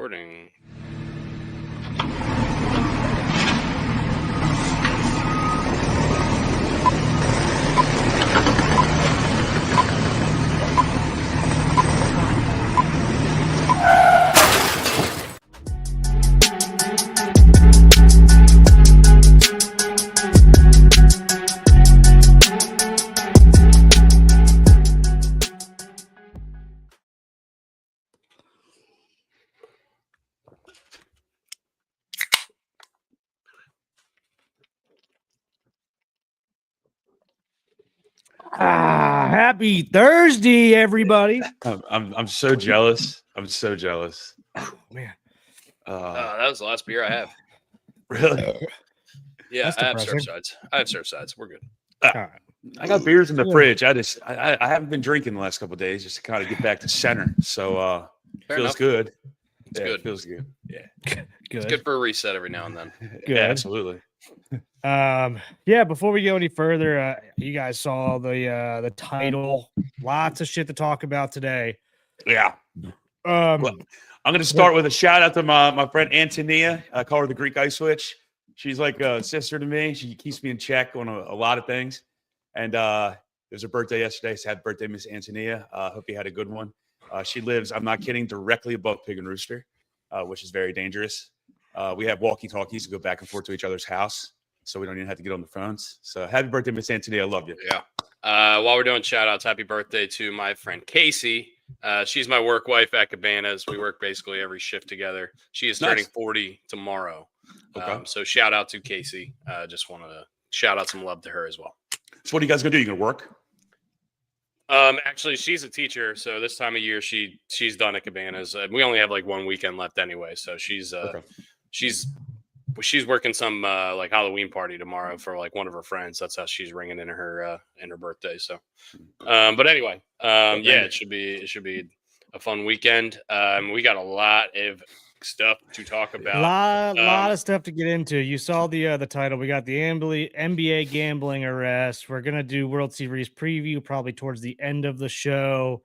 recording. Happy Thursday, everybody. I'm so jealous. I'm so jealous. Oh, man. That was the last beer I have. Really? Yeah, That's I have depressing. Surfsides. I have Surfsides. We're good. All right. I got beers in the Yeah. fridge. I haven't been drinking the last couple of days just to kind of get back to center. So Fair feels enough. good. It's Yeah, good. It feels good. Yeah. Good. It's good for a reset every now and then. Good. Yeah, absolutely. Yeah, before we go any further, you guys saw the title. Lots of shit to talk about today. Yeah. Well, I'm gonna start with a shout out to my friend Antonia. I call her the Greek Ice Witch. She's like a sister to me. She keeps me in check on a lot of things. And it was her birthday yesterday. So happy birthday, Miss Antonia. Hope you had a good one. She lives, I'm not kidding, directly above Pig and Rooster, which is very dangerous. We have walkie-talkies to go back and forth to each other's house, so we don't even have to get on the phones. So happy birthday, Miss Antonia. I love you. Yeah. While we're doing shout outs, happy birthday to my friend Casey. She's my work wife at Cabanas. We work basically every shift together. She is turning 40 tomorrow. Okay. So shout out to Casey. Just want to shout out some love to her as well. So what are you guys gonna do? You gonna work? Actually, she's a teacher, so this time of year she's done at Cabanas. We only have like one weekend left anyway, so she's working some like Halloween party tomorrow for like one of her friends. That's how she's ringing in her birthday. So, but anyway, yeah, it should be a fun weekend. We got a lot of stuff to talk about. Lot of stuff to get into. You saw the title. We got the NBA gambling arrest. We're gonna do World Series preview probably towards the end of the show,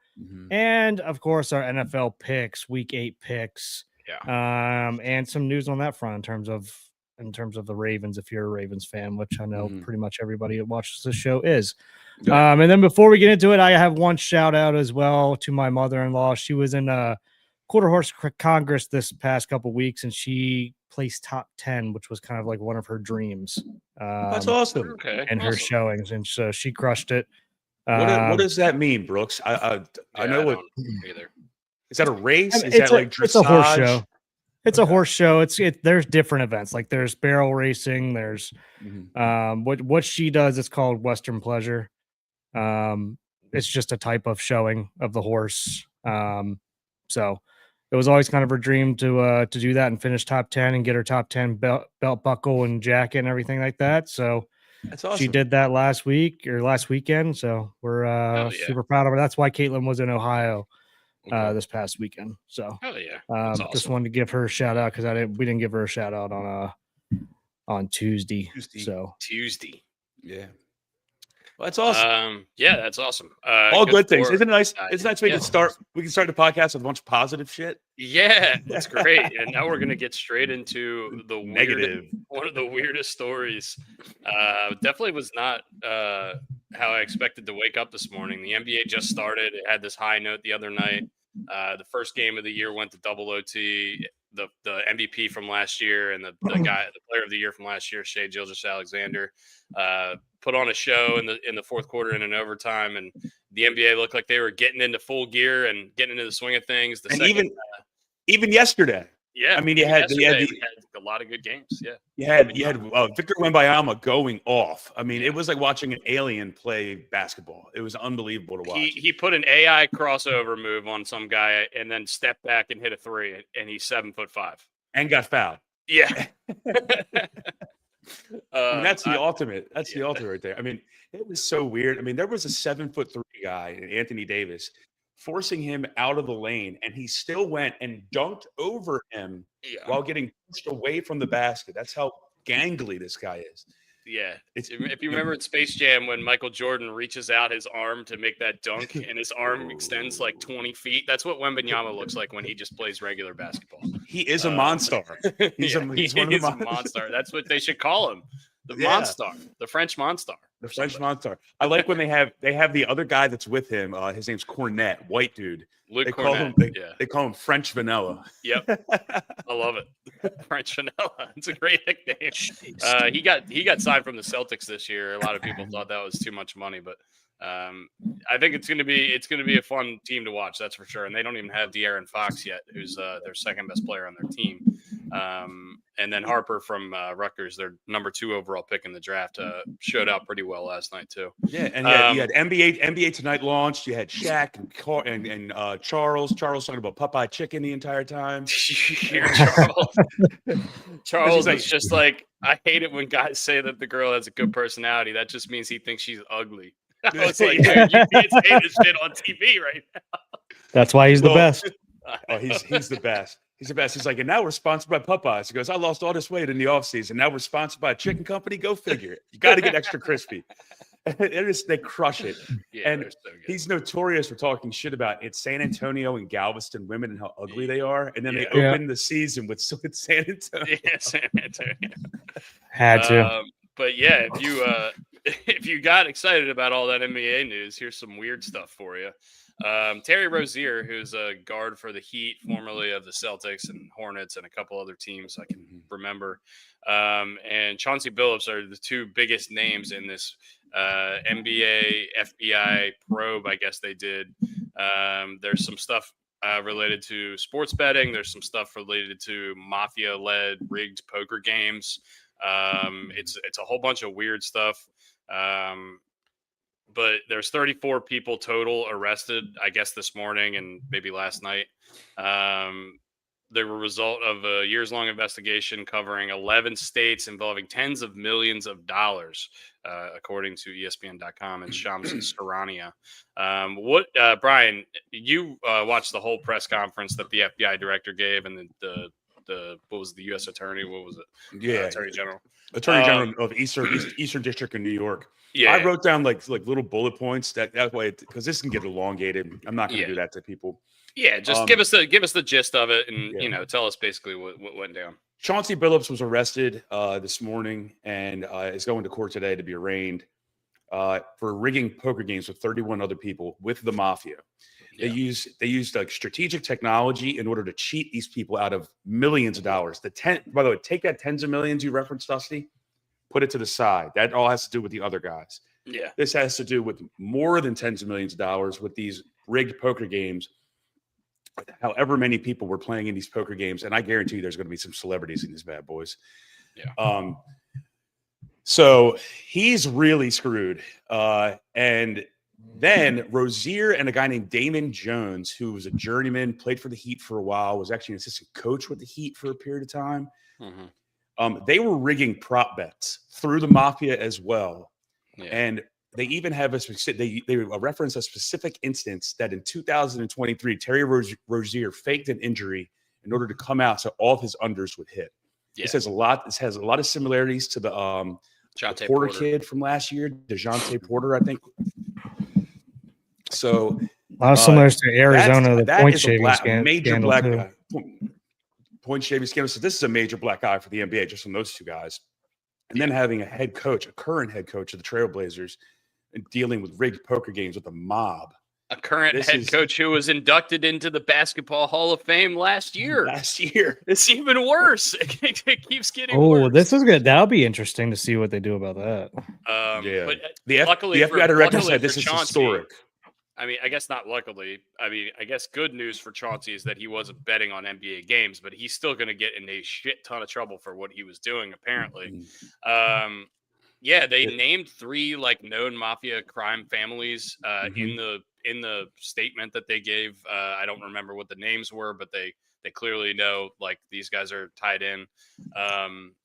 and of course our NFL picks, Week 8 picks. Yeah. And some news on that front in terms of the Ravens, if you're a Ravens fan, which I know pretty much everybody that watches the show is. Yeah. And then before we get into it, I have one shout out as well to my mother-in-law. She was in Quarter Horse Congress this past couple weeks, and she placed top 10, which was kind of like one of her dreams. That's awesome. Okay. And her showings, and so she crushed it. What does that mean, Brooks? I know what either. Is that a race? I mean, Is that like dressage? It's a horse show. It's a horse show. There's different events. Like there's barrel racing. There's what she does is called Western Pleasure. It's just a type of showing of the horse. So it was always kind of her dream to do that and finish top 10 and get her top 10 belt buckle and jacket and everything like that. So that's awesome. She did that last weekend. So we're super proud of her. That's why Caitlin was in Ohio this past weekend. So awesome. Just wanted to give her a shout out because we didn't give her a shout out on Tuesday. So Tuesday. Yeah. Well, that's awesome. That's awesome. All good things. Isn't it nice? It's nice we can start the podcast with a bunch of positive shit. Yeah, that's great. And now we're gonna get straight into the negative. One of the weirdest stories. Definitely was not how I expected to wake up this morning. The NBA just started. It had this high note the other night. The first game of the year went to double OT. The MVP from last year and the player of the year from last year, Shai Gilgeous-Alexander, put on a show in the fourth quarter in an overtime, and the NBA looked like they were getting into full gear and getting into the swing of things. Even yesterday, I mean, you had a lot of good games. Yeah, you had Victor Wembanyama going off. I mean, it was like watching an alien play basketball. It was unbelievable to watch. He put an AI crossover move on some guy and then stepped back and hit a three, and he's 7'5" and got fouled. Yeah. I mean, that's the ultimate. That's the ultimate right there. I mean, it was so weird. I mean, there was a 7'3" guy, Anthony Davis, forcing him out of the lane, and he still went and dunked over him while getting pushed away from the basket. That's how gangly this guy is. Yeah. It's If you remember in Space Jam when Michael Jordan reaches out his arm to make that dunk and his arm extends like 20 feet, that's what Wembanyama looks like when he just plays regular basketball. he is a monster. He's Yeah, he's one of the a monster. That's what they should call him. The Yeah. Monstar, the French Monstar. The French monster. I like when they have the other guy that's with him. His name's Cornette, white dude. Luke They call Cornette. him Yeah. they call him French Vanilla. Yep. I love it. French Vanilla. It's a great nickname. He got signed from the Celtics this year. A lot of people thought that was too much money, but I think it's gonna be a fun team to watch. That's for sure. And they don't even have De'Aaron Fox yet, who's their second best player on their team. And then Harper from Rutgers, their number 2 overall pick in the draft, showed out pretty well last night too. Yeah, and you had NBA Tonight launched. You had Shaq and Charles. Charles talking about Popeye chicken the entire time. Charles is just like, I hate it when guys say that the girl has a good personality. That just means he thinks she's ugly. I was like, dude, you can't say this shit on TV right now. That's why he's the best. Oh, he's the best. He's the best. He's like, and now we're sponsored by Popeyes. He goes, I lost all this weight in the offseason. Now we're sponsored by a chicken company. Go figure it. You got to get extra crispy. They crush it. Yeah, and so he's notorious for talking shit about it's San Antonio and Galveston women and how ugly they are. And then they Yeah. open the season with San Antonio. Yeah, San Antonio. Had to. But yeah, if you got excited about all that NBA news, here's some weird stuff for you. Terry Rozier, who's a guard for the Heat, formerly of the Celtics and Hornets and a couple other teams I can remember, and Chauncey Billups are the 2 biggest names in this NBA FBI probe, I guess they did. There's some stuff related to sports betting. There's some stuff related to mafia-led rigged poker games. It's a whole bunch of weird stuff. But there's 34 people total arrested, I guess, this morning and maybe last night. They were a result of a years-long investigation covering 11 states involving tens of millions of dollars, according to ESPN.com and Shams Sarania. Brian, you watched the whole press conference that the FBI director gave, and the what was the U.S. attorney? What was it? Yeah, Attorney General. Attorney General of Eastern District in New York. Yeah, I wrote down like little bullet points that way because this can get elongated. I'm not going to do that to people. Yeah, just give us the gist of it, and tell us basically what went down. Chauncey Billups was arrested this morning and is going to court today to be arraigned for rigging poker games with 31 other people with the mafia. Yeah. They used like strategic technology in order to cheat these people out of millions of dollars. By the way, take that tens of millions you referenced, Dusty, put it to the side. That all has to do with the other guys. Yeah, this has to do with more than tens of millions of dollars with these rigged poker games. However many people were playing in these poker games, and I guarantee you there's going to be some celebrities in these bad boys. Yeah. So he's really screwed. And then Rozier and a guy named Damon Jones, who was a journeyman, played for the Heat for a while, was actually an assistant coach with the Heat for a period of time. Mm-hmm. They were rigging prop bets through the mafia as well. Yeah. And they even have they reference a specific instance that in 2023, Terry Rozier faked an injury in order to come out so all of his unders would hit. Yeah. This has a lot of similarities to the Porter kid from last year, DeJounte Porter, I think. So a lot of similarities to Arizona, the point shaving major black guy. Point shaving scandal. So this is a major black eye for the NBA, just from those 2 guys. And then having a current head coach of the Trailblazers, and dealing with rigged poker games with a mob. A current head coach who was inducted into the Basketball Hall of Fame last year. It's even worse. It keeps getting worse. Oh, this is good. That'll be interesting to see what they do about that. But the FBI director said this is historic. I mean, I guess not luckily. I mean, I guess good news for Chauncey is that he wasn't betting on NBA games, but he's still going to get in a shit ton of trouble for what he was doing, apparently. They named 3 like known mafia crime families in the statement that they gave. I don't remember what the names were, but they clearly know like these guys are tied in.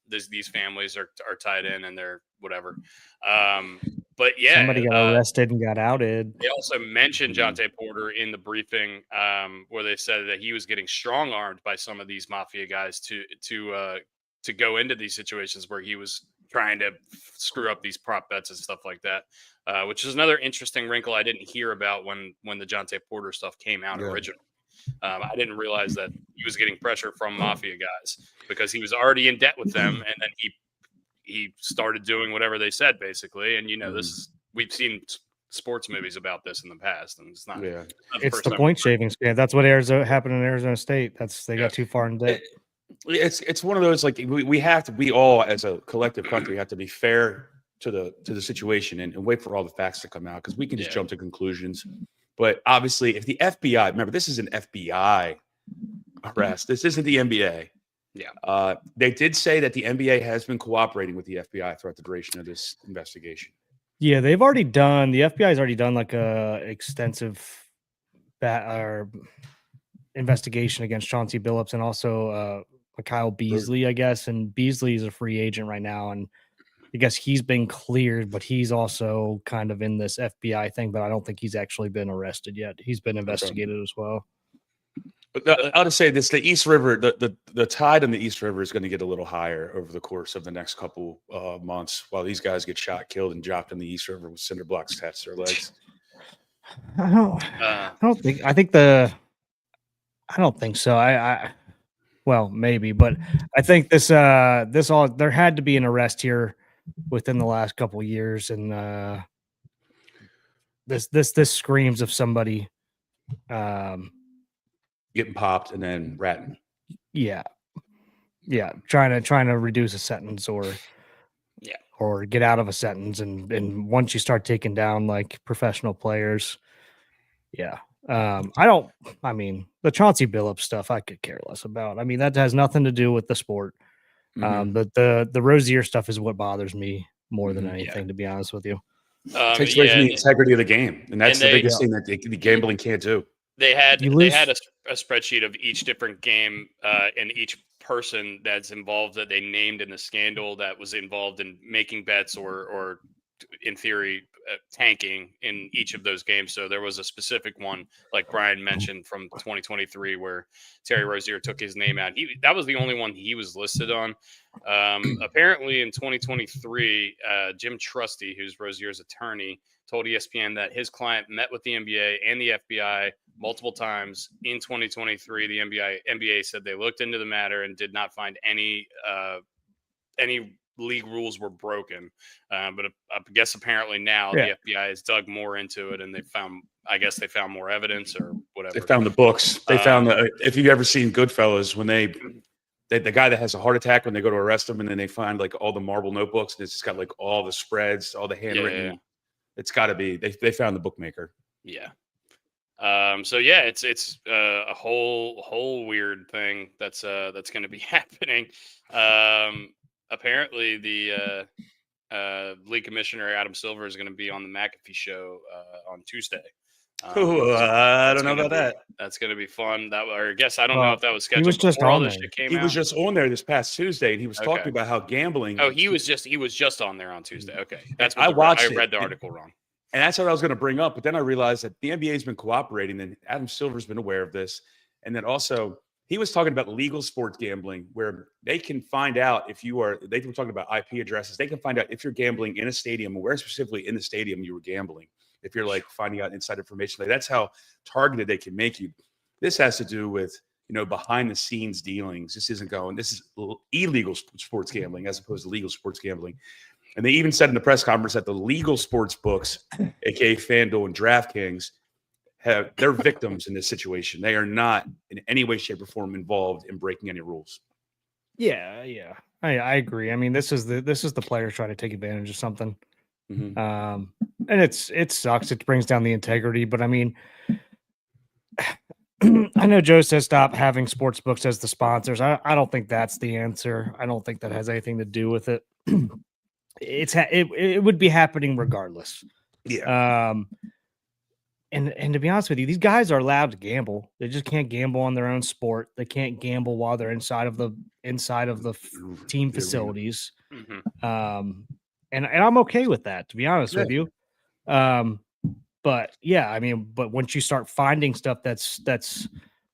These families are tied in, and they're whatever. But yeah, somebody got arrested and got outed. They also mentioned DeJounte Porter in the briefing, where they said that he was getting strong-armed by some of these mafia guys to go into these situations where he was trying to screw up these prop bets and stuff like that, which is another interesting wrinkle I didn't hear about when the Jonte Porter stuff came out originally. I didn't realize that he was getting pressure from mafia guys because he was already in debt with them, and then he started doing whatever they said, basically. And we've seen sports movies about this in the past, and it's not. It's the point shaving scam. That's what happened in Arizona State. They got too far in debt. It's one of those, like, we all as a collective country have to be fair to the situation and wait for all the facts to come out, because we can just jump to conclusions. But obviously, if the FBI, remember, this is an FBI arrest. This isn't the NBA. Yeah. They did say that the NBA has been cooperating with the FBI throughout the duration of this investigation. Yeah, the FBI has already done like a extensive investigation against Chauncey Billups and also Kyle Beasley, I guess. And Beasley is a free agent right now, and I guess he's been cleared, but he's also kind of in this FBI thing. But I don't think he's actually been arrested yet. He's been investigated as well. But I'll just say this: the East River, the tide on the East River is going to get a little higher over the course of the next couple months, while these guys get shot, killed, and dropped in the East River with cinder blocks attached to their legs. I don't think so. Well, maybe, but I think there had to be an arrest here within the last couple of years, and this screams of somebody getting popped and then ratting. Yeah, trying to reduce a sentence or get out of a sentence, and once you start taking down like professional players, the Chauncey Billups stuff I could care less about. I mean, that has nothing to do with the sport. But the Rozier stuff is what bothers me more than anything, to be honest with you. Takes away from the integrity of the game, and that's the biggest thing that the gambling can't do. They had a spreadsheet of each different game and each person that's involved that they named in the scandal that was involved in making bets or in theory tanking in each of those games. So there was a specific one, like Brian mentioned, from 2023 where Terry Rozier took his name out. That was the only one he was listed on. Apparently in 2023, Jim Trusty, who's Rozier's attorney, told ESPN that his client met with the NBA and the FBI multiple times in 2023. The NBA said they looked into the matter and did not find any league rules were broken. But I guess apparently now the FBI has dug more into it, and they found more evidence or whatever. They found the books. They found if you've ever seen Goodfellas, when the guy that has a heart attack, when they go to arrest him, and then they find like all the marble notebooks, and it's just got like all the spreads, all the handwritten. Yeah. It's got to be. They found the bookmaker. Yeah. It's a whole weird thing that's going to be happening. Apparently, the league commissioner Adam Silver is going to be on the McAfee show on Tuesday. I don't know about that. That's going to be fun. I guess I don't know if that was scheduled. He was just on there. He was just on there this past Tuesday, and he was talking about how gambling. Oh, he was just on there on Tuesday. Okay, that's what I read the article wrong. And that's what I was going to bring up. But then I realized that the NBA has been cooperating, and Adam Silver's been aware of this. And then also, he was talking about legal sports gambling, where they can find out they were talking about IP addresses. They can find out if you're gambling in a stadium, or where specifically in the stadium you were gambling. If you're like finding out inside information, that's how targeted they can make you. This has to do with, behind the scenes dealings. This is illegal sports gambling as opposed to legal sports gambling. And they even said in the press conference that the legal sports books, aka FanDuel and DraftKings, they're victims in this situation. They are not in any way, shape, or form involved in breaking any rules. Yeah. I agree. I mean, this is the players trying to take advantage of something. Mm-hmm. And it sucks. It brings down the integrity. But I mean, I know Joe says stop having sports books as the sponsors. I don't think that's the answer. I don't think that has anything to do with it. It would be happening regardless. Yeah. And to be honest with you, these guys are allowed to gamble. They just can't gamble on their own sport. They can't gamble while they're inside of the team facilities. Mm-hmm. And I'm okay with that, to be honest with you. But yeah, I mean, but once you start finding stuff that's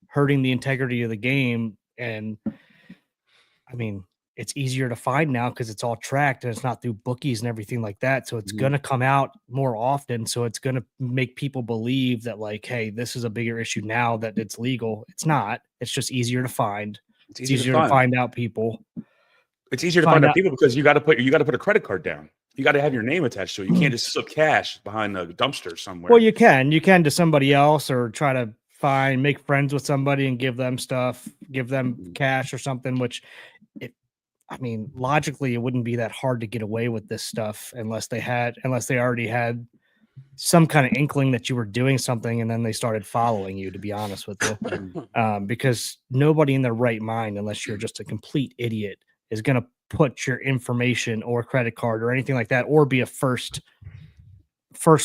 hurting the integrity of the game, and I mean, it's easier to find now because it's all tracked and it's not through bookies and everything like that. So it's going to come out more often. So it's going to make people believe that, like, hey, this is a bigger issue now that it's legal. It's not. It's just easier to find. It's easier to find out people. It's easier to find out people because you got to put a credit card down. You got to have your name attached to it. You can't just slip cash behind a dumpster somewhere. Well, you can to somebody else, or try to make friends with somebody and give them stuff, give them cash or something, which logically it wouldn't be that hard to get away with this stuff unless they already had some kind of inkling that you were doing something and then they started following you, to be honest with you. Because nobody in their right mind, unless you're just a complete idiot, is going to put your information or credit card or anything like that, or be a first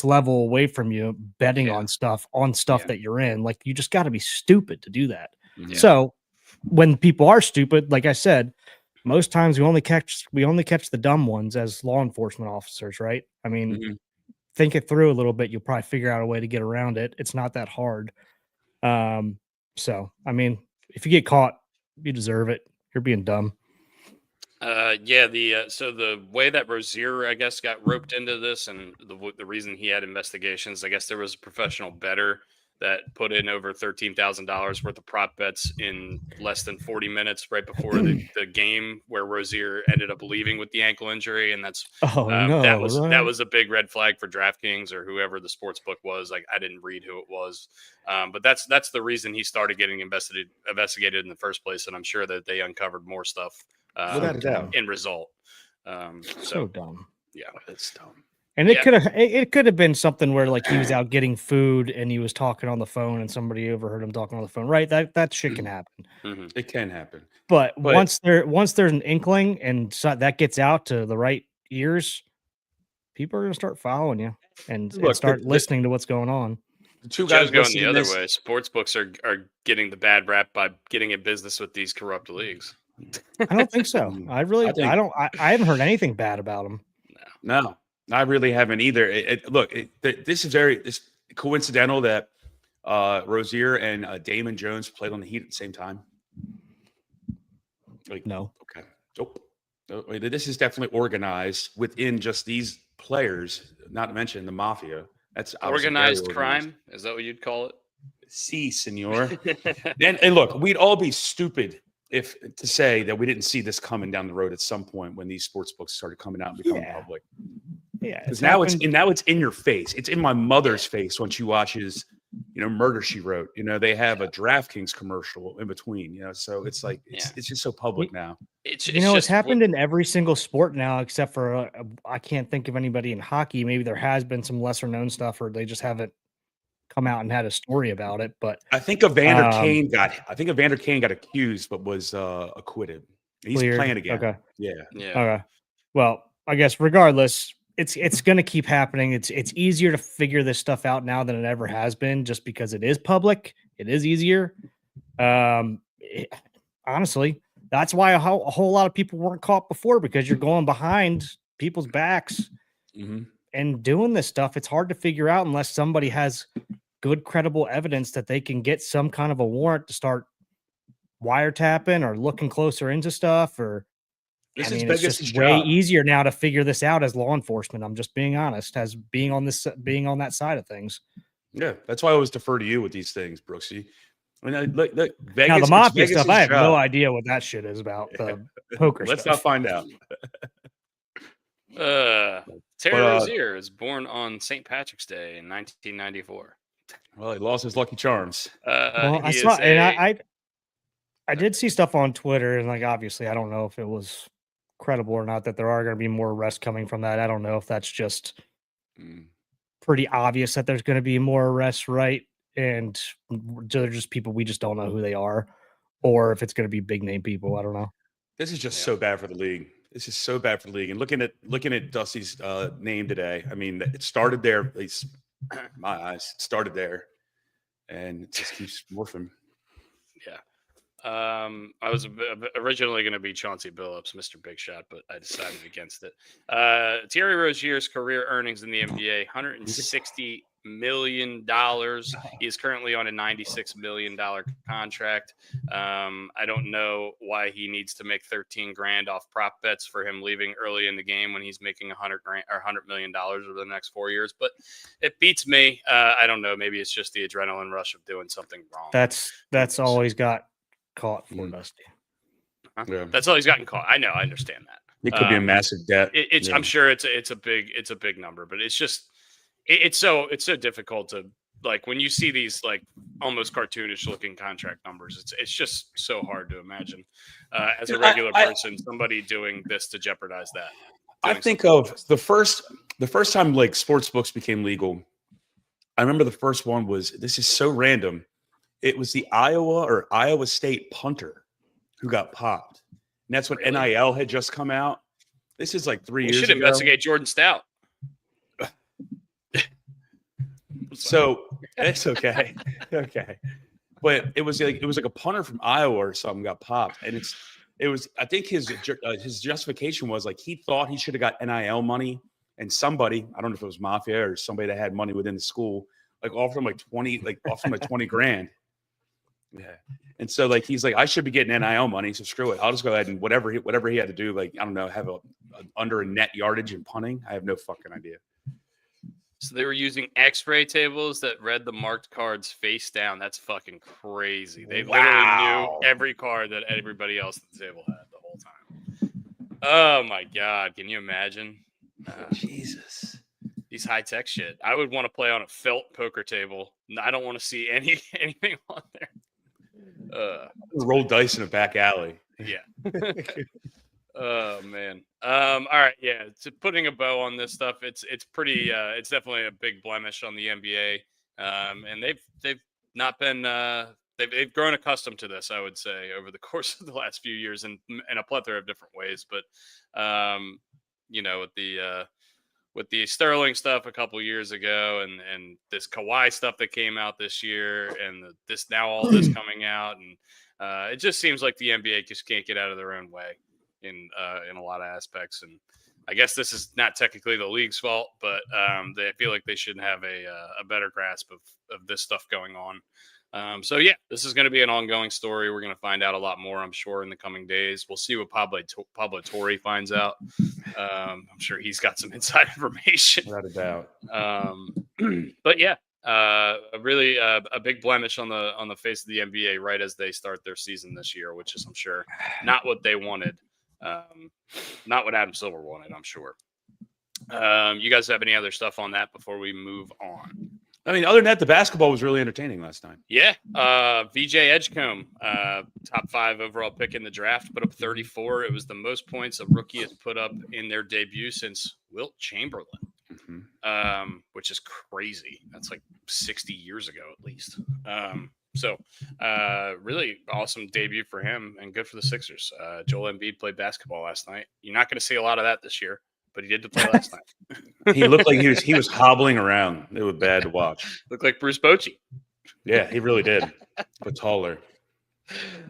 level away from you betting on stuff that you're in. Like, you just got to be stupid to do that. So when people are stupid, like I said, most times we only catch the dumb ones as law enforcement officers, right? I mean, think it through a little bit. You'll probably figure out a way to get around it. It's not that hard. So, I mean, if you get caught, you deserve it. You're being dumb. So the way that Rozier, I guess, got roped into this, and the reason he had investigations, I guess there was a professional bettor that put in over $13,000 worth of prop bets in less than 40 minutes right before the game, where Rozier ended up leaving with the ankle injury, and that's that was a big red flag for DraftKings or whoever the sports book was. Like, I didn't read who it was, but that's the reason he started getting investigated in the first place, and I'm sure that they uncovered more stuff in result. So dumb. Yeah, it's dumb. And it could have been something where, like, he was out getting food and he was talking on the phone and somebody overheard him talking on the phone, right? That shit can happen. It can happen. But once there's an inkling and that gets out to the right ears, people are gonna start following you and start listening to what's going on. The two guys going the other way. Sports books are getting the bad rap by getting in business with these corrupt leagues. I don't think so. I haven't heard anything bad about them. No. I really haven't either. This is coincidental that Rozier and Damon Jones played on the Heat at the same time. No. Okay. Nope. This is definitely organized within just these players, not to mention the mafia. That's organized crime. Is that what you'd call it? Si, senor. and look, we'd all be stupid to say that we didn't see this coming down the road at some point when these sports books started coming out and becoming public. Yeah, because now it's in your face. It's in my mother's face when she watches, Murder, She Wrote. They have a DraftKings commercial in between. So it's like it's just so public now. It's happened in every single sport now, except for I can't think of anybody in hockey. Maybe there has been some lesser known stuff, or they just haven't come out and had a story about it. But I think Evander Kane got accused, but was acquitted. He's cleared. Playing again. Okay. Yeah. Okay. Well, I guess regardless, it's going to keep happening. It's easier to figure this stuff out now than it ever has been, just because it is public. It is easier. Honestly, that's why a whole lot of people weren't caught before, because you're going behind people's backs and doing this stuff. It's hard to figure out unless somebody has good, credible evidence that they can get some kind of a warrant to start wiretapping or looking closer into stuff. Or it's just way easier now to figure this out as law enforcement. I'm just being honest, as being on that side of things. Yeah, that's why I always defer to you with these things, Brooksy. I mean, look, Vegas. Now the mafia stuff, I have no idea what that shit is about. The poker. Let's not find out. Terry Rozier is born on St. Patrick's Day in 1994. Well, he lost his lucky charms. I did see stuff on Twitter, and, like, obviously I don't know if it was credible or not, that there are going to be more arrests coming from that. I don't know if that's just pretty obvious that there's going to be more arrests, right? And they're just people we just don't know who they are, or if it's going to be big name people. I don't know. This is just so bad for the league. This is so bad for the league. And looking at Dusty's name today, I mean, it started there. At least my eyes, it started there, and it just keeps morphing. Yeah. I was originally going to be Chauncey Billups, Mr. Big Shot, but I decided against it. Thierry Rozier's career earnings in the NBA, $160 million. He is currently on a $96 million contract. I don't know why he needs to make 13 grand off prop bets for him leaving early in the game when he's making $100 million over the next 4 years, but it beats me. I don't know. Maybe it's just the adrenaline rush of doing something wrong. That's all he's got caught for, Dusty. Yeah. That's all he's gotten caught. I know. I understand that. It could be a massive debt. I'm sure it's a big number, but it's just it's so difficult to, like, when you see these like almost cartoonish looking contract numbers. It's just so hard to imagine as a regular person somebody doing this to jeopardize that. I think of the first time like sports books became legal. I remember the first one was, this is so random. It was the Iowa State punter who got popped. And that's when NIL had just come out. This is like 3 years ago. Should investigate Jordan Stout. So it's okay. Okay. But it was like a punter from Iowa or something got popped. And it was I think his justification was like he thought he should have got NIL money, and somebody, I don't know if it was Mafia or somebody that had money within the school, like offered him like 20 grand. Yeah. And so like he's like, I should be getting NIL money, so screw it. I'll just go ahead and whatever he had to do, like, I don't know, have under a net yardage in punting. I have no fucking idea. So they were using X-ray tables that read the marked cards face down. That's fucking crazy. They literally knew every card that everybody else at the table had the whole time. Oh my God. Can you imagine? Jesus. These high-tech shit. I would want to play on a felt poker table. I don't want to see anything on there. Roll dice in a back alley. Yeah. Oh man. All right. Yeah. So putting a bow on this stuff, it's pretty. It's definitely a big blemish on the NBA. And they've not been. They've grown accustomed to this, I would say, over the course of the last few years, in a plethora of different ways. But with the Sterling stuff a couple years ago, and this Kawhi stuff that came out this year, and all this coming out, and it just seems like the NBA just can't get out of their own way in a lot of aspects. And I guess this is not technically the league's fault, but they feel like they should have a better grasp of this stuff going on. So yeah, this is going to be an ongoing story. We're going to find out a lot more, I'm sure, in the coming days. We'll see what Pablo Torre finds out. I'm sure he's got some inside information. Without a doubt. But yeah, really a big blemish on the face of the NBA right as they start their season this year, which is, I'm sure, not what they wanted. Not what Adam Silver wanted, I'm sure. You guys have any other stuff on that before we move on? I mean, other than that, the basketball was really entertaining last night. Yeah. VJ Edgecombe, top 5 overall pick in the draft, put up 34. It was the most points a rookie has put up in their debut since Wilt Chamberlain, which is crazy. That's like 60 years ago, at least. So really awesome debut for him, and good for the Sixers. Joel Embiid played basketball last night. You're not going to see a lot of that this year, but he did play last night. He looked like he was hobbling around. It was bad to watch. Looked like Bruce Bochy. Yeah, he really did, but taller.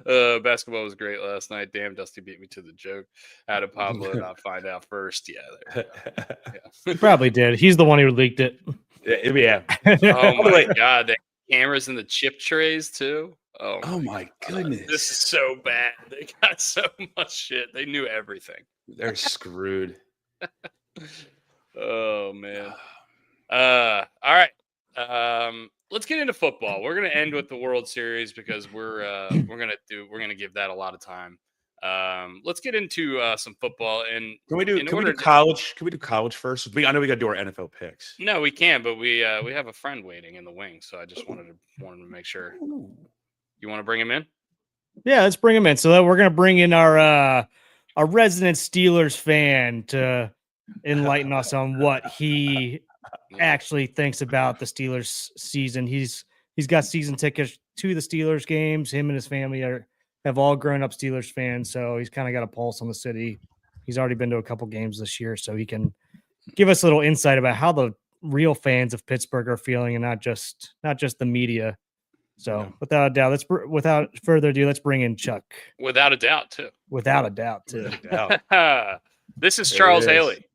Basketball was great last night. Damn, Dusty beat me to the joke. How did Pablo not find out first? Yeah, He probably did. He's the one who leaked it. Yeah. Oh my God, the cameras in the chip trays too. Oh my goodness, this is so bad. They got so much shit. They knew everything. They're screwed. Oh man. All right. Let's get into football. We're gonna end with the World Series because we're gonna give that a lot of time. Let's get into some football. And can we do college? Can we do college first? I know we got to do our NFL picks. No, we can, but we have a friend waiting in the wings, so I just wanted to make sure. You want to bring him in? Yeah, let's bring him in. So that we're gonna bring in our resident Steelers fan to enlighten us on what he actually thinks about the Steelers season. He's got season tickets to the Steelers games. Him and his family have all grown up Steelers fans, so he's kind of got a pulse on the city. He's already been to a couple games this year, so he can give us a little insight about how the real fans of Pittsburgh are feeling, and not just the media So without a doubt, without further ado, let's bring in Chuck. Without a doubt, too. Without a doubt, too. Without a doubt. This is Charles Haley.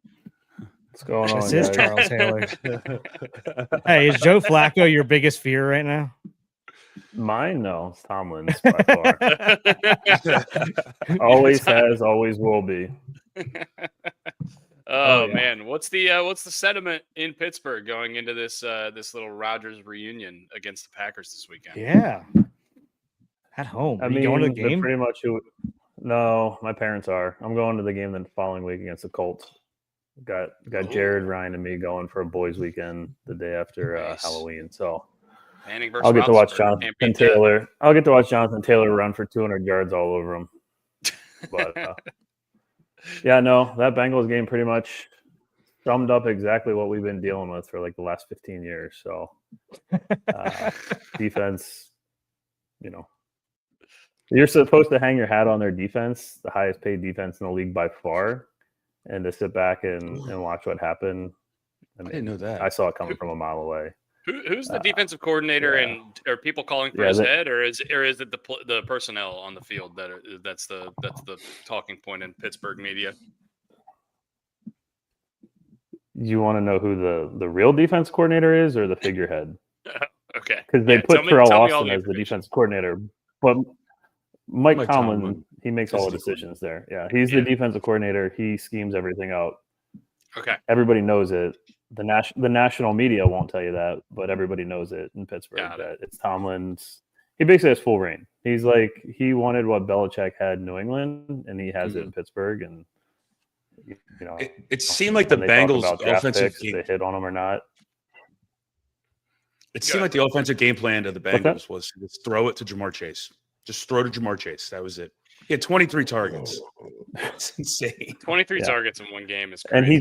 What's going on, This is guys? Charles Haley. Hey, is Joe Flacco your biggest fear right now? Mine, no. It's Tomlin's by far. Always has, always will be. Oh man, what's the sentiment in Pittsburgh going into this little Rodgers reunion against the Packers this weekend? Yeah, at home. Are you going to the game? Pretty much. No, my parents are. I'm going to the game the following week against the Colts. Got Jared, Ryan, and me going for a boys' weekend the day after Halloween. So I'll get to watch Jonathan Taylor. I'll get to watch Jonathan Taylor run for 200 yards all over him. But yeah, no, that Bengals game pretty much summed up exactly what we've been dealing with for like the last 15 years. So defense, you're supposed to hang your hat on their defense, the highest paid defense in the league by far, and to sit back and watch what happened. I didn't know that. I saw it coming from a mile away. Who's the defensive coordinator, and are people calling for his head, or is it the personnel on the field that's the talking point in Pittsburgh media? You want to know who the real defense coordinator is, or the figurehead? Okay, because they put Terrell Austin as the defense coordinator, but Mike Tomlin, he makes all the decisions there. Yeah, he's the defensive coordinator. He schemes everything out. Okay, everybody knows it. The national media won't tell you that, but everybody knows it in Pittsburgh that it's Tomlin's. He basically has full reign. He's like, he wanted what Belichick had in New England, and he has it in Pittsburgh. And it seemed like the Bengals offensive game, they hit on him or not. It seemed like the offensive game plan of the Bengals was just throw it to Jamar Chase. Just throw to Jamar Chase. That was it. He had 23 targets. It's insane. 23 targets in one game is crazy. And he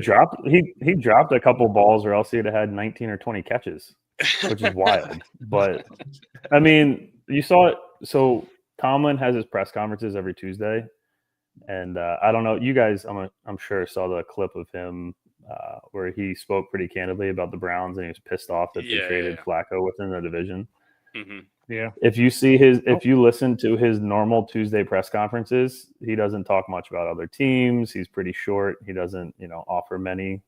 dropped a couple balls, or else he'd have had 19 or 20 catches, which is wild. But I mean, you saw it. So Tomlin has his press conferences every Tuesday, and I don't know. You guys, I'm sure saw the clip of him where he spoke pretty candidly about the Browns, and he was pissed off that they traded Flacco within the division. Mm-hmm. Yeah. If you listen to his normal Tuesday press conferences, he doesn't talk much about other teams. He's pretty short. He doesn't, offer many,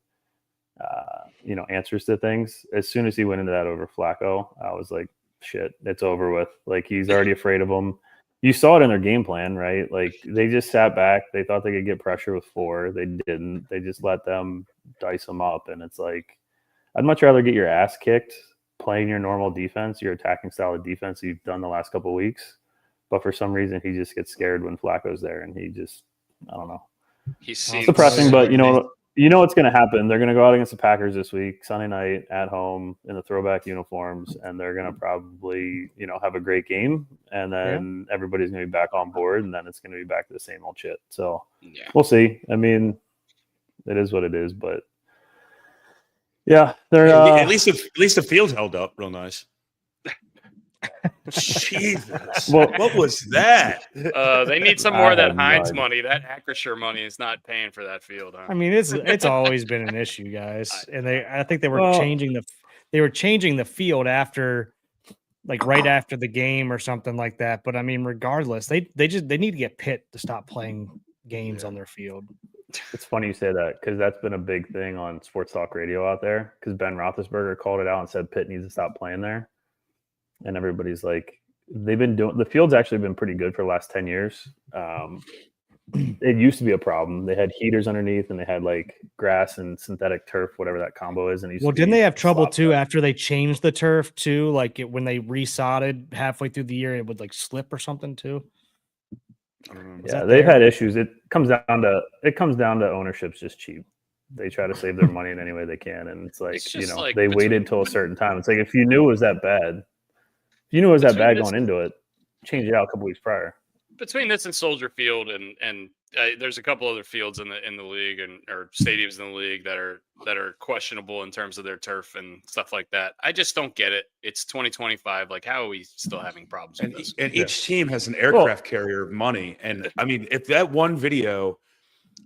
answers to things. As soon as he went into that over Flacco, I was like, shit, it's over with. Like, he's already afraid of him. You saw it in their game plan, right? Like, they just sat back. They thought they could get pressure with 4. They didn't. They just let them dice them up. And it's like, I'd much rather get your ass kicked playing your normal defense, your attacking style of defense you've done the last couple of weeks. But for some reason, he just gets scared when Flacco's there, and he just, I don't know. He seems depressing, but you know what's going to happen. They're going to go out against the Packers this week, Sunday night at home in the throwback uniforms, and they're going to probably, have a great game, and then everybody's going to be back on board, and then it's going to be back to the same old shit. So we'll see. I mean, it is what it is, but. Yeah, they're at least the field held up real nice. Jesus, what was that? They need some more of that Heinz money. That Acrisure money is not paying for that field. Huh? I mean, it's always been an issue, guys. And I think they were changing the field after, like right after the game or something like that. But I mean, regardless, they need to get Pitt to stop playing games on their field. It's funny you say that, because that's been a big thing on sports talk radio out there, because Ben Roethlisberger called it out and said Pitt needs to stop playing there. And everybody's like, the field's actually been pretty good for the last 10 years. It used to be a problem. They had heaters underneath, and they had like grass and synthetic turf, whatever that combo is. And didn't they have trouble too after they changed the turf too? Like when they resodded halfway through the year, it would like slip or something too. Yeah, they've had issues. It comes down to ownership's just cheap. They try to save their money in any way they can, and it's like, they waited till a certain time. It's like, if you knew it was that bad, going into it, change it out a couple weeks prior. Between this and Soldier Field, and there's a couple other fields in the league or stadiums in the league that are questionable in terms of their turf and stuff like that. I just don't get it. It's 2025. Like, how are we still having problems with this? And each team has an aircraft carrier of money. And I mean, if that one video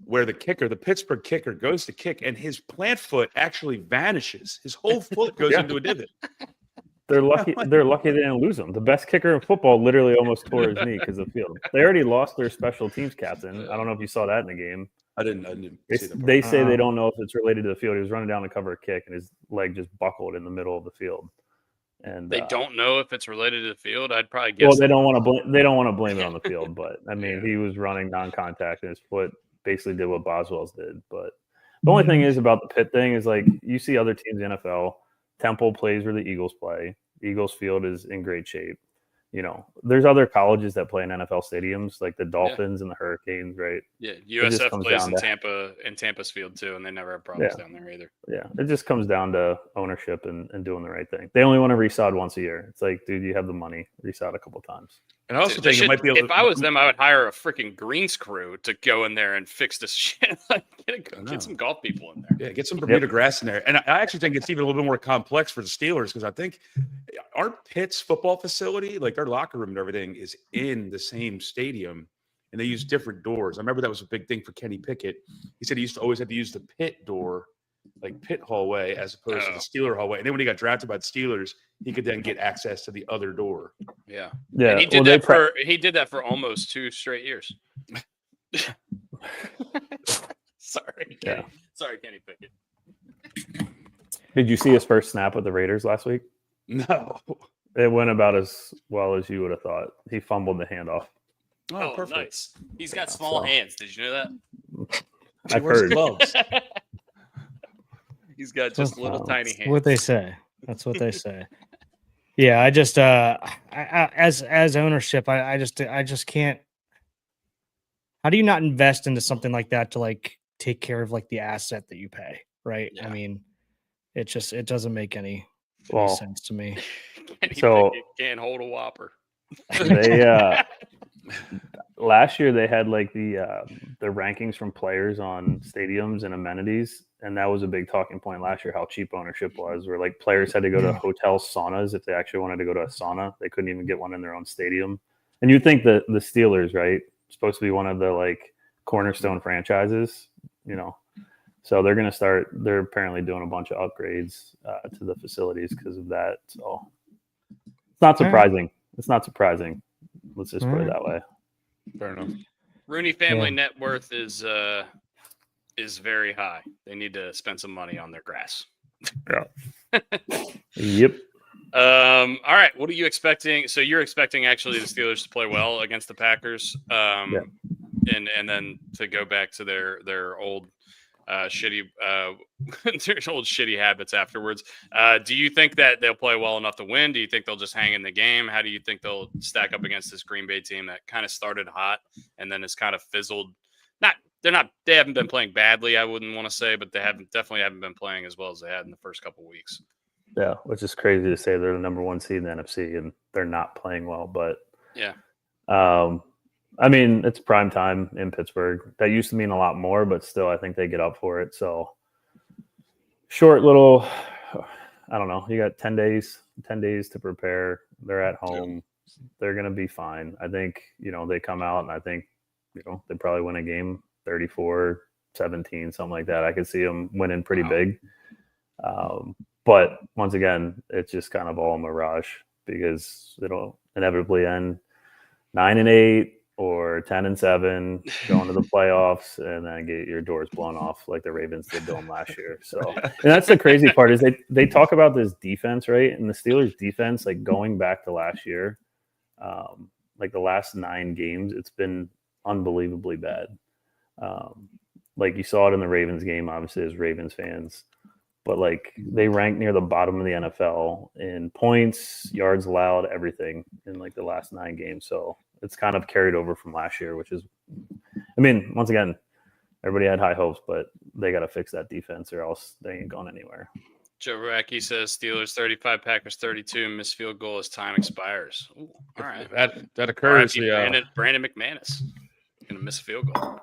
where the Pittsburgh kicker goes to kick and his plant foot actually vanishes, his whole foot goes into a divot. They're lucky. They're lucky they didn't lose him. The best kicker in football literally almost tore his knee because of the field. They already lost their special teams captain. I don't know if you saw that in the game. I didn't see that part. They say they don't know if it's related to the field. He was running down to cover a kick, and his leg just buckled in the middle of the field. And they don't know if it's related to the field. I'd probably guess. Well, they don't want to blame. They don't want to blame it on the field, but I mean, he was running non-contact, and his foot basically did what Boswell's did. But the only thing is about the Pitt thing is like you see other teams in the NFL. Temple plays where the Eagles play. Eagles field is in great shape. You know, there's other colleges that play in NFL stadiums, like the Dolphins and the Hurricanes, right? Yeah, USF plays in Tampa's field too, and they never have problems down there either. Yeah, it just comes down to ownership and doing the right thing. They only want to resod once a year. It's like, dude, you have the money, resod a couple times. And I also think it might be if I was them, I would hire a freaking greens crew to go in there and fix this shit. Like, get some golf people in there. Yeah, get some Bermuda grass in there. And I actually think it's even a little bit more complex for the Steelers because I think our Pitt's football facility, like their locker room and everything, is in the same stadium, and they use different doors. I remember that was a big thing for Kenny Pickett. He said he used to always have to use the Pitt door, like Pitt hallway, as opposed to the Steeler hallway. And then when he got drafted by the Steelers, he could then get access to the other door. Yeah. Yeah. And he did that for almost 2 straight years. Sorry. Yeah. Sorry, Kenny Pickett. Did you see his first snap with the Raiders last week? No. It went about as well as you would have thought. He fumbled the handoff. Oh, perfect. Nice. He's got small hands. Did you know that? I've heard. Gloves. He's got just little tiny hands. What they say. That's what they say. Yeah, I just as ownership, I just can't. How do you not invest into something like that to like take care of like the asset that you pay, right? Yeah. I mean, it doesn't make any sense to me. So can't hold a whopper. They last year they had like the rankings from players on stadiums and amenities, and that was a big talking point last year how cheap ownership was, where like players had to go to hotel saunas if they actually wanted to go to a sauna. They couldn't even get one in their own stadium. And you'd think that the Steelers, right, supposed to be one of the like cornerstone franchises, you know. So they're apparently doing a bunch of upgrades to the facilities because of that. So it's not surprising. It's not surprising. Let's just put it that way. Fair enough. Rooney family net worth is very high. They need to spend some money on their grass. Yeah. Yep. All right. What are you expecting? So you're expecting actually the Steelers to play well against the Packers, and then to go back to their old shitty their old shitty habits afterwards. Do you think that they'll play well enough to win? Do you think they'll just hang in the game? How do you think they'll stack up against this Green Bay team that kind of started hot and then has kind of fizzled? They haven't been playing badly, I wouldn't want to say, but they definitely haven't been playing as well as they had in the first couple weeks. Yeah, which is crazy to say they're the number 1 seed in the NFC and they're not playing well. But yeah, I mean, it's prime time in Pittsburgh. That used to mean a lot more, but still, I think they get up for it. So short little, I don't know. You got 10 days to prepare. They're at home. They're going to be fine. I think, they come out and I think, they probably win a game 34-17, something like that. I could see them winning pretty big. But once again, it's just kind of all a mirage because it'll inevitably end 9-8 or 10-7, going to the playoffs, and then get your doors blown off like the Ravens did to them last year. So, and that's the crazy part is they talk about this defense, right? And the Steelers' defense, like going back to last year, like the last 9 games, it's been unbelievably bad. Like you saw it in the Ravens game, obviously as Ravens fans. But like they rank near the bottom of the NFL in points, yards allowed, everything in like the last 9 games. So it's kind of carried over from last year, which is, I mean, once again, everybody had high hopes, but they got to fix that defense or else they ain't going anywhere. Joe Racky says Steelers 35, Packers 32, missed field goal as time expires. Ooh, all right. That occurs. Brandon McManus going to miss a field goal.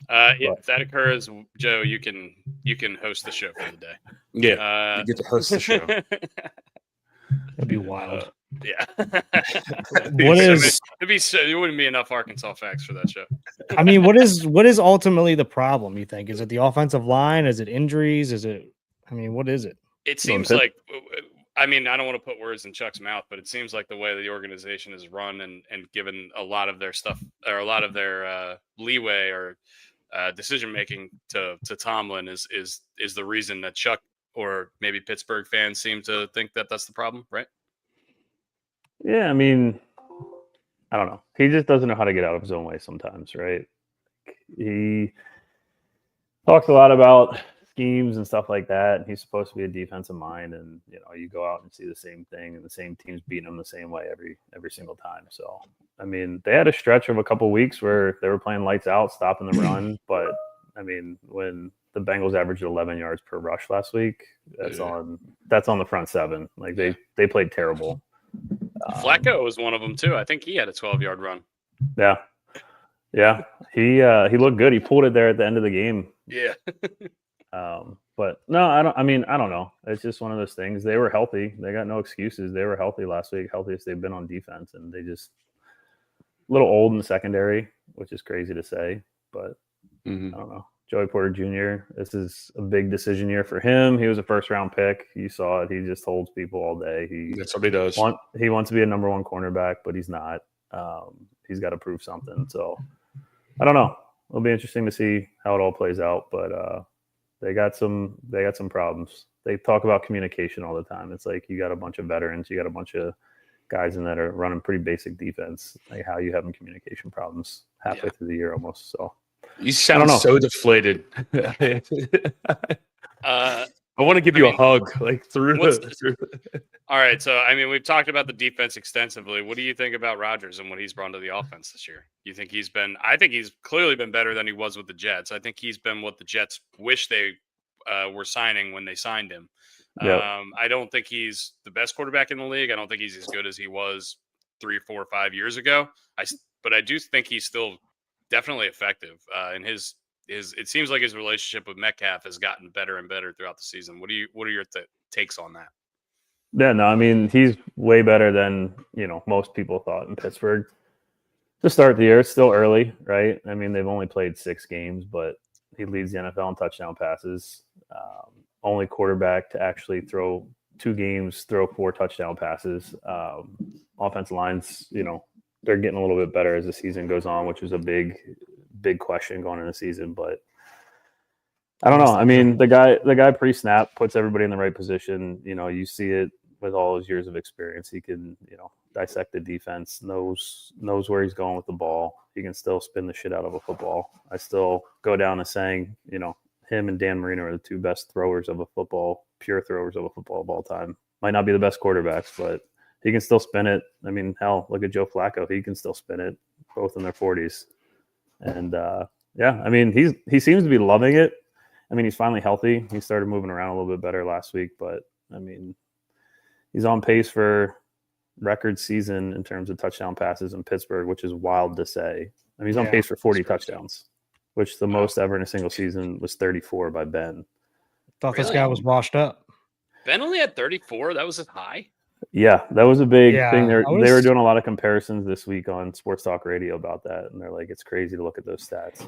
If that occurs, Joe, you can host the show for the day. Yeah, you get to host the show. That'd be wild. Yeah. There wouldn't be enough Arkansas facts for that show. I mean, what is ultimately the problem, you think? Is it the offensive line? Is it injuries? What is it? It seems like I mean, I don't want to put words in Chuck's mouth, but it seems like the way the organization is run and given a lot of their stuff or a lot of their leeway or decision making to Tomlin is the reason that Chuck or maybe Pittsburgh fans seem to think that that's the problem, right? Yeah, I mean, I don't know. He just doesn't know how to get out of his own way sometimes, right? He talks a lot about schemes and stuff like that. And he's supposed to be a defensive mind, and you go out and see the same thing, and the same team's beating him the same way every single time. So, I mean, they had a stretch of a couple weeks where they were playing lights out, stopping the run. But I mean, when the Bengals averaged 11 yards per rush last week, that's on the front seven. Like they played terrible. Flacco was one of them too. I think he had a 12-yard run. Yeah. He looked good. He pulled it there at the end of the game. Yeah. But no, I don't know. It's just one of those things. They were healthy. They got no excuses. They were healthy last week, healthiest they've been on defense, and they just a little old in the secondary, which is crazy to say, but I don't know. Joey Porter Jr., this is a big decision year for him. He was a first-round pick. You saw it. He just holds people all day. That's what he does. He wants to be a number one cornerback, but he's not. He's got to prove something. So I don't know. It'll be interesting to see how it all plays out, but they got some problems. They talk about communication all the time. It's like you got a bunch of veterans, you got a bunch of guys in that are running pretty basic defense. Like how you having communication problems halfway through the year almost. So you sound so deflated. I want to give you a hug, like through. All right, so I mean, we've talked about the defense extensively. What do you think about Rodgers and what he's brought to the offense this year? You think he's been? I think he's clearly been better than he was with the Jets. I think he's been what the Jets wish they were signing when they signed him. Yep. I don't think he's the best quarterback in the league. I don't think he's as good as he was 3, 4, 5 years ago. But I do think he's still definitely effective. And it seems like his relationship with Metcalf has gotten better and better throughout the season. What are your takes on that? Yeah, no, I mean, he's way better than, most people thought in Pittsburgh. To start the year, it's still early, right? I mean, they've only played 6 games, but he leads the NFL in touchdown passes. Only quarterback to actually throw 2 games, throw 4 touchdown passes. Offensive lines, they're getting a little bit better as the season goes on, which was a big question going into the season. But I don't know. I mean, the guy pre-snap puts everybody in the right position. You see it with all his years of experience. He can, dissect the defense, knows where he's going with the ball. He can still spin the shit out of a football. I still go down to saying, him and Dan Marino are the 2 best throwers of a football, pure throwers of a football of all time. Might not be the best quarterbacks, but he can still spin it. I mean, hell, look at Joe Flacco. He can still spin it, both in their 40s. And, I mean, he seems to be loving it. I mean, he's finally healthy. He started moving around a little bit better last week, but, I mean, he's on pace for record season in terms of touchdown passes in Pittsburgh, which is wild to say. I mean, he's on pace for 40 touchdowns, which the most ever in a single season was 34 by Ben. Thought this guy was washed up. Ben only had 34. That was his high. Yeah, that was a big thing. They were doing a lot of comparisons this week on Sports Talk Radio about that, and they're like, it's crazy to look at those stats.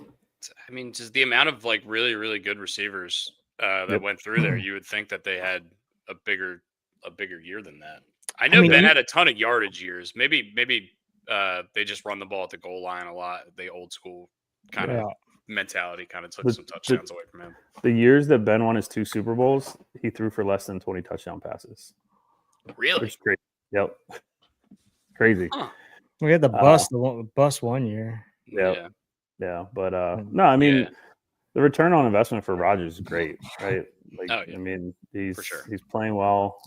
I mean, just the amount of like really, really good receivers that went through there, you would think that they had a bigger year than that. I know Ben had a ton of yardage years. Maybe they just run the ball at the goal line a lot. The old school kind of mentality kind of took some touchdowns away from him. The years that Ben won his 2 Super Bowls, he threw for less than 20 touchdown passes. Really? Which is crazy. Yep. Crazy. Huh. We had the bus one year. Yeah. But no, I mean, the return on investment for Rodgers is great, right? Like, I mean, he's playing well.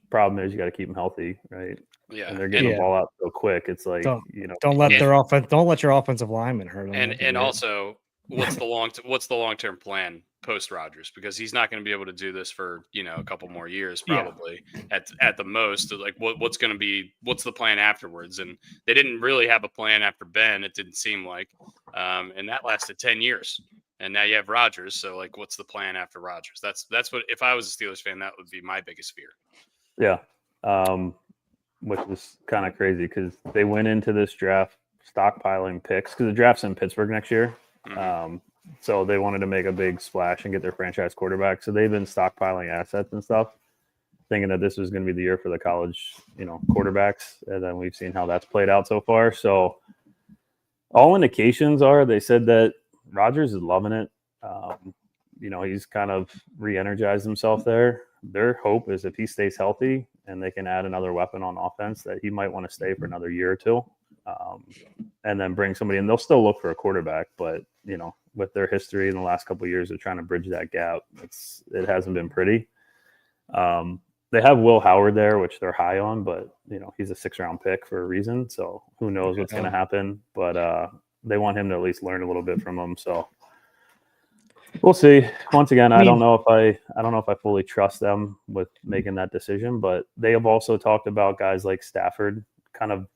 Problem is you got to keep him healthy, right? Yeah, and they're getting the ball out so quick. It's like don't let your offensive lineman hurt them. And also, what's the long-term plan post Rodgers? Because he's not going to be able to do this for a couple more years probably at the most. Like what's the plan afterwards? And they didn't really have a plan after Ben. It didn't seem like, and that lasted 10 years. And now you have Rodgers. So like, what's the plan after Rodgers? That's what, if I was a Steelers fan, that would be my biggest fear. Yeah. Which was kind of crazy because they went into this draft stockpiling picks because the draft's in Pittsburgh next year. So they wanted to make a big splash and get their franchise quarterback. So they've been stockpiling assets and stuff. thinking that this was going to be the year for the college, quarterbacks, and then we've seen how that's played out so far. So all indications are they said that Rodgers is loving it. He's kind of re-energized himself there. Their hope is if he stays healthy and they can add another weapon on offense, that he might want to stay for another year or two, and then bring somebody in. They'll still look for a quarterback, but with their history in the last couple of years of trying to bridge that gap, it hasn't been pretty. They have Will Howard there, which they're high on, but he's a 6th-round pick for a reason. So who knows what's going to happen? But they want him to at least learn a little bit from him. So we'll see. Once again, I don't know if I fully trust them with making that decision, but they have also talked about guys like Stafford, kind of,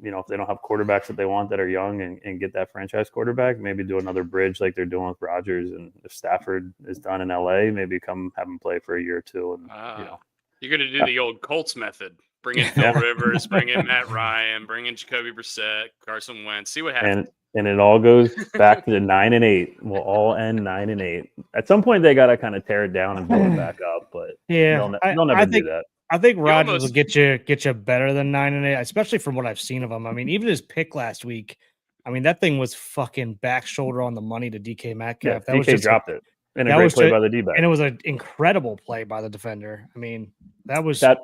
if they don't have quarterbacks that they want that are young and get that franchise quarterback, maybe do another bridge like they're doing with Rodgers. And if Stafford is done in LA, maybe come have him play for a year or two. And you're going to do the old Colts method. Bring in Phil Rivers, bring in Matt Ryan, bring in Jacoby Brissett, Carson Wentz. See what happens. And it all goes back to the 9-8. We'll all end 9-8. At some point, they got to kind of tear it down and build it back up. But they'll never do that. I think Rodgers will get you better than 9-8, especially from what I've seen of him. I mean, even his pick last week, I mean, that thing was fucking back shoulder on the money to DK Metcalf. Yeah, DK dropped it. And a great play by the D-back. And it was an incredible play by the defender. I mean, that was that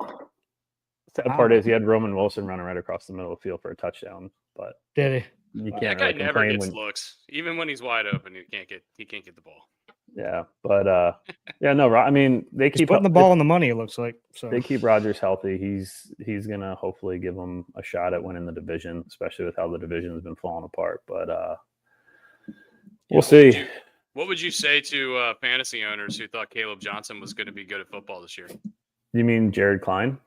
part is he had Roman Wilson running right across the middle of the field for a touchdown. But did he? You that can't guy never gets looks. Even when he's wide open, he can't get the ball. Yeah, but I mean, they keep putting the ball on the money. It looks like so. They keep Rodgers healthy. He's gonna hopefully give them a shot at winning the division, especially with how the division has been falling apart. But we'll see. What would you say to fantasy owners who thought Caleb Johnson was going to be good at football this year? You mean Jared Klein,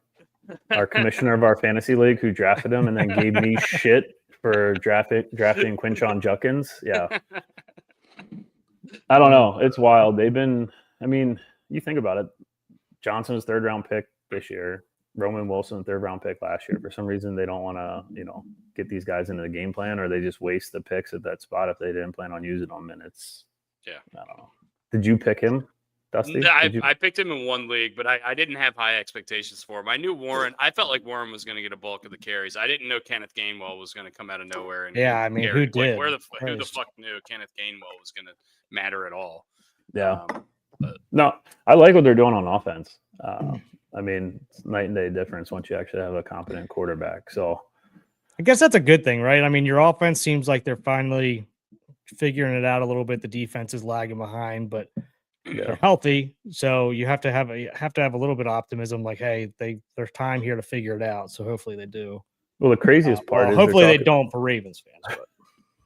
our commissioner of our fantasy league, who drafted him and then gave me shit for drafting Quinshon Judkins? Yeah. I don't know. It's wild. You think about it. Johnson's 3rd-round pick this year. Roman Wilson, 3rd-round pick last year. For some reason, they don't want to, get these guys into the game plan, or they just waste the picks at that spot if they didn't plan on using them. And it's, I don't know. Did you pick him, Dusty? I picked him in one league, but I didn't have high expectations for him. I knew Warren. I felt like Warren was going to get a bulk of the carries. I didn't know Kenneth Gainwell was going to come out of nowhere. And who did? Who the fuck knew Kenneth Gainwell was going to matter at all? Yeah. No, I like what they're doing on offense. It's night and day difference once you actually have a competent quarterback. So I guess that's a good thing, right? I mean, your offense seems like they're finally figuring it out a little bit. The defense is lagging behind, but they're healthy. So you have to have a little bit of optimism. Like, hey, there's time here to figure it out. So hopefully they do. Well, the craziest part is hopefully they don't for Ravens fans. But.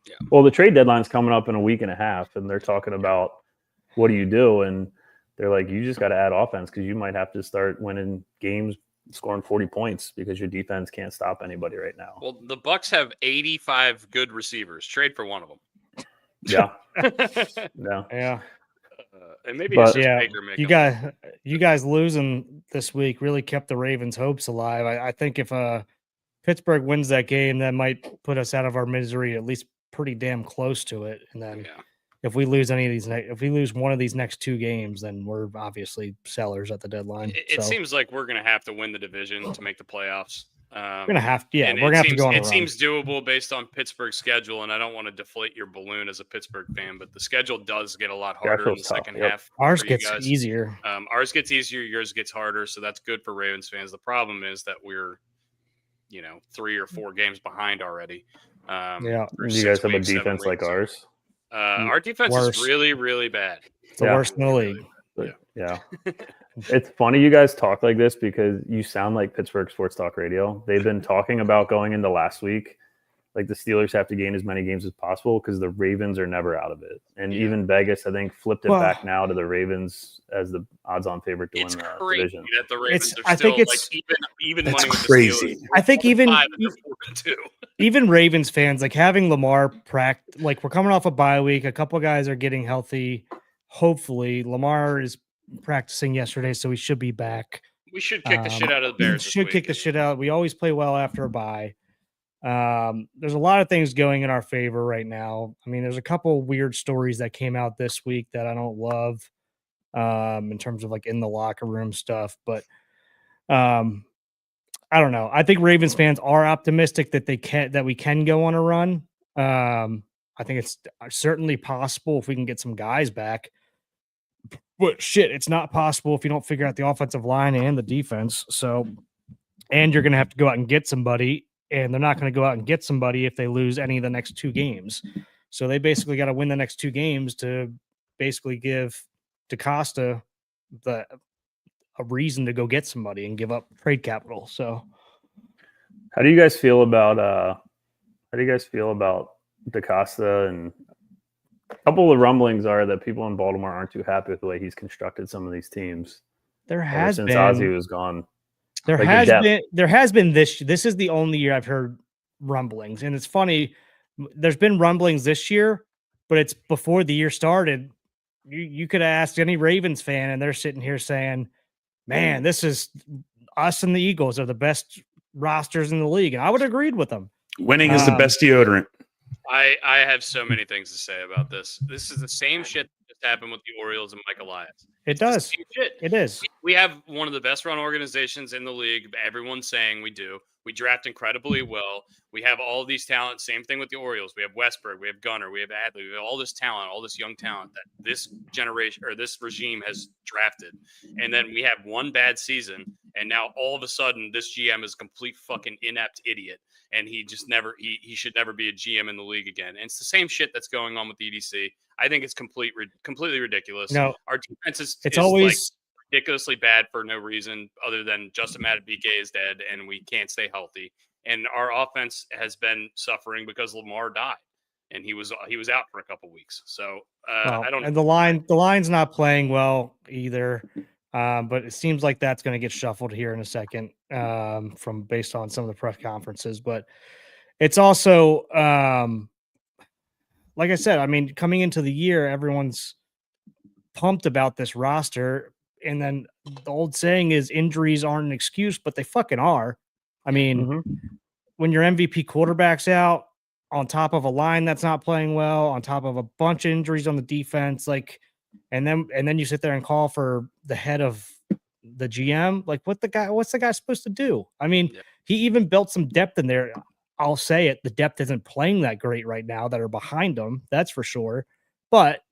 Yeah. Well, the trade deadline's coming up in a week and a half, and they're talking about what do you do? And they're like, you just got to add offense because you might have to start winning games, scoring 40 points because your defense can't stop anybody right now. Well, the Bucs have 85 good receivers. Trade for one of them. Yeah. Yeah. And maybe it's just Baker you guys losing this week really kept the Ravens' hopes alive. I think if Pittsburgh wins that game, that might put us out of our misery, at least pretty damn close to it. And then if we lose if we lose one of these next 2 games, then we're obviously sellers at the deadline. It seems like we're going to have to win the division to make the playoffs. We're gonna have to go on a run. It seems doable based on Pittsburgh's schedule, and I don't want to deflate your balloon as a Pittsburgh fan, but the schedule does get a lot harder in the second half. Ours gets easier. Ours gets easier. Yours gets harder, so that's good for Ravens fans. The problem is that we're, 3 or 4 games behind already. Do you guys have a defense like ours? Our defense is really, really bad. It's the worst in the league. Yeah. It's funny you guys talk like this because you sound like Pittsburgh Sports Talk Radio. They've been talking about going into last week, like the Steelers have to gain as many games as possible because the Ravens are never out of it. And even Vegas, I think, flipped it back now to the Ravens as the odds-on favorite to win the division. That the Ravens are still even money with crazy. The Steelers. I think even Ravens fans, like having Lamar like we're coming off a bye week. A couple guys are getting healthy. Hopefully, Lamar is practicing yesterday, so he should be back. We should kick the shit out of the Bears. Should kick the shit out. We always play well after a bye. There's a lot of things going in our favor right now. I mean, there's a couple weird stories that came out this week that I don't love in terms of like in the locker room stuff. But I don't know. I think Ravens fans are optimistic that we can go on a run. I think it's certainly possible if we can get some guys back. But shit, it's not possible if you don't figure out the offensive line and the defense. So, and you're going to have to go out and get somebody, and they're not going to go out and get somebody if they lose any of the next 2 games. So they basically got to win the next 2 games to basically give DaCosta a reason to go get somebody and give up trade capital. So, how do you guys feel about DaCosta? And a couple of rumblings are that people in Baltimore aren't too happy with the way he's constructed some of these teams. There has since been Ozzie was gone. There has been this is the only year I've heard rumblings, and it's funny. There's been rumblings this year, but it's before the year started. You could have asked any Ravens fan, and they're sitting here saying, "Man, this is us and the Eagles are the best rosters in the league," and I would have agreed with them. Winning is the best deodorant. I have so many things to say about this. This is the same shit that just happened with the Orioles and Mike Elias. It does. It is. We have one of the best run organizations in the league. Everyone's saying we do. We draft incredibly well. We have all these talent. Same thing with the Orioles. We have Westberg. We have Gunnar. We have Adley. We have all this talent, all this young talent that this generation or this regime has drafted. And then we have one bad season. And now all of a sudden, this GM is a complete fucking inept idiot. And he just he should never be a GM in the league again. And it's the same shit that's going on with the EDC. I think it's completely ridiculous. No, our defense is always ridiculously bad for no reason other than Justin Madubuike is dead and we can't stay healthy. And our offense has been suffering because Lamar died and he was out for a couple weeks. So I don't. And the line's not playing well either. But it seems like that's going to get shuffled here in a second from based on some of the press conferences. But it's also, like I said, I mean, coming into the year, everyone's pumped about this roster. And then the old saying is injuries aren't an excuse, but they fucking are. I mean, when your MVP quarterback's out on top of a line that's not playing well, on top of a bunch of injuries on the defense, like, and then you sit there and call for the head of the GM. Like, what's the guy supposed to do? I mean, he even built some depth in there. I'll say it. The depth isn't playing that great right now that are behind him. That's for sure. But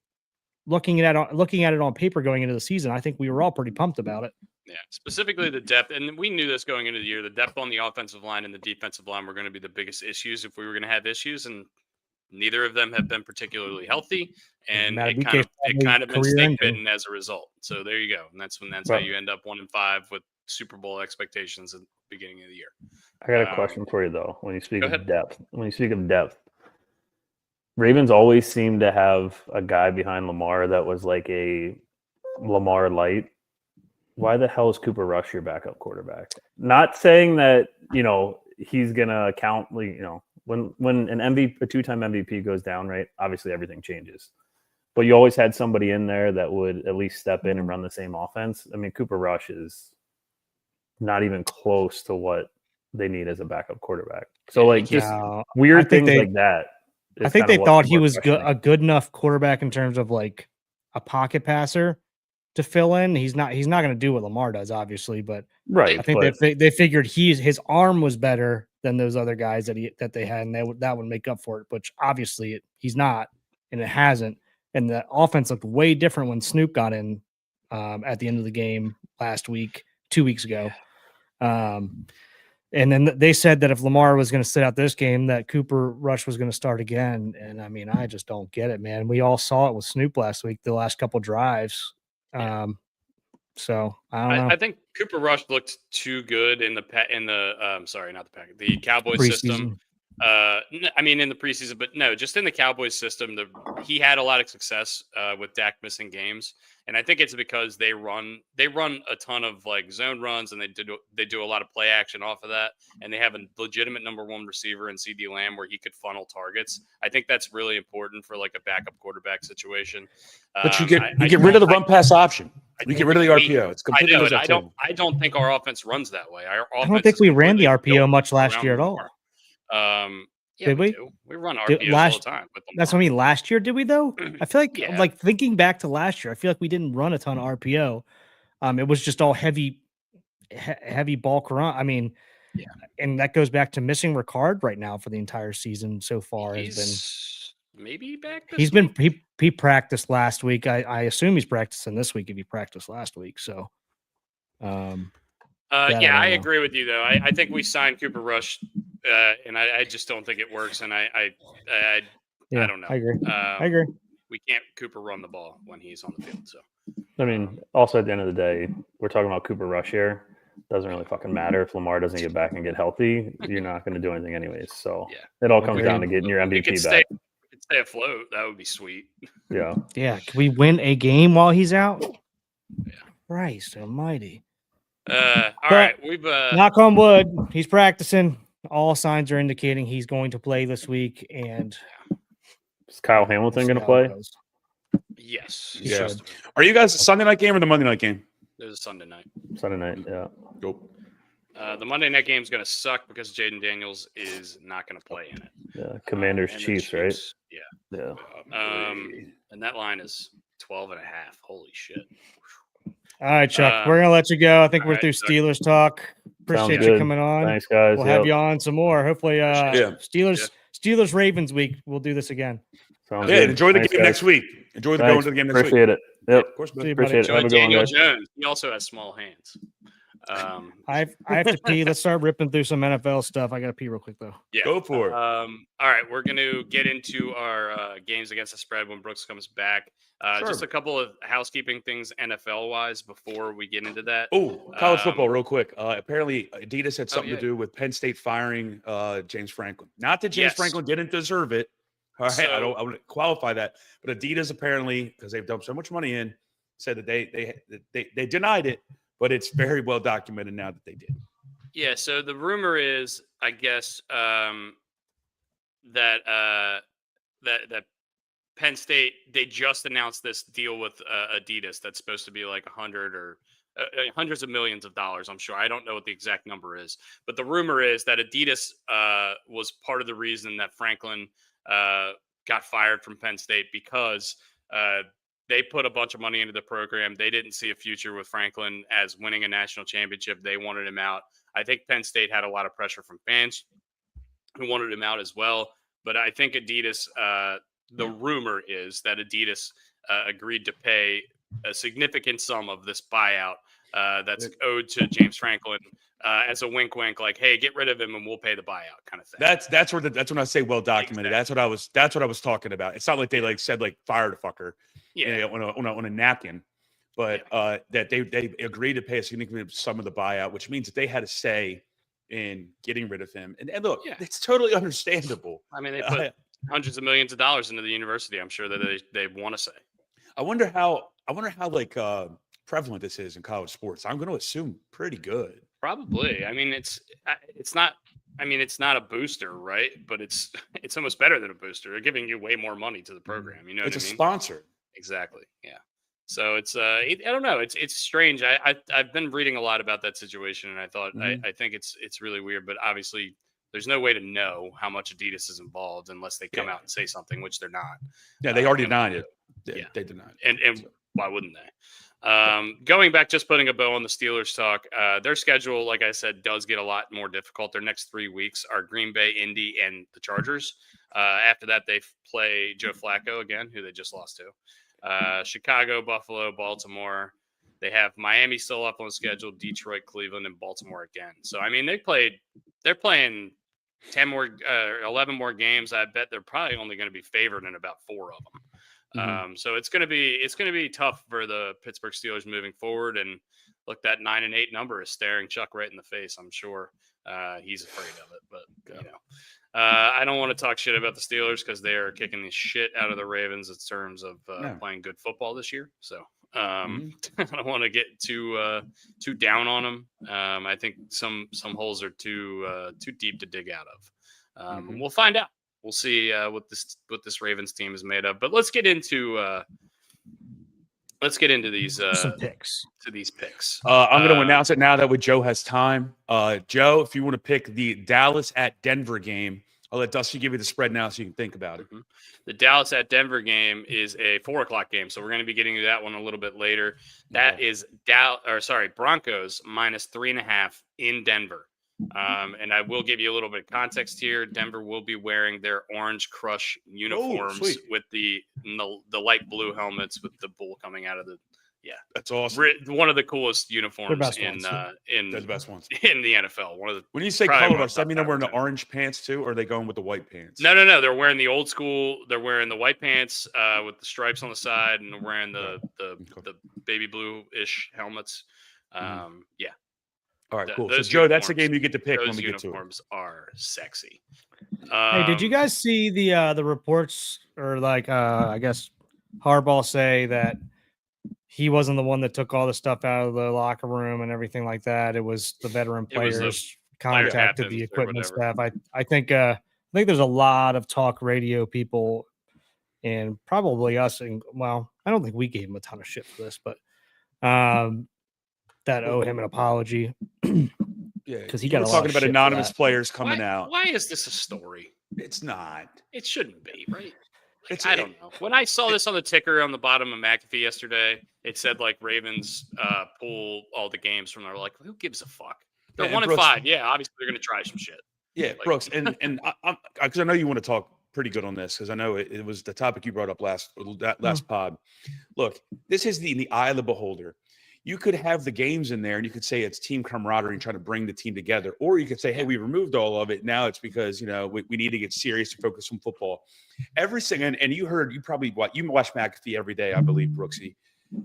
looking at it on paper going into the season, I think we were all pretty pumped about it. Yeah, specifically the depth. And we knew this going into the year. The depth on the offensive line and the defensive line were going to be the biggest issues if we were going to have issues. And neither of them have been particularly healthy, and it kind of been snake bitten as a result. So there you go, and that's how you end up 1-5 with Super Bowl expectations at the beginning of the year. I got a question for you though. When you speak of depth, Ravens always seem to have a guy behind Lamar that was like a Lamar light. Why the hell is Cooper Rush your backup quarterback? Not saying that he's gonna count. When an MVP, a 2-time MVP goes down, right? Obviously, everything changes. But you always had somebody in there that would at least step in and run the same offense. I mean, Cooper Rush is not even close to what they need as a backup quarterback. So, weird things like that. I think they thought he was a good enough quarterback in terms of like a pocket passer to fill in. He's not going to do what Lamar does, obviously, but right. I think they figured his arm was better than those other guys that they had, and that would make up for it. Which obviously he's not, and it hasn't. And the offense looked way different when Snoop got in at the end of the game 2 weeks ago. And then they said that if Lamar was going to sit out this game, that Cooper Rush was going to start again. And I mean, I just don't get it, man. We all saw it with Snoop last week, the last couple drives. So I don't know. I think Cooper Rush looked too good in the Cowboys system. I mean, in the preseason, but no, just in the Cowboys system, he had a lot of success with Dak missing games, and I think it's because they run a ton of like zone runs, and they do a lot of play action off of that, and they have a legitimate number one receiver in CD Lamb where he could funnel targets. I think that's really important for like a backup quarterback situation. But you get rid of the run pass option. You get rid of the RPO. It's completely. I don't think our offense runs that way. I don't think we ran the RPO much last year at all. Did we? We run RPOs all the time. That's what I mean. Last year, did we though? I feel like like thinking back to last year, I feel like we didn't run a ton of RPO. It was just all heavy heavy bulk run. I mean, Yeah. and that goes back to missing Ricard right now for the entire season so far. He's maybe back this He's week? been he practiced last week. I assume he's practicing this week if he practiced last week. So, yeah, I agree with you though. I think we signed Cooper Rush, and I just don't think it works. And I don't know. I agree. I agree. We can't Cooper run the ball when he's on the field. So, I mean, also at the end of the day, we're talking about Cooper Rush here. Doesn't really fucking matter if Lamar doesn't get back and get healthy. You're not going to do anything anyways. So it all comes down to getting your MVP back. We could stay afloat. That would be sweet. Yeah. Yeah. Can we win a game while he's out? Yeah. Christ almighty. All right. We've knock on wood. He's practicing. All signs are indicating he's going to play this week. And is Kyle Hamilton going to play? Yes. Yeah. Are you guys a Sunday night game or the Monday night game? There's a Sunday night. Sunday night, yeah. Go. The Monday night game is going to suck because Jaden Daniels is not going to play in it. Yeah, Commanders Chiefs, right? Yeah. And that line is 12.5. Holy shit. All right, Chuck. We're going to let you go. I think we're through Steelers talk. Appreciate you coming on. Thanks, guys. We'll have you on some more. Hopefully, Steelers Ravens week. We'll do this again. Sounds good. Enjoy the game next week. Enjoy the going to the game next week. Appreciate it. Yep. Of course, appreciate it. Daniel Jones. He also has small hands. I have to pee. Let's start ripping through some NFL stuff. I got to pee real quick though. Yeah, go for it. All right, we're going to get into our games against the spread when Brooks comes back. Just a couple of housekeeping things NFL wise before we get into that. Oh, college football, real quick. Apparently, Adidas had something to do with Penn State firing James Franklin. Not that James Franklin didn't deserve it. All right, I want to qualify that, but Adidas apparently, because they've dumped so much money in, said that they denied it, but it's very well documented now that they did. Yeah. So the rumor is, I guess, that Penn State, they just announced this deal with Adidas that's supposed to be like hundreds of millions of dollars, I'm sure. I don't know what the exact number is, but the rumor is that Adidas was part of the reason that Franklin got fired from Penn State because they put a bunch of money into the program. They didn't see a future with Franklin as winning a national championship. They wanted him out. I think Penn State had a lot of pressure from fans who wanted him out as well. But I think Adidas, the rumor is that Adidas agreed to pay a significant sum of this buyout that's owed to James Franklin as a wink, like, hey, get rid of him and we'll pay the buyout kind of thing. That's when I say well documented. Exactly. That's what I was talking about. It's not like they said fire the fucker, on a napkin, but that they agreed to pay a significant sum of the buyout, which means that they had a say in getting rid of him. And look, it's totally understandable. I mean, they put hundreds of millions of dollars into the university. I'm sure that they want to say. I wonder how prevalent this is in college sports. I'm going to assume pretty good. Probably. I mean, it's not. I mean, it's not a booster, right? But it's almost better than a booster. They're giving you way more money to the program. You know, it's a sponsor. Exactly. Yeah. So it's I don't know. It's strange. I've been reading a lot about that situation, and I thought I think it's really weird. But obviously, there's no way to know how much Adidas is involved unless they come out and say something, which they're not. Yeah, they already denied it. Yeah, they denied it. And why wouldn't they? Going back, just putting a bow on the Steelers talk, their schedule, like I said, does get a lot more difficult. Their next 3 weeks are Green Bay, Indy, and the Chargers. After that, they play Joe Flacco again, who they just lost to. Chicago, Buffalo, Baltimore. They have Miami still up on the schedule, Detroit, Cleveland, and Baltimore again. So, I mean, they're playing 10 more, 11 more games. I bet they're probably only going to be favored in about 4 of them. So it's going to be tough for the Pittsburgh Steelers moving forward. And look, that 9-8 number is staring Chuck right in the face. I'm sure he's afraid of it, but you know, I don't want to talk shit about the Steelers because they are kicking the shit out of the Ravens in terms of playing good football this year. So I don't want to get too down on them. I think some holes are too deep to dig out of. We'll find out. We'll see what this Ravens team is made of. But let's get into these some picks. To these picks. I'm going to announce it now that Joe has time. Joe, if you want to pick the Dallas at Denver game, I'll let Dusty give you the spread now so you can think about it. The Dallas at Denver game is a 4:00 game, so we're going to be getting to that one a little bit later. That is Broncos minus 3.5 in Denver. And I will give you a little bit of context here. Denver will be wearing their Orange Crush uniforms with the light blue helmets with the bull coming out of the. Yeah, that's awesome. One of the coolest uniforms in the best ones in the NFL. When you say color, does that mean they're wearing the orange pants too, or are they going with the white pants? No. They're wearing the old school. They're wearing the white pants with the stripes on the side, and they're wearing the baby blue-ish helmets. Yeah. All right, cool. So Joe, that's the game you get to pick when we get to it. Those uniforms are sexy. Hey, did you guys see the reports or I guess Harbaugh say that he wasn't the one that took all the stuff out of the locker room and everything like that? It was the veteran players contacted the equipment staff. I think there's a lot of talk radio people and probably us. And well, I don't think we gave him a ton of shit for this, but that owe him an apology. Yeah, because he got a lot talking of about shit anonymous players coming out. Why is this a story? It's not. It shouldn't be, right? I don't know. When I saw this on the ticker on the bottom of McAfee yesterday, it said Ravens pull all the games from there. Like, who gives a fuck? They're 1-5. Yeah, obviously they're going to try some shit. Yeah, Brooks, and because I know you want to talk pretty good on this because I know it was the topic you brought up last pod. Look, this is in the eye of the beholder. You could have the games in there and you could say it's team camaraderie and trying to bring the team together. Or you could say, hey, we removed all of it. Now it's because, we need to get serious to focus on football. Everything. And you watch McAfee every day, I believe, Brooksy.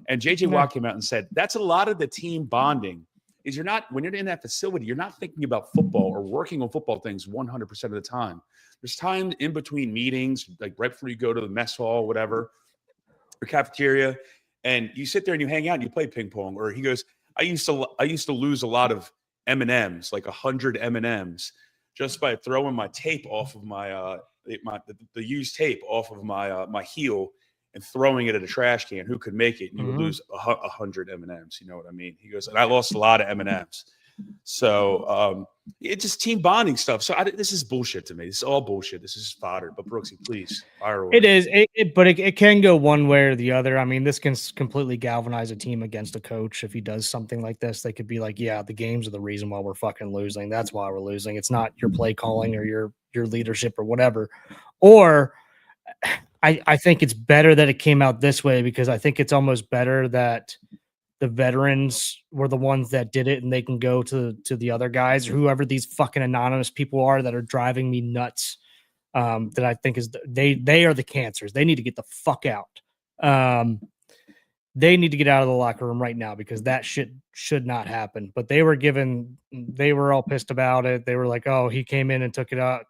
And J.J. Watt came out and said, that's a lot of the team bonding is when you're in that facility, you're not thinking about football or working on football things 100% of the time. There's time in between meetings, like right before you go to the mess hall, whatever, or cafeteria. And you sit there and you hang out and you play ping pong. Or he goes, I used to lose a lot of M&Ms, like 100 M&Ms, just by throwing my tape off of the used tape off of my heel and throwing it at a trash can. Who could make it? And you would lose 100 M&Ms. You know what I mean? He goes, and I lost a lot of M&Ms. So it's just team bonding stuff. So this is bullshit to me. This is all bullshit. This is fodder. But Brooksy, please fire away. It is, but it can go one way or the other. I mean, this can completely galvanize a team against a coach if he does something like this. They could be like, "Yeah, the games are the reason why we're fucking losing. That's why we're losing. It's not your play calling or your leadership or whatever." Or I think it's better that it came out this way because I think it's almost better that the veterans were the ones that did it and they can go to the other guys, whoever these fucking anonymous people are that are driving me nuts. That I think is they are the cancers. They need to get the fuck out. They need to get out of the locker room right now because that shit should not happen. But they were all pissed about it. They were like, "Oh, he came in and took it out,"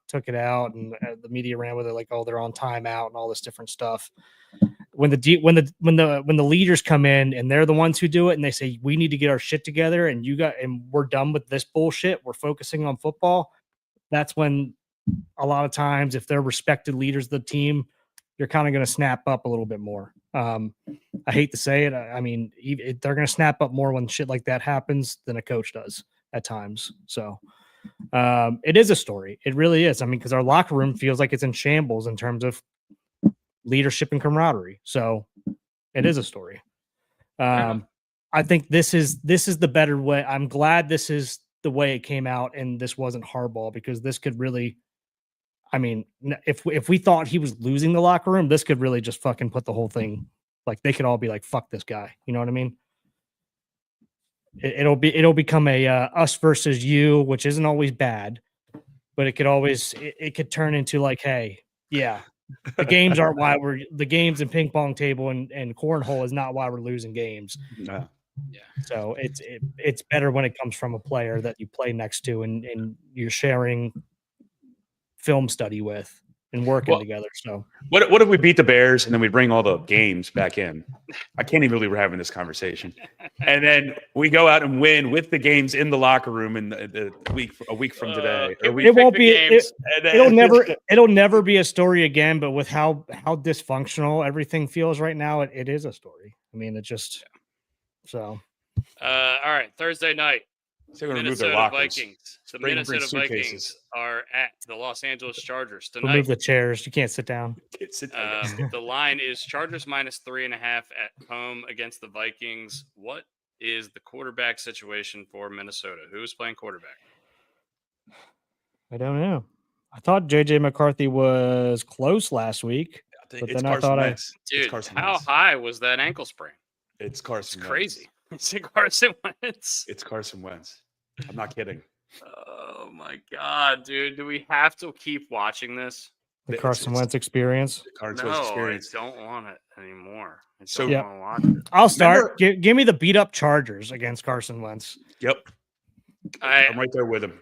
and the media ran with it like, "Oh, they're on timeout" and all this different stuff. When the leaders come in and they're the ones who do it and they say, "We need to get our shit together and we're done with this bullshit. We're focusing on football." That's when a lot of times, if they're respected leaders of the team, you're kind of going to snap up a little bit more. I hate to say it. I mean, they're going to snap up more when shit like that happens than a coach does at times. So it is a story. It really is. I mean, because our locker room feels like it's in shambles in terms of leadership and camaraderie. So it is a story. I think this is the better way. I'm glad this is the way it came out and this wasn't Harbaugh because this could really, I mean, if we thought he was losing the locker room, this could really just fucking put the whole thing, like they could all be like, "Fuck this guy." You know what I mean? It'll become a us versus you, which isn't always bad, but it could turn into like, "Hey, yeah, the games aren't why the games and ping pong table and cornhole is not why we're losing games." No. Yeah. So it's better when it comes from a player that you play next to and you're sharing film study with and working together. So what if we beat the Bears and then we bring all the games back in? I can't even believe we're having this conversation. And then we go out and win with the games in the locker room in a week from today. It won't be. It'll never be a story again. But with how dysfunctional everything feels right now, it is a story. I mean, it just so. All right, Thursday night, They're going to remove their Minnesota lockers. Vikings. The Bring Minnesota suitcases. Vikings are at the Los Angeles Chargers tonight. Remove the chairs. You can't sit down. Sit down. The line is Chargers -3.5 at home against the Vikings. What is the quarterback situation for Minnesota? Who is playing quarterback? I don't know. I thought JJ McCarthy was close last week, but It's then I Carson thought Wentz. Dude, It's Carson how Wentz. high was that ankle sprain? It's Carson It's Wentz. crazy. It's Carson Wentz. It's Carson Wentz. I'm not kidding. Oh my god, dude! Do we have to keep watching this? the Carson Wentz experience. The Carson No, Wentz experience. I don't want it anymore. I don't So- Yep. want to watch it. I'll start. Give me the beat up Chargers against Carson Wentz. Yep. I'm right there with him.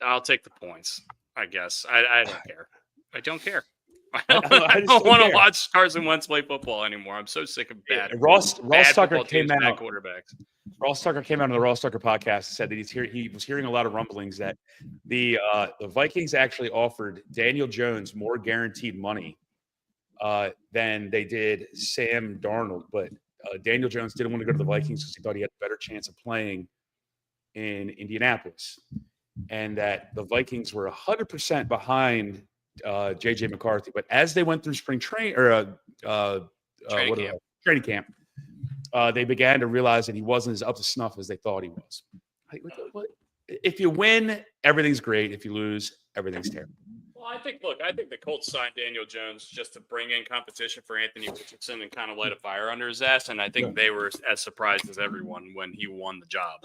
I'll take the points. I guess. I don't care. I don't care. I I don't just want to care. watch Carson Wentz play football anymore. I'm so sick of bad. Ross bad Tucker football came teams, bad out. quarterbacks. Ross Tucker came out on the Ross Tucker podcast and said that he was hearing a lot of rumblings that the Vikings actually offered Daniel Jones more guaranteed money than they did Sam Darnold. But Daniel Jones didn't want to go to the Vikings because he thought he had a better chance of playing in Indianapolis, and that the Vikings were 100% behind JJ McCarthy. But as they went through spring training training camp, they began to realize that he wasn't as up to snuff as they thought he was. Like, what? If you win, everything's great. If you lose, everything's terrible. Well, I think the Colts signed Daniel Jones just to bring in competition for Anthony Richardson and kind of light a fire under his ass. And I think they were as surprised as everyone when he won the job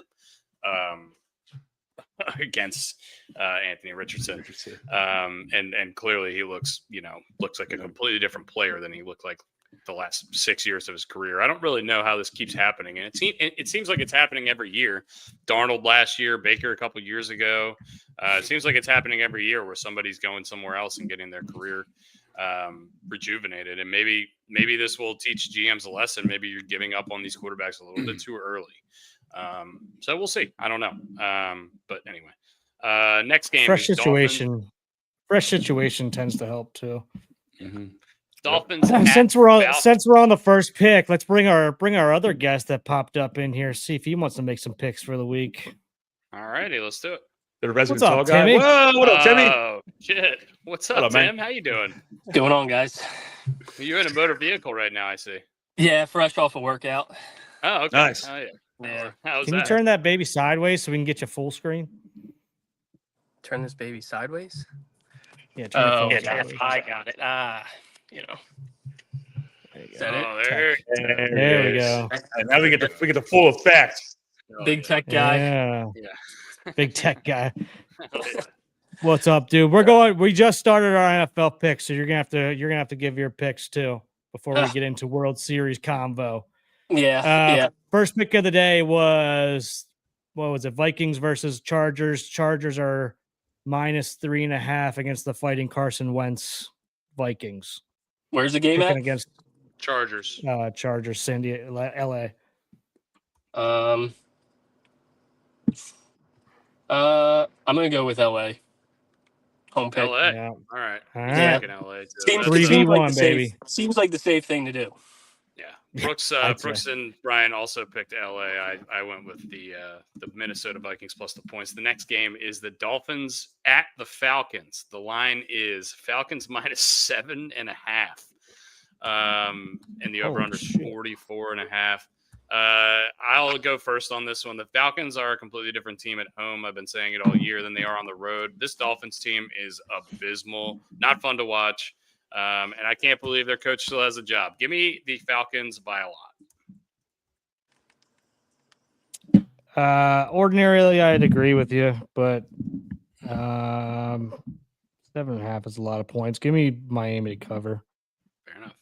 against Anthony Richardson. And clearly he looks like a completely different player than he looked like the last 6 years of his career. I don't really know how this keeps happening. And it seems like it's happening every year. Darnold last year, Baker a couple years ago. It seems like it's happening every year where somebody's going somewhere else and getting their career rejuvenated. And maybe this will teach GMs a lesson. Maybe you're giving up on these quarterbacks a little bit too early. So we'll see. I don't know. But anyway, next game. Fresh situation tends to help too. Mm-hmm. Dolphins. Since we're on the first pick, let's bring our other guest that popped up in here. See if he wants to make some picks for the week. All righty, let's do it. The resident What's up, tall guy. Timmy? Whoa, what up, Timmy? Oh shit! What's up, Hello, Tim? man. How you doing? Going on, guys? You're in a motor vehicle right now, I see. Yeah, fresh off a workout. Oh, okay. Nice. Oh, yeah. Yeah. How's Can you that? turn that baby sideways so we can get you full screen? Turn this baby sideways. Yeah. Turn Oh, your phone yeah, sideways. I got it. There you Is go. that it? Oh, there. There we it is. go. And now we get the full effect. Oh, Big yeah. tech guy. Yeah. Yeah. Big tech guy. Oh, yeah. What's up, dude? We just started our NFL picks, so you're gonna have to give your picks too before we get into World Series convo. Yeah. First pick of the day was, what was it? Vikings versus Chargers. Chargers are -3.5 against the fighting Carson Wentz Vikings. Where's the game Picking at? against Chargers. Chargers, San Diego, LA. I'm gonna go with LA. Home pick. LA. Yeah. All right. All Yeah. right. Picking LA too. Seems, That's- 3v1, baby. Seems like the safe thing to do. Yeah. Brooks I'd say. Brooks and Brian also picked LA. I went with the Minnesota Vikings plus the points. The next game is the Dolphins at the Falcons. The line is Falcons -7.5. And the over under is Holy shit. 44.5. I'll go first on this one. The Falcons are a completely different team at home. I've been saying it all year than they are on the road. This Dolphins team is abysmal, not fun to watch. And I can't believe their coach still has a job. Give me the Falcons by a lot. Ordinarily, I'd agree with you, but 7.5 is a lot of points. Give me Miami to cover. Fair enough.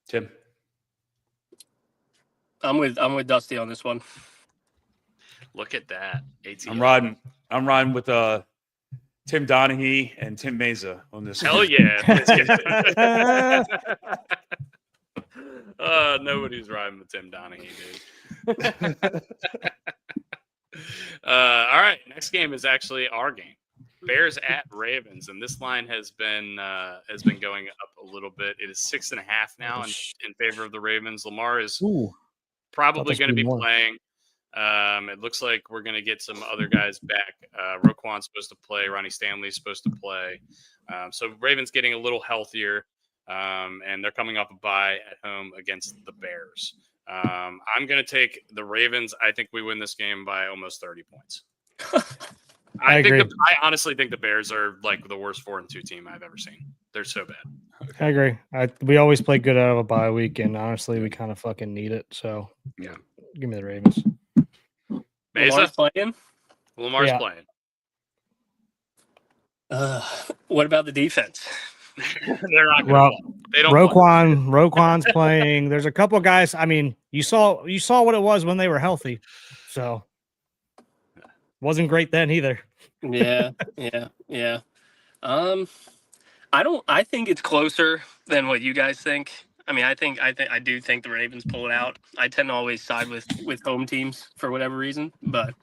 Tim. I'm with Dusty on this one. Look at that. I'm riding with Tim Donaghy and Tim Meza on this. Hell one. yeah. Nobody's riding with Tim Donaghy, dude. All right. Next game is actually our game. Bears at Ravens, and this line has been going up a little bit. It is 6.5 now in favor of the Ravens. Lamar is Ooh, probably this going to would be be more. playing. It looks like we're going to get some other guys back. Roquan's supposed to play. Ronnie Stanley's supposed to play. So Ravens getting a little healthier, and they're coming off a bye at home against the Bears. I'm going to take the Ravens. I think we win this game by almost 30 points. I agree. I honestly think the Bears are like the worst 4-2 team I've ever seen. They're so bad. I agree. We always play good out of a bye week, and honestly, we kind of fucking need it. So, yeah, give me the Ravens. Lamar's playing. Lamar's playing. What about the defense? They're not going to. They don't. Roquan's playing. There's a couple guys. I mean, you saw what it was when they were healthy, so wasn't great then either. Yeah. I think it's closer than what you guys think. I mean, I do think the Ravens pull it out. I tend to always side with home teams for whatever reason, but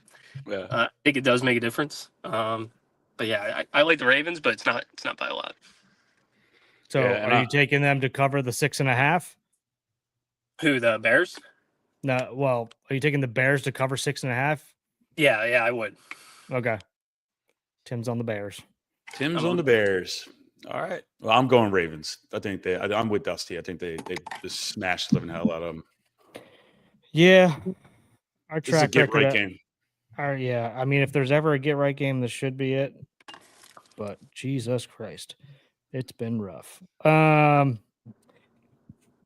I think it does make a difference. But yeah, I like the Ravens, but it's not by a lot. So are you taking them to cover the 6.5? Who, the Bears? No, well, are you taking the Bears to cover 6.5? Yeah, I would. Okay. Tim's on the Bears. Tim's on the Bears. All right. Well, I'm going Ravens. I think I'm with Dusty. I think they just smashed the living hell out of them. Yeah. Our This is a track record. game. Yeah. I mean, if there's ever a get right game, this should be it. But Jesus Christ. It's been rough.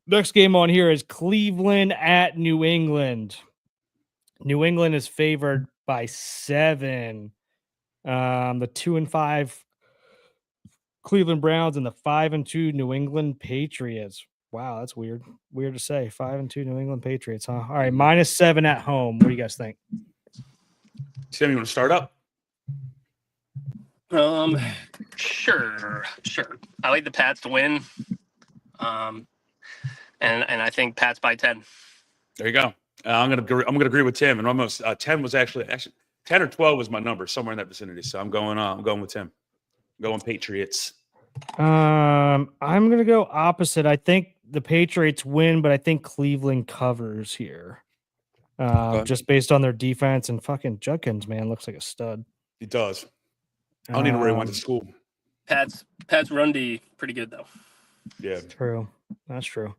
Next game on here is Cleveland at New England. New England is favored by 7. The 2-5 Cleveland Browns and the 5-2 New England Patriots. Wow, that's weird. Weird to say. 5-2 New England Patriots, huh? All right, -7 at home. What do you guys think? Tim, you want to start up? Sure. I like the Pats to win. And I think Pats by 10. There you go. I'm gonna agree with Tim, and almost 10 was actually 10 or 12 was my number, somewhere in that vicinity. So I'm going with Tim. I'm going Patriots. I'm gonna go opposite. I think the Patriots win, but I think Cleveland covers here. Just based on their defense, and fucking Judkins, man, looks like a stud. He does. I don't even know where he went to school. Pats run D pretty good though. Yeah, true. That's true.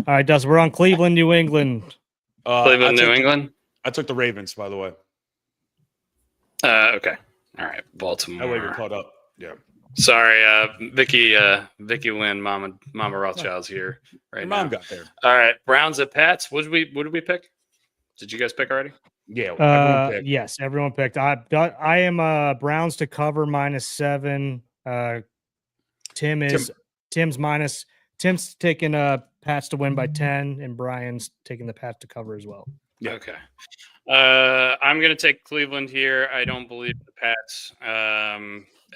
All right, Dust. We're on Cleveland, New England. Cleveland, New England. I took the Ravens, by the way. Okay. All right. Baltimore. That way you're caught up. Yeah. Sorry, Vicky Lynn, Mama Rothschild's here right Your now. mom got there. All right, Browns at Pats. What did we pick? Did you guys pick already? Yeah. Everyone picked. Yes, everyone picked. I am Browns to cover -7. Tim's taking Pats to win by 10, and Brian's taking the Pats to cover as well. Yeah. Okay. I'm going to take Cleveland here. I don't believe the Pats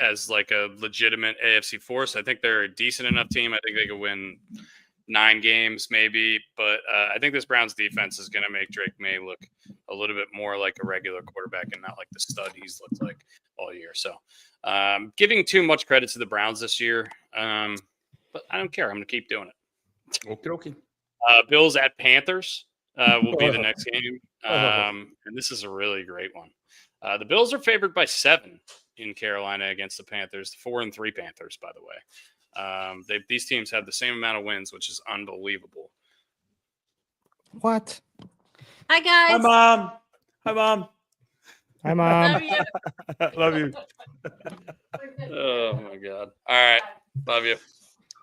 as like a legitimate AFC force. I think they're a decent enough team. I think they could win 9 games maybe, but I think this Browns defense is going to make Drake May look a little bit more like a regular quarterback and not like the stud he's looked like all year. So giving too much credit to the Browns this year, but I don't care. I'm going to keep doing it. Okay. Bills at Panthers will be the next game. And this is a really great one. The Bills are favored by 7 in Carolina against the Panthers, 4-3 Panthers, by the way. These teams have the same amount of wins, which is unbelievable. What? Hi, guys. Hi, Mom. Hi, Mom. Hi, Mom. Love you. Love you. Oh, my God. All right. Love you.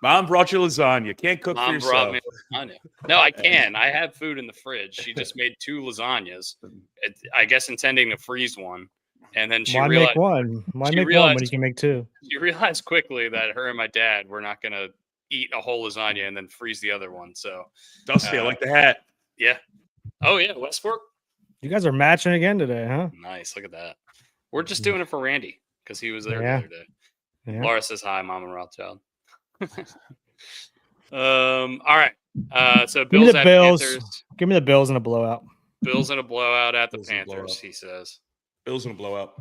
Mom brought you lasagna. Can't cook for Mom yourself. brought me lasagna. No, I can. I have food in the fridge. She just made 2 lasagnas, I guess intending to freeze one. And then she realized make one? Why make one when you can make 2? She realized quickly that her and my dad were not going to eat a whole lasagna and then freeze the other one. So, Dusty, I like the hat. Yeah. Oh, yeah. West Fork. You guys are matching again today, huh? Nice. Look at that. We're just doing it for Randy because he was there the other day. Yeah. Laura says hi, Mama Rothschild. All right. So Bills at Panthers. Give me the Bills in a blowout. Bills in a blowout at the Bills in a blowout. Panthers, he says. Bills in a blowout.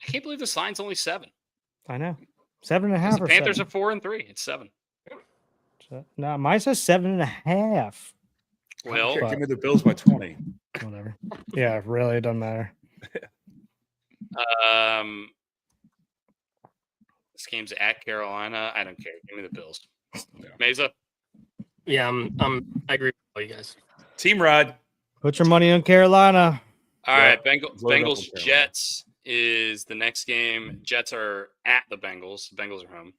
I can't believe this line's only 7. I know. 7.5. The Panthers are 4-3. It's 7. No, mine says 7.5. Well, give me the Bills by 20. Whatever. Yeah, really, it doesn't matter. This game's at Carolina. I don't care. Give me the Bills. Mesa. Yeah, I agree with all you guys. Team ride. Put your money on Carolina. All right, Load up on Bengals Carolina. Jets is the next game. Jets are at the Bengals. The Bengals are home.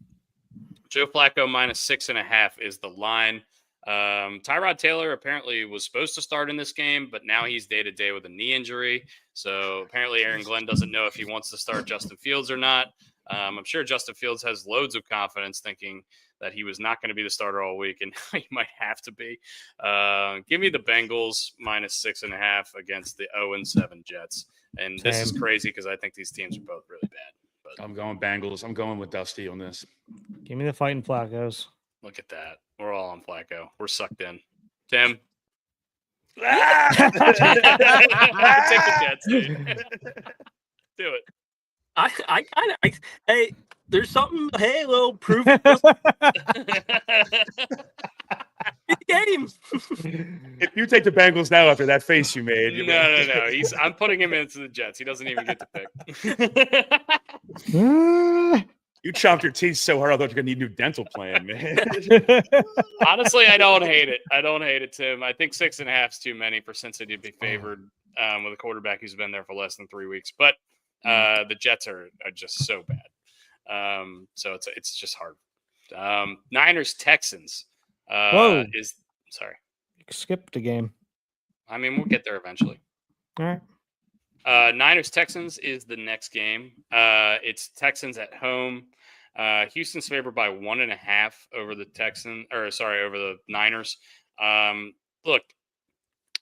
Joe Flacco -6.5 is the line. Tyrod Taylor apparently was supposed to start in this game, but now he's day-to-day with a knee injury. So apparently Aaron Glenn doesn't know if he wants to start Justin Fields or not. I'm sure Justin Fields has loads of confidence thinking that he was not going to be the starter all week, and he might have to be. Give me the Bengals -6.5 against the 0-7 Jets. And this is crazy because I think these teams are both really bad. But I'm going Bengals. I'm going with Dusty on this. Give me the fighting Flaccos. look at that. We're all on Flacco. We're sucked in. Tim? Take the Jets, dude. Do it. I kind of hey, there's something. Hey, little proof. Game. If you take the Bengals now after that face you made, No. I'm putting him into the Jets. He doesn't even get to pick. You chomped your teeth so hard, I thought you were going to need a new dental plan, man. Honestly, I don't hate it. Tim. I think 6.5 is too many for Cincinnati to be favored with a quarterback who's been there for less than 3 weeks. But the Jets are just so bad. So it's just hard. Niners Texans. Whoa. Sorry. Skip the game. I mean, we'll get there eventually. All right. Niners Texans is the next game. It's Texans at home. Houston's favored by 1.5 over the over the Niners. Look,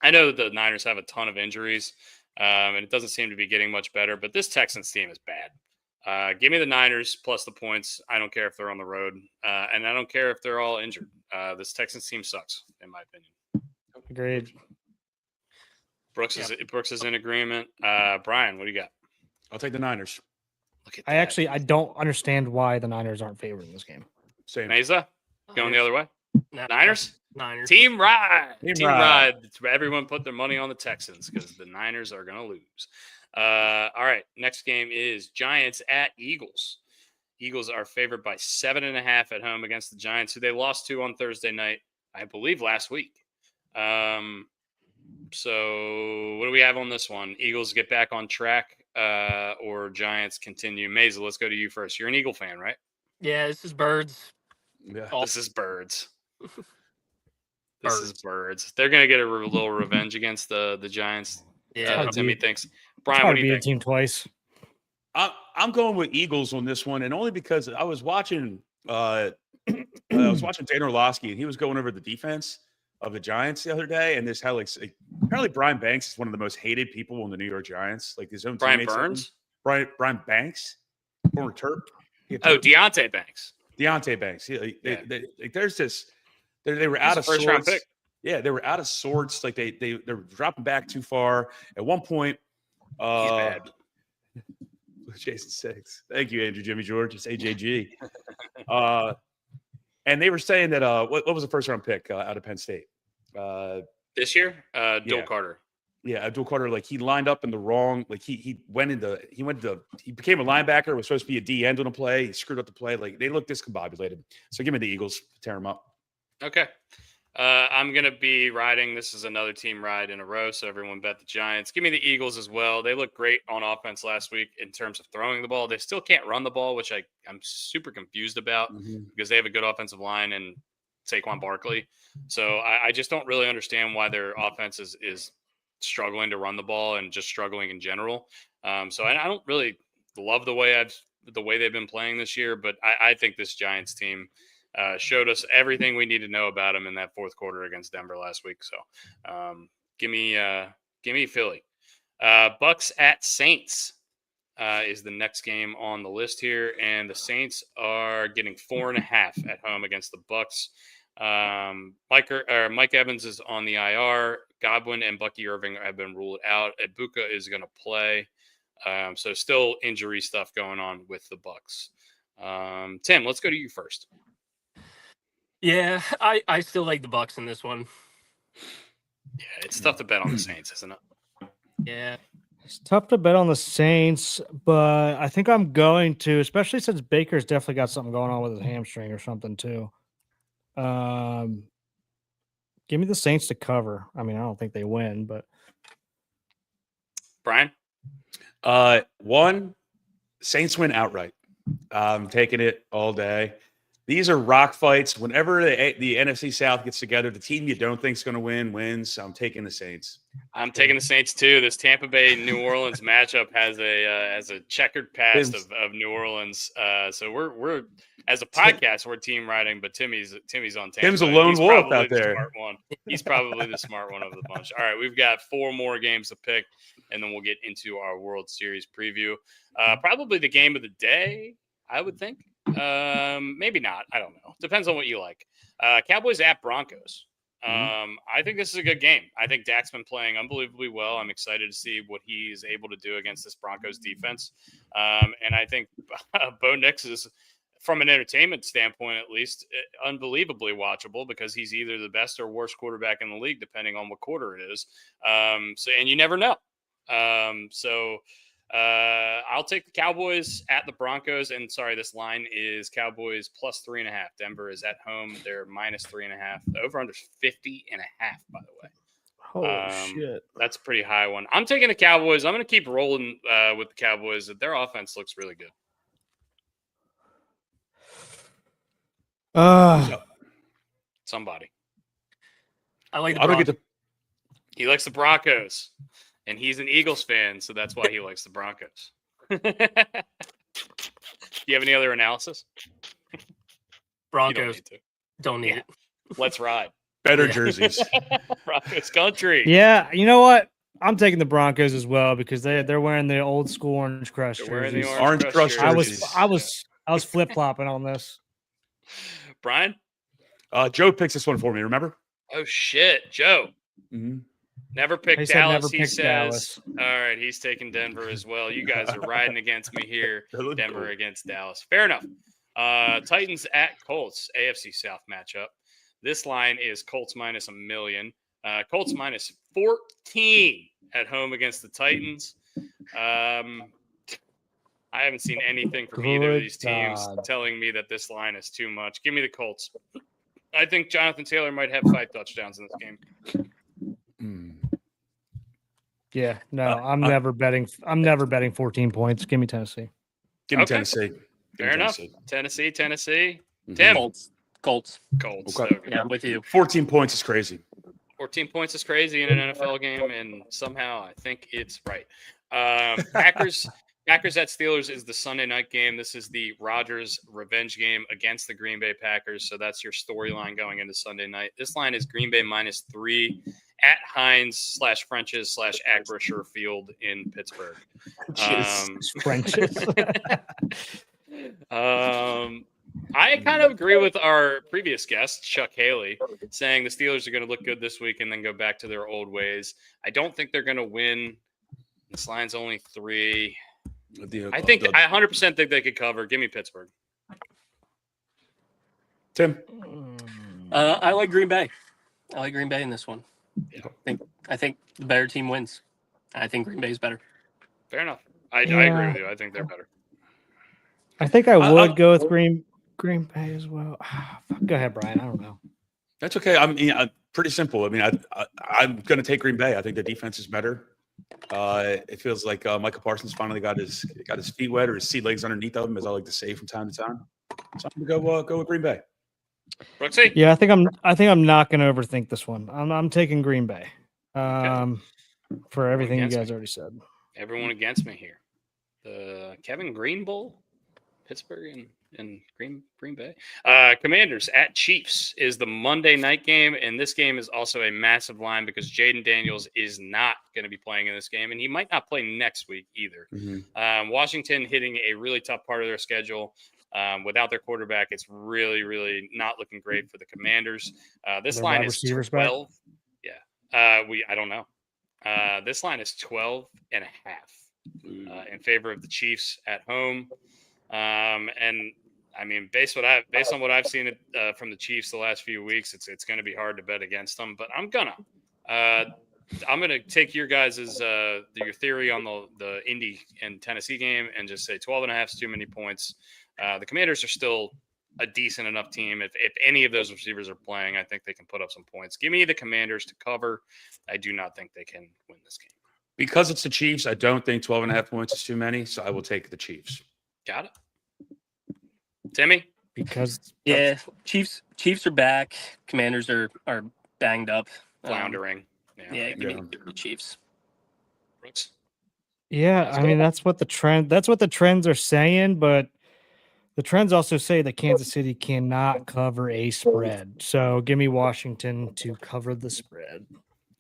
I know the Niners have a ton of injuries, and it doesn't seem to be getting much better, but this Texans team is bad. Give me the Niners plus the points. I don't care if they're on the road, and I don't care if they're all injured. This Texans team sucks, in my opinion. Agreed. Brooks is in agreement. Brian, what do you got? I'll take the Niners. Look at that. I don't understand why the Niners aren't favored in this game. Same. Mesa going the other way. Niners. Niners. Team ride. Team ride. Everyone put their money on the Texans because the Niners are going to lose. All right. Next game is Giants at Eagles. Eagles are favored by 7.5 at home against the Giants, who they lost to on Thursday night, I believe, last week. So what do we have on this one? Eagles get back on track or Giants continue? Maisel, let's go to you first. You're an Eagle fan, right? Yeah, this is birds. Yeah. This is birds. This is birds. They're going to get a little revenge against the Giants. Yeah. Timmy thinks. It's Brian, hard what to do you beat a think? team twice. I'm going with Eagles on this one, and only because I was watching Dana Orlovsky, and he was going over the defense of the Giants the other day, and this how apparently Brian Banks is one of the most hated people on the New York Giants, like his own Brian teammates. Burns? Brian Banks, former Terp. Oh, Deontay Banks. Deontay Banks. There's this. They were out of first round sorts. pick. Yeah, they were out of sorts. Like they were dropping back too far. At one point, He's bad. Jason Six. Thank you, Andrew Jimmy George. It's AJG. And they were saying that what was the first round pick out of Penn State? This year? Dole yeah. Carter. Yeah, Abdul Carter, like he lined up in the wrong, like he became a linebacker, was supposed to be a D end on a play. He screwed up the play. Like they look discombobulated. So give me the Eagles, tear them up. Okay. I'm going to be riding. This is another team ride in a row. So everyone bet the Giants. Give me the Eagles as well. They looked great on offense last week in terms of throwing the ball. They still can't run the ball, which I'm super confused about because they have a good offensive line and Saquon Barkley. So I just don't really understand why their offense is struggling to run the ball and just struggling in general. So I don't really love the way they've been playing this year, but I think this Giants team showed us everything we need to know about them in that fourth quarter against Denver last week. So give me Philly. Bucks at Saints is the next game on the list here, and the Saints are getting 4.5 at home against the Bucks. Mike Evans is on the IR. Godwin and Bucky Irving have been ruled out. Ibuka is going to play. So still injury stuff going on with the Bucks. Tim, let's go to you first. Yeah, I still like the Bucks in this one. Yeah, it's tough to bet on the Saints, isn't it? Yeah. It's tough to bet on the Saints, but I think I'm going to, especially since Baker's definitely got something going on with his hamstring or something too. Give me the Saints to cover. I mean, I don't think they win, but Brian? One, Saints win outright. I'm taking it all day. These are rock fights. Whenever the NFC South gets together, the team you don't think is going to win wins. I'm taking the Saints. I'm taking the Saints too. This Tampa Bay New Orleans matchup has a checkered past of New Orleans. So we're as a podcast we're team riding, but Timmy's on Tampa. Tim's a lone wolf out the there. Smart one. He's probably the smart one of the bunch. All right, we've got 4 more games to pick, and then we'll get into our World Series preview. Probably the game of the day, I would think. Maybe not. I don't know. Depends on what you like. Cowboys at Broncos. I think this is a good game. I think Dak's been playing unbelievably well. I'm excited to see what he's able to do against this Broncos defense. And I think Bo Nix is, from an entertainment standpoint at least, unbelievably watchable because he's either the best or worst quarterback in the league, depending on what quarter it is. And you never know. I'll take the Cowboys at the Broncos. And sorry, this line is Cowboys plus 3.5. Denver is at home. They're minus 3.5. The over-under is 50.5, by the way. holy shit. That's a pretty high one. I'm taking the Cowboys. I'm going to keep rolling with the Cowboys. Their offense looks really good. Somebody. I like the Broncos. He likes the Broncos. And he's an Eagles fan, so that's why he likes the Broncos. Do you have any other analysis? Broncos don't need it. Let's ride. Better jerseys. Broncos country. Yeah, you know what? I'm taking the Broncos as well because they're wearing the old school Orange Crush They're wearing jerseys. the Orange Crush jerseys. I was flip flopping on this. Brian? Joe picks this one for me. Remember? Oh shit, Joe. Mm-hmm. Never picked He said Dallas. never He picked says, Dallas. all right, he's taking Denver as well. You guys are riding against me here. Denver against Dallas. Fair enough. Titans at Colts, AFC South matchup. This line is Colts minus 1 million. Colts minus 14 at home against the Titans. I haven't seen anything from either of these teams telling me that this line is too much. Give me the Colts. I think Jonathan Taylor might have 5 touchdowns in this game. Yeah, no, I'm never betting 14 points. Give me Tennessee. Give me Tennessee. Fair enough. Tennessee. Mm-hmm. Tim. Colts. Okay. Yeah, I'm with you. 14 points is crazy. 14 points is crazy in an NFL game, and somehow I think it's right. Packers at Steelers is the Sunday night game. This is the Rodgers revenge game against the Green Bay Packers. So that's your storyline going into Sunday night. This line is Green Bay minus 3 at Heinz / French's / Acrisure Field in Pittsburgh. French's. I kind of agree with our previous guest, Chuck Haley, saying the Steelers are going to look good this week and then go back to their old ways. I don't think they're going to win. This line's only 3. I 100% think they could cover. Give me Pittsburgh. Tim? I like Green Bay. I like Green Bay in this one. I think the better team wins. I think Green Bay's better. Fair enough. I agree with you. I think they're better. I think I would go with Green Bay as well. Go ahead, Brian. I don't know. That's okay. I mean, pretty simple. I mean, I'm going to take Green Bay. I think the defense is better. It feels like Michael Parsons finally got his feet wet or his sea legs underneath of him, as I like to say from time to time. So I'm going to go with Green Bay. Brooksy? Yeah, I think I'm not going to overthink this one. I'm taking Green Bay. For everything you guys already said. Everyone against me here. The Kevin Green Bowl, Pittsburgh and Green Bay. Commanders at Chiefs is the Monday night game, and this game is also a massive line because Jaden Daniels is not going to be playing in this game, and he might not play next week either. Mm-hmm. Washington hitting a really tough part of their schedule. Without their quarterback, it's really, really not looking great for the Commanders. This line is 12. Yeah. I don't know. This line is 12.5 in favor of the Chiefs at home. And I mean, based on what I've seen from the Chiefs the last few weeks, it's going to be hard to bet against them. But I'm gonna. I'm going to take your guys' your theory on the Indy and Tennessee game and just say 12.5 is too many points. The Commanders are still a decent enough team. If any of those receivers are playing, I think they can put up some points. Give me the Commanders to cover. I do not think they can win this game. Because it's the Chiefs, I don't think 12.5 points is too many, so I will take the Chiefs. Got it. Timmy? Because Chiefs are back. Commanders are banged up. Floundering. Give me the Chiefs. Brooks? Yeah, I mean that's what the trends are saying, but the trends also say that Kansas City cannot cover a spread. So give me Washington to cover the spread.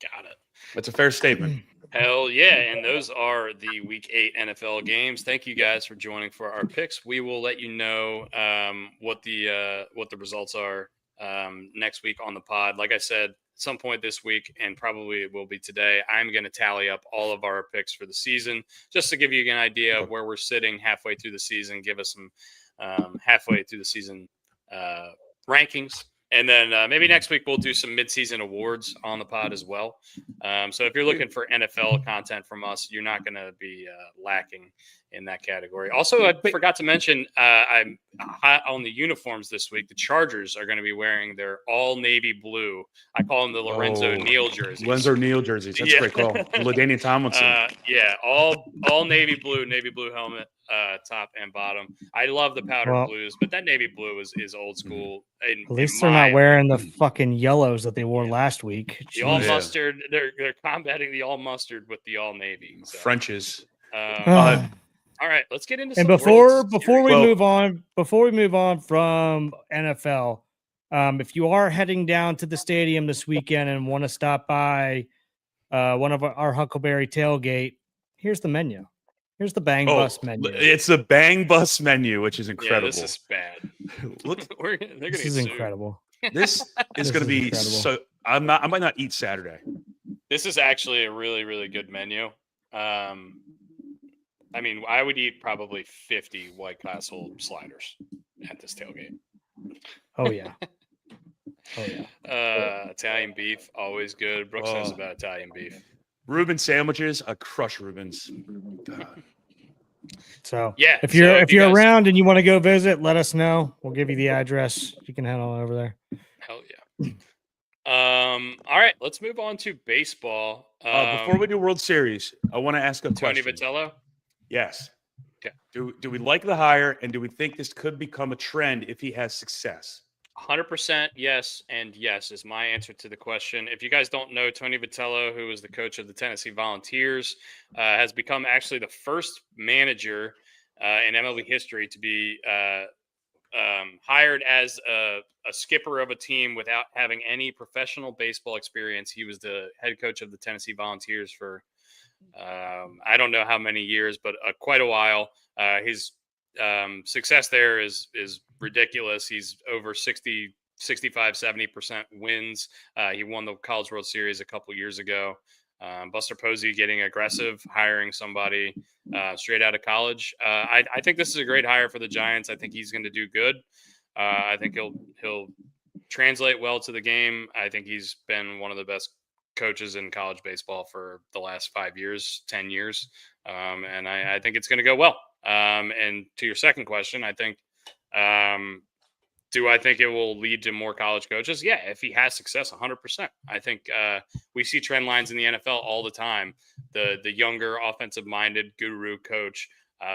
Got it. That's a fair statement. Hell yeah. And those are the Week 8 NFL games. Thank you guys for joining for our picks. We will let you know what the results are next week on the pod. Like I said, at some point this week, and probably it will be today, I'm going to tally up all of our picks for the season just to give you an idea of where we're sitting halfway through the season, give us some halfway through the season rankings. And then maybe next week we'll do some midseason awards on the pod as well. So if you're looking for NFL content from us, you're not going to be lacking in that category. Also, I forgot to mention, I'm hot on the uniforms this week. The Chargers are going to be wearing their all navy blue. I call them the Lorenzo Neal jerseys. Lorenzo Neal jerseys. That's a great call. LaDainian Tomlinson. All navy blue helmet, top and bottom. I love the powder blues, but that navy blue is old school. At least they're not wearing the fucking yellows that they wore last week. The all mustard. They're combating the all mustard with the all navy. So. Frenches. All right, let's get into. And before we move on from NFL, if you are heading down to the stadium this weekend and want to stop by one of our Huckleberry tailgate, here's the menu. Here's the Bang Bus menu. It's the Bang Bus menu, which is incredible. Yeah, this is bad. Look, this is incredible. This is going to be incredible. so. I might not eat Saturday. This is actually a really, really good menu. I mean, I would eat probably 50 White Castle sliders at this tailgate. Oh yeah. Italian beef, always good. Brooks knows about Italian beef. Reuben sandwiches, I crush Reubens. God. So yeah, if you're around and you want to go visit, let us know. We'll give you the address. You can head on over there. Hell yeah. All right, let's move on to baseball. Before we do World Series, I want to ask a Tony question. Vitello? Yes. Okay. Do we like the hire, and do we think this could become a trend if he has success? 100% yes, and yes is my answer to the question. If you guys don't know, Tony Vitello, who was the coach of the Tennessee Volunteers, has become actually the first manager in MLB history to be hired as a skipper of a team without having any professional baseball experience. He was the head coach of the Tennessee Volunteers for I don't know how many years, but quite a while. His success there is ridiculous. He's over 60, 65, 70% wins. He won the College World Series a couple years ago. Buster Posey getting aggressive, hiring somebody straight out of college. I think this is a great hire for the Giants. I think he's going to do good. I think he'll translate well to the game. I think he's been one of the best coaches in college baseball for the last 5 years, 10 years. And I think it's going to go well. And to your second question, I think, do I think it will lead to more college coaches? Yeah, if he has success, 100%. I think we see trend lines in the NFL all the time. The younger offensive-minded guru coach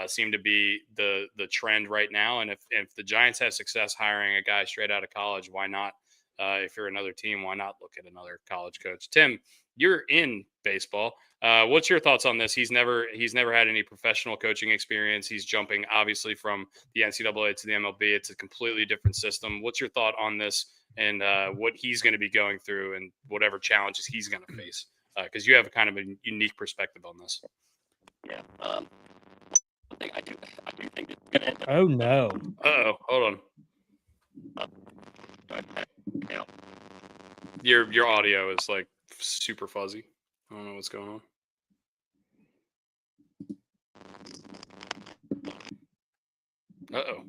seem to be the trend right now. And if the Giants have success hiring a guy straight out of college, why not? If you're another team, why not look at another college coach? Tim, you're in baseball. What's your thoughts on this? He's never had any professional coaching experience. He's jumping obviously from the NCAA to the MLB. It's a completely different system. What's your thought on this and what he's going to be going through and whatever challenges he's going to face? Because you have a kind of a unique perspective on this. Yeah. I do think it's going to end up. Oh no. Uh-oh. Hold on. Your audio is like super fuzzy. I don't know what's going on. Uh-oh.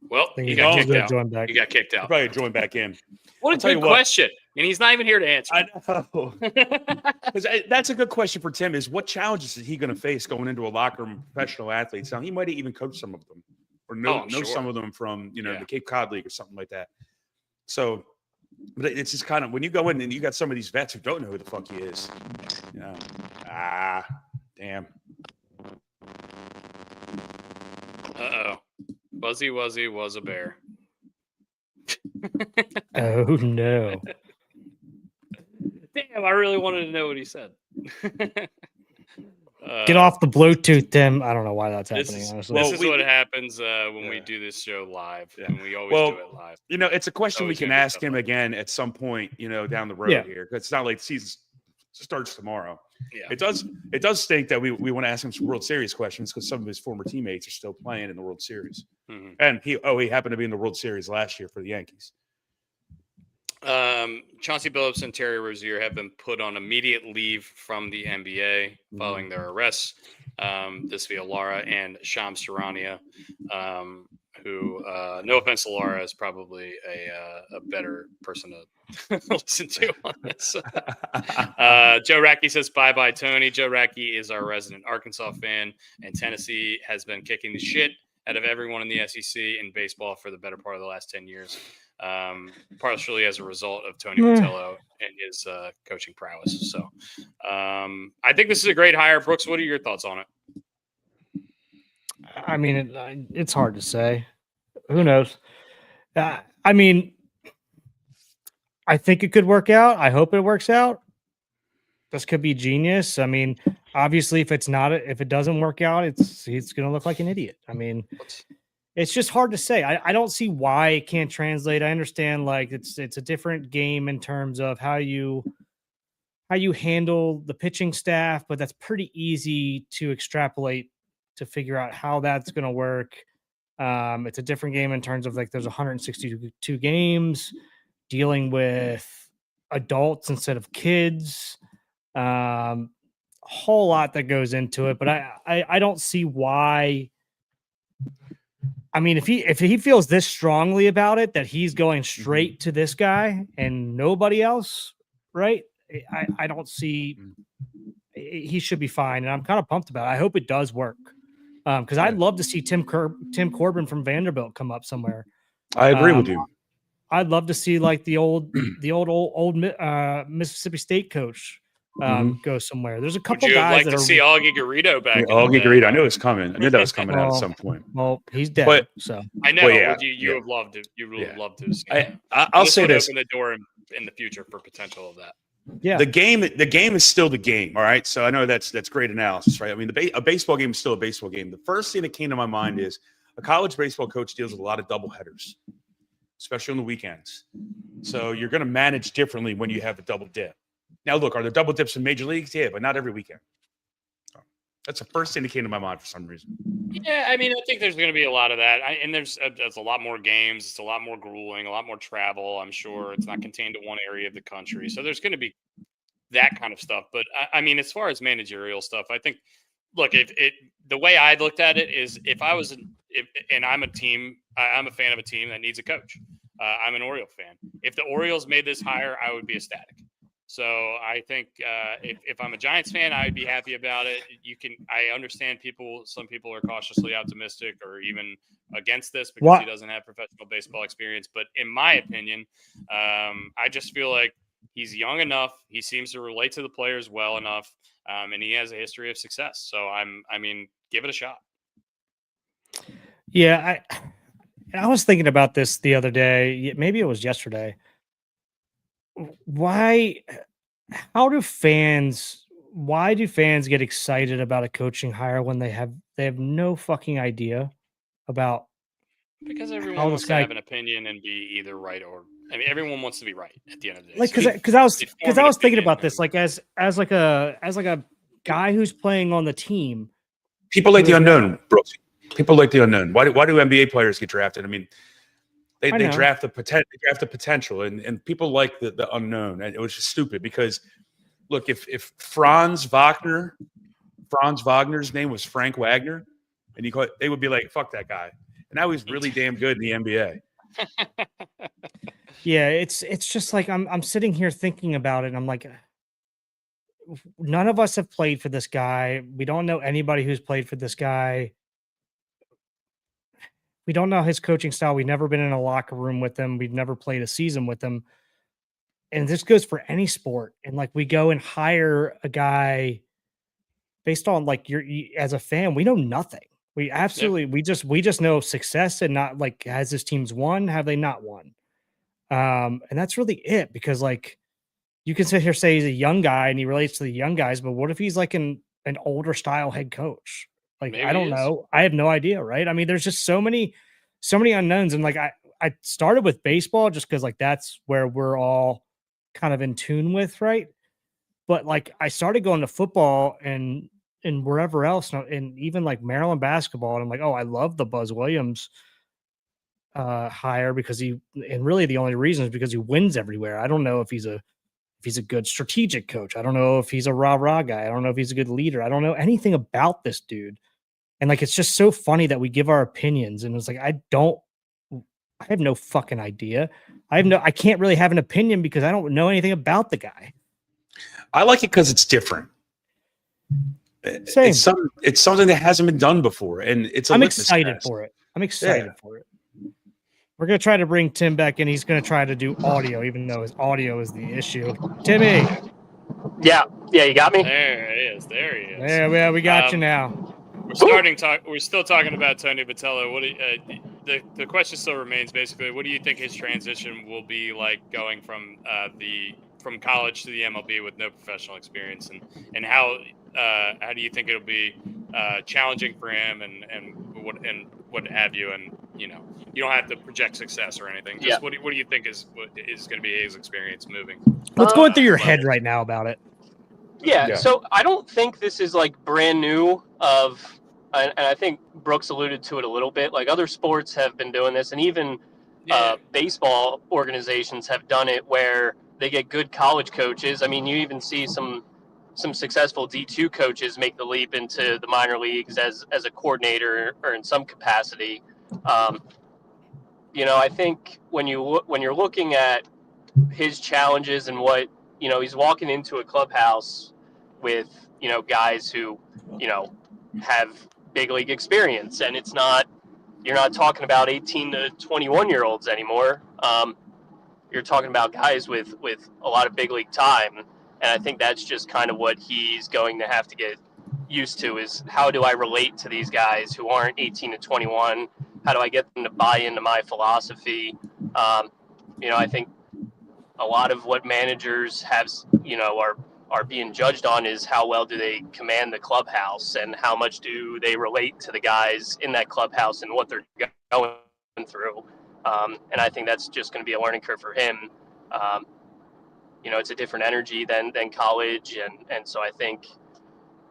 Well, think he he's got gonna kicked out. join back. He got kicked He'll out. probably join back in. What a I'll tell good you what. question. And he's not even here to answer. I know. 'Cause that's a good question for Tim is what challenges is he going to face going into a locker room of professional athletes? Now, he might have even coached some of them or know sure. some of them from, Yeah. the Cape Cod League or something like that. So, but it's just kind of when you go in and you got some of these vets who don't know who the fuck he is. Damn. Uh-oh. Buzzy Wuzzy was a bear. Oh no! Damn, I really wanted to know what he said. Get off the Bluetooth, Tim. I don't know why that's This happening. is, Honestly, this is what happens when we do this show live, and we always do it live. It's a question we Always can gonna be ask stuff him like again at some point, down the road here. 'Cause it's not like the season starts tomorrow. Yeah. It does stink that we want to ask him some World Series questions because some of his former teammates are still playing in the World Series. Mhm. And he happened to be in the World Series last year for the Yankees. Chauncey Billups and Terry Rozier have been put on immediate leave from the NBA following their arrests. This via Lara and Shams Charania, who, no offense to Lara, is probably a better person to listen to on this. Joe Racky says, bye-bye, Tony. Joe Racky is our resident Arkansas fan, and Tennessee has been kicking the shit out of everyone in the SEC in baseball for the better part of the last 10 years. Partially as a result of Tony Vitello and his coaching prowess. So I think this is a great hire. Brooks, what are your thoughts on it? I mean, it's hard to say. Who knows? I mean, I think it could work out. I hope it works out. This could be genius. I mean, obviously, if it doesn't work out, he's going to look like an idiot. I mean, it's just hard to say. I don't see why it can't translate. I understand like it's a different game in terms of how you handle the pitching staff, but that's pretty easy to extrapolate to figure out how that's going to work. It's a different game in terms of like there's 162 games dealing with adults instead of kids. A whole lot that goes into it, but I don't see why. I mean, if he feels this strongly about it that he's going straight to this guy and nobody else, right? I don't see he should be fine, and I'm kind of pumped about it. I hope it does work because I'd love to see Tim Corbin from Vanderbilt come up somewhere. I agree with you. I'd love to see like the old Mississippi State coach go somewhere. There's a couple Would you guys like that to see Augie Garrido back? Augie Garrido. I knew it was coming. I knew that was coming out at some point. Well, he's dead. But so I know. Well, yeah, you have loved it. You really loved to see I'll say this: open the door in the future for potential of that. Yeah, the game is still the game. All right. So I know that's great analysis, right? I mean, a baseball game is still a baseball game. The first thing that came to my mind is a college baseball coach deals with a lot of doubleheaders, especially on the weekends. So you're going to manage differently when you have a double dip. Now, look, are there double dips in major leagues? Yeah, but not every weekend. So that's the first thing that came to my mind for some reason. Yeah, I mean, I think there's going to be a lot of that. And there's a lot more games. It's a lot more grueling, a lot more travel. I'm sure it's not contained to one area of the country. So there's going to be that kind of stuff. But I mean, as far as managerial stuff, I think, look, the way I looked at it is if I was, and I'm I'm a fan of a team that needs a coach. I'm an Oriole fan. If the Orioles made this hire, I would be ecstatic. So I think if I'm a Giants fan, I would be happy about it. I understand some people are cautiously optimistic or even against this because he doesn't have professional baseball experience. But in my opinion, I just feel like he's young enough. He seems to relate to the players well enough, and he has a history of success. So I mean, give it a shot. Yeah, I was thinking about this the other day. Maybe it was yesterday. Why do fans get excited about a coaching hire when they have no fucking idea about? Because everyone wants to have an opinion and be either right or everyone wants to be right at the end of the day. Like because I was thinking about this like as a guy who's playing on the team. People like the unknown, Brooks. People like the unknown. Why do NBA players get drafted? I mean, they draft the potential, and people like the unknown. And it was just stupid because, look, if Franz Wagner's name was Frank Wagner, and they would be like, "Fuck that guy." and now he's really damn good in the NBA. Yeah, it's just like I'm sitting here thinking about it, and I'm like, none of us have played for this guy. We don't know anybody who's played for this guy. We don't know his coaching style. We've never been in a locker room with him. We've never played a season with him. And this goes for any sport. And like we go and hire a guy based on like as a fan, we know nothing. We absolutely we just know success and not like has his teams won? Have they not won? And that's really it, because like you can sit here say he's a young guy and he relates to the young guys, but what if he's like an older style head coach? Like, Maybe I don't know. I have no idea, right? I mean, there's just so many unknowns. And like I started with baseball just because like that's where we're all kind of in tune with, right? But like I started going to football and wherever else, and even like Maryland basketball, and I'm like, oh, I love the Buzz Williams hire because and really the only reason is because he wins everywhere. I don't know if he's a good strategic coach. I don't know if he's a rah-rah guy. I don't know if he's a good leader. I don't know anything about this dude. And like, it's just so funny that we give our opinions. And it's like, I have no fucking idea. I can't really have an opinion because I don't know anything about the guy. I like it because it's different. Same. It's something that hasn't been done before. And I'm excited for it. I'm excited for it. We're going to try to bring Tim back in. He's going to try to do audio, even though his audio is the issue. Timmy. Yeah, you got me? There he is. Yeah, we got you now. We're still talking about Tony Vitello. What the question still remains basically, what do you think his transition will be like going from college to the MLB with no professional experience, and how do you think it'll be challenging for him and what have you, and you don't have to project success or anything. Just what do you think is going to be his experience moving? What's going through your head right now about it? Yeah, so I don't think this is like brand new and I think Brooks alluded to it a little bit. Like other sports have been doing this, and even baseball organizations have done it where they get good college coaches. I mean, you even see some successful D2 coaches make the leap into the minor leagues as a coordinator or in some capacity. I think when you're looking at his challenges and what he's walking into a clubhouse with guys who have big league experience, and you're not talking about 18 to 21 year olds anymore. You're talking about guys with a lot of big league time, and I think that's just kind of what he's going to have to get used to, is how do I relate to these guys who aren't 18 to 21? How do I get them to buy into my philosophy? I think a lot of what managers have, are being judged on is how well do they command the clubhouse, and how much do they relate to the guys in that clubhouse and what they're going through. And I think that's just going to be a learning curve for him. It's a different energy than college, and so I think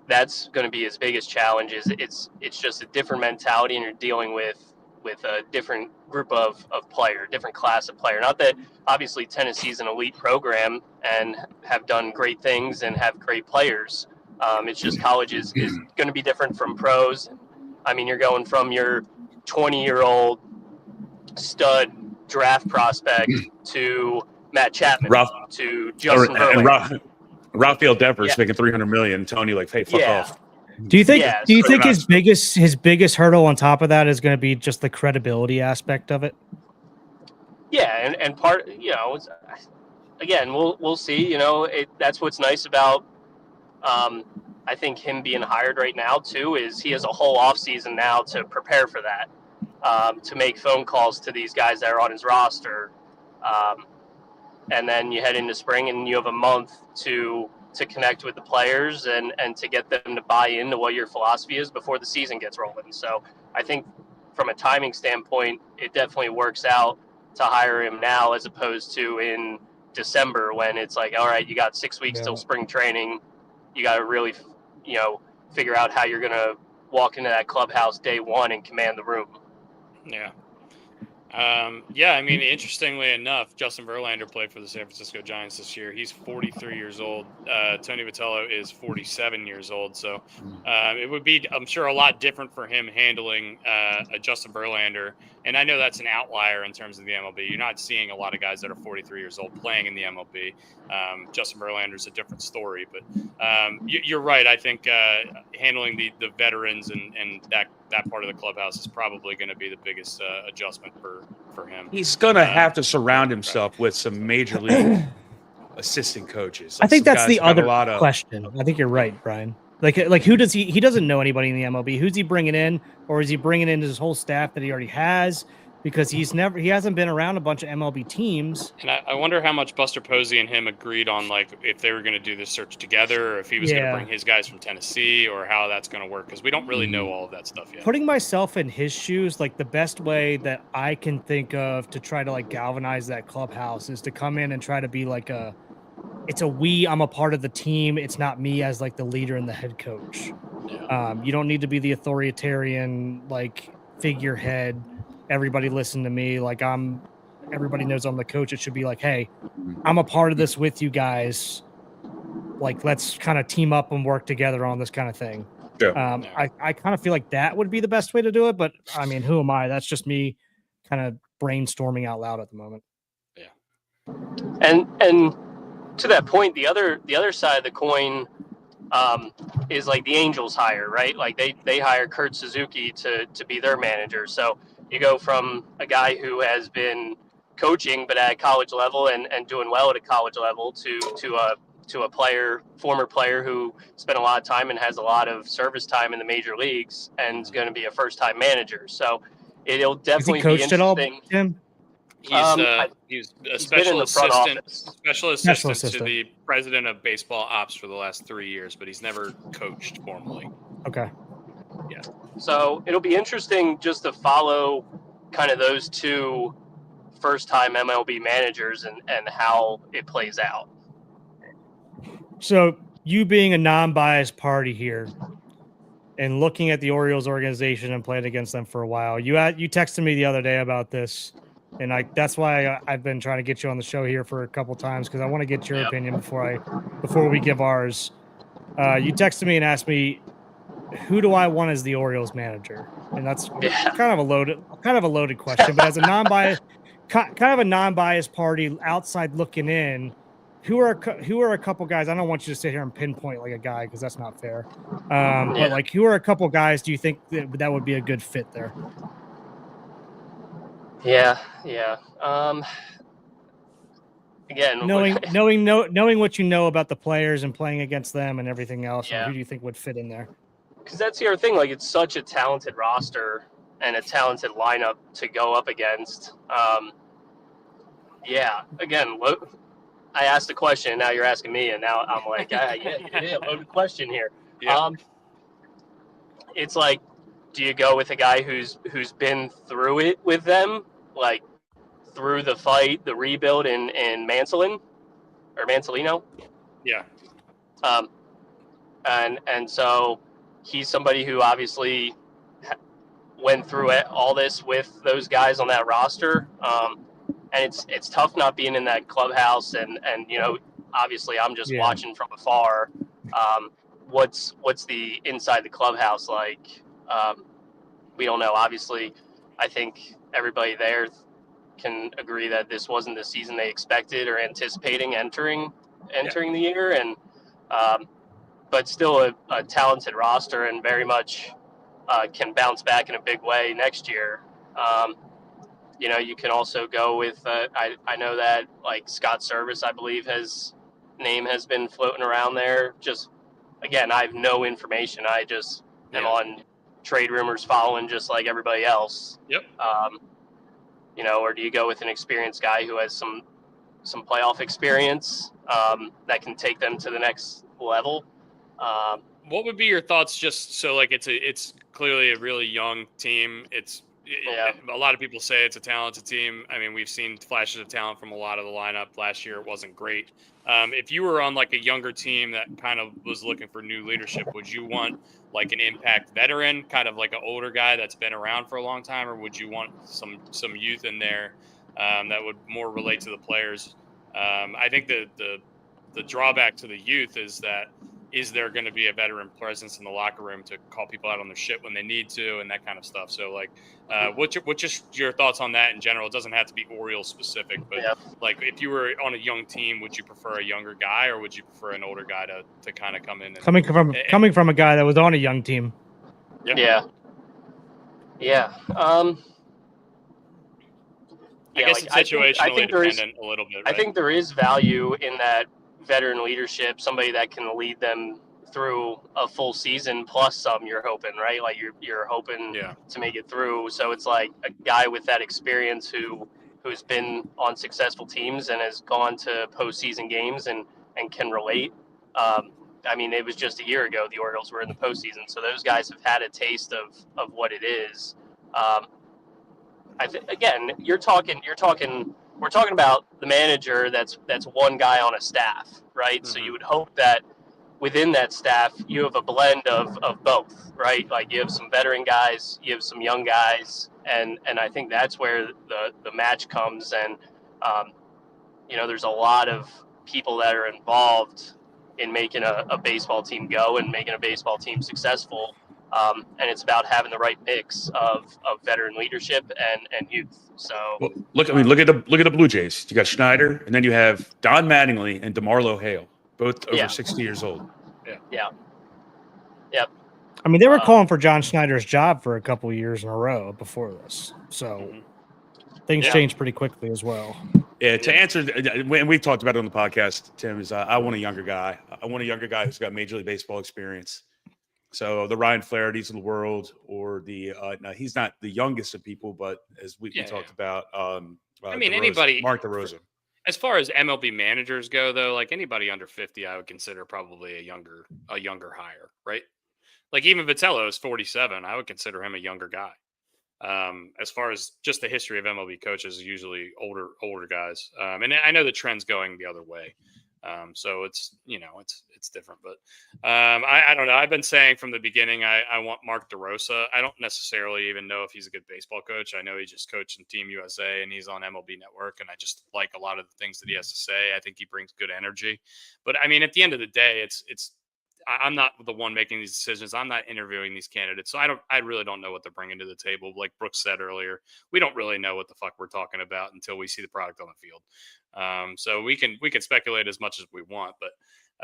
that's going to be his biggest challenge. Is it's just a different mentality, and you're dealing with a different group of player, different class of player. Not that obviously Tennessee's an elite program and have done great things and have great players. It's just college is going to be different from pros. I mean, you're going from your 20-year-old stud draft prospect to Matt Chapman to Justin Verlander. Rafael Devers making $300 million. Tony, like, hey, fuck off. Do you think his biggest hurdle on top of that is going to be just the credibility aspect of it? Yeah, and part, again, we'll see. That's what's nice about I think him being hired right now too, is he has a whole off season now to prepare for that, to make phone calls to these guys that are on his roster, and then you head into spring and you have a month to connect with the players and to get them to buy into what your philosophy is before the season gets rolling. So I think from a timing standpoint, it definitely works out to hire him now as opposed to in December, when it's like, all right, you got 6 weeks till spring training. You got to really, figure out how you're going to walk into that clubhouse day one and command the room. Yeah. Yeah, I mean, interestingly enough, Justin Verlander played for the San Francisco Giants this year. He's 43 years old. Tony Vitello is 47 years old. So it would be, I'm sure, a lot different for him handling a Justin Verlander. And I know that's an outlier in terms of the MLB. You're not seeing a lot of guys that are 43 years old playing in the MLB. Justin Verlander is a different story. But you're right. I think handling the veterans and that part of the clubhouse is probably going to be the biggest adjustment for him. He's going to have to surround himself with some major league assistant coaches. I think that's the other question. I think you're right, Brian. Like who does he doesn't know anybody in the MLB. Who's he bringing in, or is he bringing in his whole staff that he already has? Because he hasn't been around a bunch of MLB teams. And I wonder how much Buster Posey and him agreed on, like, if they were going to do this search together, or if he was going to bring his guys from Tennessee, or how that's going to work, because we don't really know all of that stuff yet. Putting myself in his shoes, like the best way that I can think of to try to like galvanize that clubhouse is to come in and try to be like I'm a part of the team. It's not me as like the leader and the head coach. Yeah. You don't need to be the authoritarian, like figurehead. Everybody listen to me. Like everybody knows I'm the coach. It should be like, hey, I'm a part of this with you guys. Like, let's kind of team up and work together on this kind of thing. Yeah. I kind of feel like that would be the best way to do it. But I mean, who am I? That's just me kind of brainstorming out loud at the moment. Yeah. And to that point, the other side of the coin is like the Angels hire, right? Like they hire Kurt Suzuki to be their manager. So you go from a guy who has been coaching but at a college level and doing well at a college level to a former player who spent a lot of time and has a lot of service time in the major leagues and is going to be a first-time manager. So it'll definitely be interesting. Has he coached at all, Tim? He's a special assistant to the president of baseball ops for the last 3 years, but he's never coached formally. Okay. Yeah. So it'll be interesting just to follow kind of those two first-time MLB managers and how it plays out. So you being a non-biased party here and looking at the Orioles organization and playing against them for a while, you texted me the other day about this. And that's why I've been trying to get you on the show here for a couple times, because I want to get your opinion before we give ours. You texted me and asked me, who do I want as the Orioles manager? And that's kind of a loaded question. But as a non-biased party outside looking in, who are a couple guys? I don't want you to sit here and pinpoint like a guy, because that's not fair. But like, who are a couple guys do you think that would be a good fit there? Yeah. Again, knowing what you know about the players and playing against them and everything else, who do you think would fit in there? Because that's the other thing. Like, it's such a talented roster and a talented lineup to go up against. Again, I asked a question, and now you're asking me, and now I'm like, loaded question here. Yeah. It's like, do you go with a guy who's been through it with them, like through the fight, the rebuild in Mansalino? Yeah. And so he's somebody who obviously went through all this with those guys on that roster. And it's tough not being in that clubhouse, and obviously I'm just watching from afar. What's the inside the clubhouse like? We don't know. Obviously, I think everybody there can agree that this wasn't the season they expected or anticipating entering the year, and but still a talented roster and very much can bounce back in a big way next year. You can also go with I know that like Scott Service, I believe his name has been floating around there. Just again, I have no information. I just am on trade rumors following just like everybody else. Yep. Or do you go with an experienced guy who has some playoff experience that can take them to the next level? What would be your thoughts? Just so like it's clearly a really young team. It's a lot of people say it's a talented team. I mean, we've seen flashes of talent from a lot of the lineup. Last year, it wasn't great. If you were on like a younger team that kind of was looking for new leadership, would you want like an impact veteran, kind of like an older guy that's been around for a long time, or would you want some youth in there that would more relate to the players? I think the drawback to the youth is that is there going to be a veteran presence in the locker room to call people out on their shit when they need to and that kind of stuff. So like, what's just your thoughts on that in general? It doesn't have to be Orioles specific, but like if you were on a young team, would you prefer a younger guy or would you prefer an older guy to kind of come in? And, coming from a guy that was on a young team. Yeah. I guess it's situationally dependent a little bit. Right? I think there is value in that veteran leadership, somebody that can lead them through a full season plus some. You're hoping, right? Like you're hoping to make it through. So it's like a guy with that experience who's been on successful teams and has gone to postseason games and can relate. I mean, it was just a year ago the Orioles were in the postseason, so those guys have had a taste of what it is. Again, we're talking about the manager that's one guy on a staff, right? Mm-hmm. So you would hope that within that staff you have a blend of both, right? Like you have some veteran guys, you have some young guys, and I think that's where the match comes. And there's a lot of people that are involved in making a baseball team go and making a baseball team successful. And it's about having the right mix of veteran leadership and youth. So look at the Blue Jays. You got Schneider, and then you have Don Mattingly and DeMarlo Hale, both over 60 years old. Yeah. I mean, they were calling for John Schneider's job for a couple of years in a row before this, so things changed pretty quickly as well. Yeah, to answer, and we've talked about it on the podcast, Tim, is I want a younger guy. I want a younger guy who's got Major League Baseball experience. So the Ryan Flaherty's of the world, or no, he's not the youngest of people, but as we talked about, I mean, anybody, Mark DeRosa. As far as MLB managers go, though, like anybody under 50, I would consider probably a younger hire, right? Like even Vitello is 47. I would consider him a younger guy. As far as just the history of MLB coaches, usually older guys. And I know the trend's going the other way. So it's different, but I don't know. I've been saying from the beginning, I want Mark DeRosa. I don't necessarily even know if he's a good baseball coach. I know he just coached in Team USA and he's on MLB Network, and I just like a lot of the things that he has to say. I think he brings good energy, but I mean, at the end of the day, I'm not the one making these decisions. I'm not interviewing these candidates. So I really don't know what they're bringing to the table. Like Brooks said earlier, we don't really know what the fuck we're talking about until we see the product on the field. So we can speculate as much as we want, but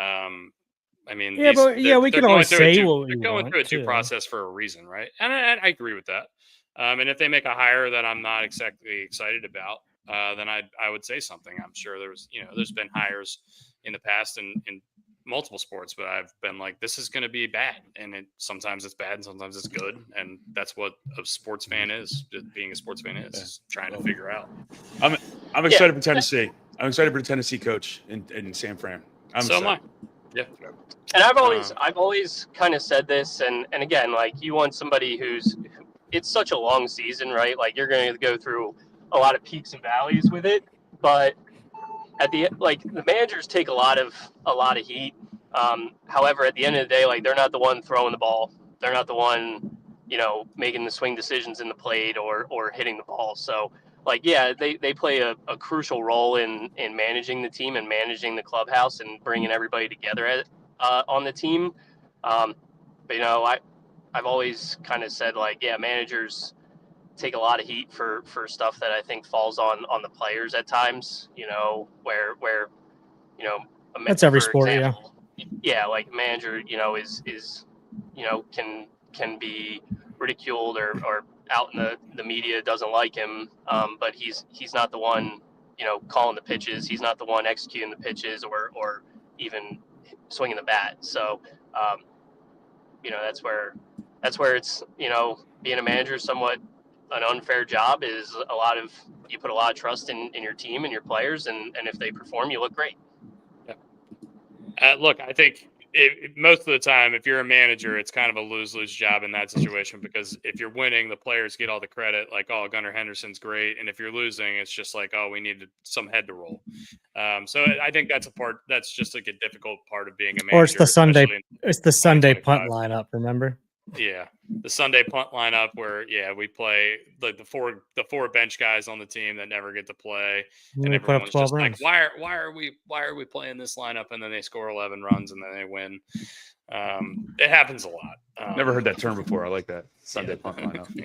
I mean, we can always say what they're going through a due process for a reason, right? And I agree with that. And if they make a hire that I'm not exactly excited about, then I would say something. I'm sure there's been hires in the past in multiple sports, but I've been like, this is going to be bad, and sometimes it's bad and sometimes it's good, and that's what a sports fan is. Being a sports fan is trying to figure out. I'm excited for Tennessee. I'm excited for the Tennessee coach in San Fran. Am I. Yeah. And I've always kind of said this, and again, like you want somebody it's such a long season, right? Like you're going to go through a lot of peaks and valleys with it, but at the managers take a lot of heat. However, at the end of the day, like they're not the one throwing the ball. They're not the one, making the swing decisions in the plate or hitting the ball. So they play a crucial role in managing the team and managing the clubhouse and bringing everybody together on the team. But I've always kind of said managers take a lot of heat for stuff that I think falls on the players at times, where that's every sport. Example, like manager, is can be ridiculed or out in the media doesn't like him. But he's not the one, calling the pitches. He's not the one executing the pitches or even swinging the bat. So, that's where it's, being a manager somewhat an unfair job is you put a lot of trust in your team and your players, and if they perform, you look great. Yeah. Look, I think most of the time, if you're a manager, it's kind of a lose-lose job in that situation because if you're winning, the players get all the credit, like, oh, Gunnar Henderson's great. And if you're losing, it's just like, oh, we needed some head to roll. So I think that's just like a difficult part of being a manager. Or it's the Sunday punt 2025. lineup, remember? Yeah, the Sunday punt lineup where we play like the four bench guys on the team that never get to play, and put up everyone's 12 just runs. like, why are we playing this lineup? And then they score 11 runs and then they win. It happens a lot. Never heard that term before. I like that Sunday punt lineup. Yeah.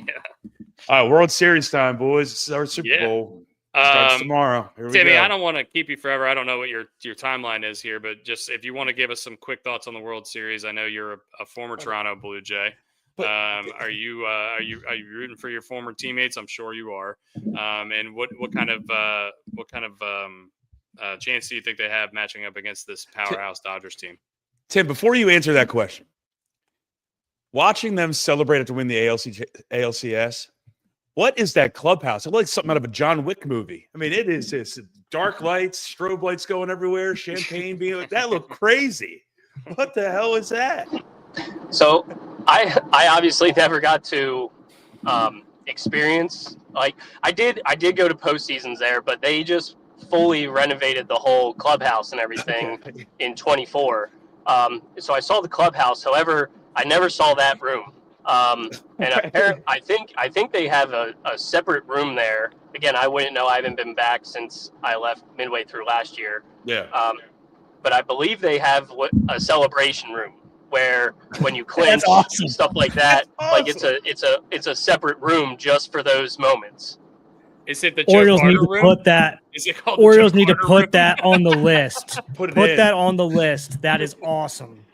All right, World Series time, boys. This is our Super Bowl. Starts tomorrow. Here we Timmy, go. I don't want to keep you forever. I don't know what your timeline is here, but just if you want to give us some quick thoughts on the World Series, I know you're a former Toronto Blue Jay. Are you rooting for your former teammates? I'm sure you are. And what kind of chance do you think they have matching up against this powerhouse Dodgers team? Tim, before you answer that question, watching them celebrate to win the ALCS, what is that clubhouse? It looks like something out of a John Wick movie. I mean, it's dark lights, strobe lights going everywhere, champagne being like that. Looked crazy. What the hell is that? So I obviously never got to experience, like, I did go to postseasons there, but they just fully renovated the whole clubhouse and everything in 24. So I saw the clubhouse. However, I never saw that room. And apparently, I think they have a separate room there. Again, I wouldn't know. I haven't been back since I left midway through last year. Yeah. But I believe they have a celebration room where when you clinch stuff like that, like it's a separate room just for those moments. Is it the Orioles need to put that? Is it called Orioles need to put that on the list. Put that on the list. That is awesome.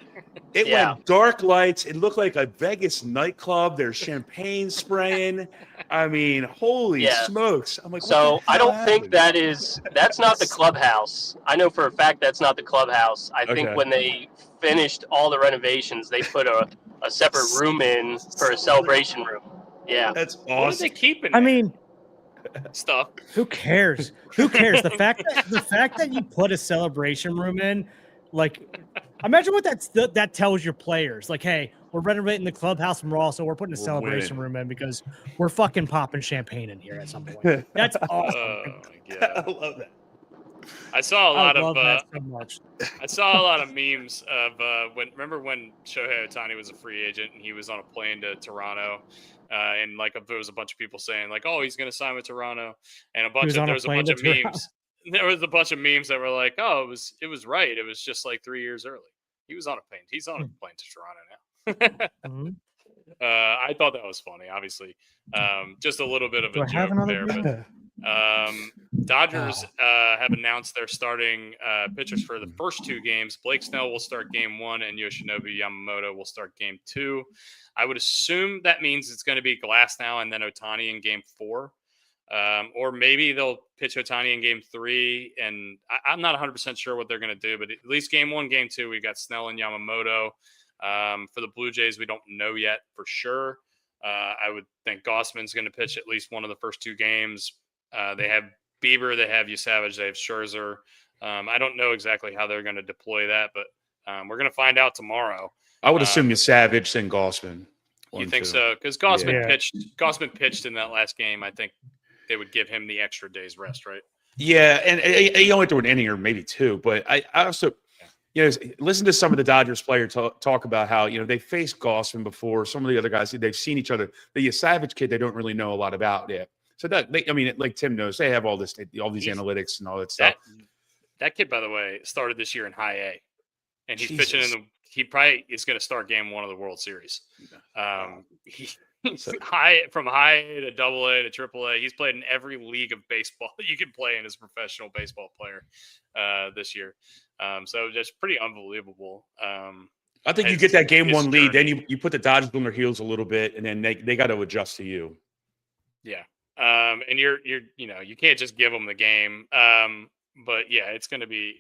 It went dark lights. It looked like a Vegas nightclub. There's champagne spraying. I mean, holy smokes. I'm like, so I don't think that's not the clubhouse. I know for a fact that's not the clubhouse. I think when they finished all the renovations, they put a separate room in for a celebration room. Yeah. That's awesome. What are they keeping? I mean, stuff. Who cares? Who cares? The fact that you put a celebration room in, like, imagine what that tells your players. Like, hey, we're renovating the clubhouse and we're putting a celebration room in because we're fucking popping champagne in here at some point. That's awesome. Oh my God. I love that. I saw a lot of so much. I saw a lot of memes of remember when Shohei Ohtani was a free agent and he was on a plane to Toronto, and like there was a bunch of people saying like, oh, he's going to sign with Toronto, and there was a bunch of memes. There was a bunch of memes that were like, oh, it was right. It was just like 3 years early. He was on a plane. He's on a plane to Toronto now. Mm-hmm. I thought that was funny. Obviously, just a little bit of a joke there. But, Dodgers have announced their starting pitchers for the first two games. Blake Snell will start game 1 and Yoshinobu Yamamoto will start game 2. I would assume that means it's going to be Glasnow and then Ohtani in game 4. Or maybe they'll pitch Ohtani in game 3. And I'm not 100% sure what they're going to do, but at least game 1, game 2, we got Snell and Yamamoto. For the Blue Jays, we don't know yet for sure. I would think Gossman's going to pitch at least one of the first 2 games. They have Bieber, they have Savage, they have Scherzer. I don't know exactly how they're going to deploy that, but we're going to find out tomorrow. I would assume Savage and Gossman. You think so? Because Gossman pitched in that last game. I think they would give him the extra day's rest, right? Yeah, and he only threw an inning or maybe 2. But I also, listen to some of the Dodgers players talk about how they faced Gossman before. Some of the other guys, they've seen each other. The Savage kid, they don't really know a lot about yet. So like Tim knows, they have all these analytics and all that stuff. That kid, by the way, started this year in High A, and he's pitching he probably is going to start game 1 of the World Series. He's from High A to Double A to Triple A. He's played in every league of baseball that you can play in as a professional baseball player this year. So that's pretty unbelievable. I think you get that game 1 lead, then you put the Dodgers on their heels a little bit, and then they got to adjust to you. Yeah. And you can't just give them the game. But yeah, it's going to be,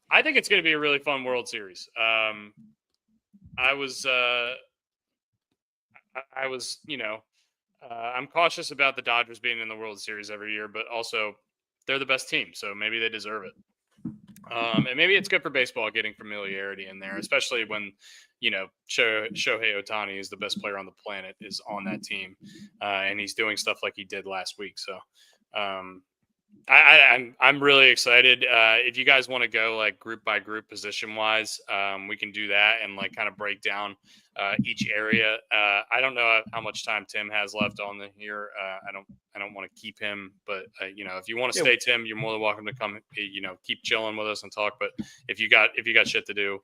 I think it's going to be a really fun World Series. I'm cautious about the Dodgers being in the World Series every year, but also they're the best team. So maybe they deserve it. And maybe it's good for baseball getting familiarity in there, especially when, Shohei Ohtani is the best player on the planet, is on that team. And he's doing stuff like he did last week. So I'm really excited. If you guys want to go like group by group position wise, we can do that and like kind of break down each area. I don't know how much time Tim has left on here. I don't want to keep him, but if you want to stay, Tim, you're more than welcome to come. Keep chilling with us and talk. But if you got shit to do,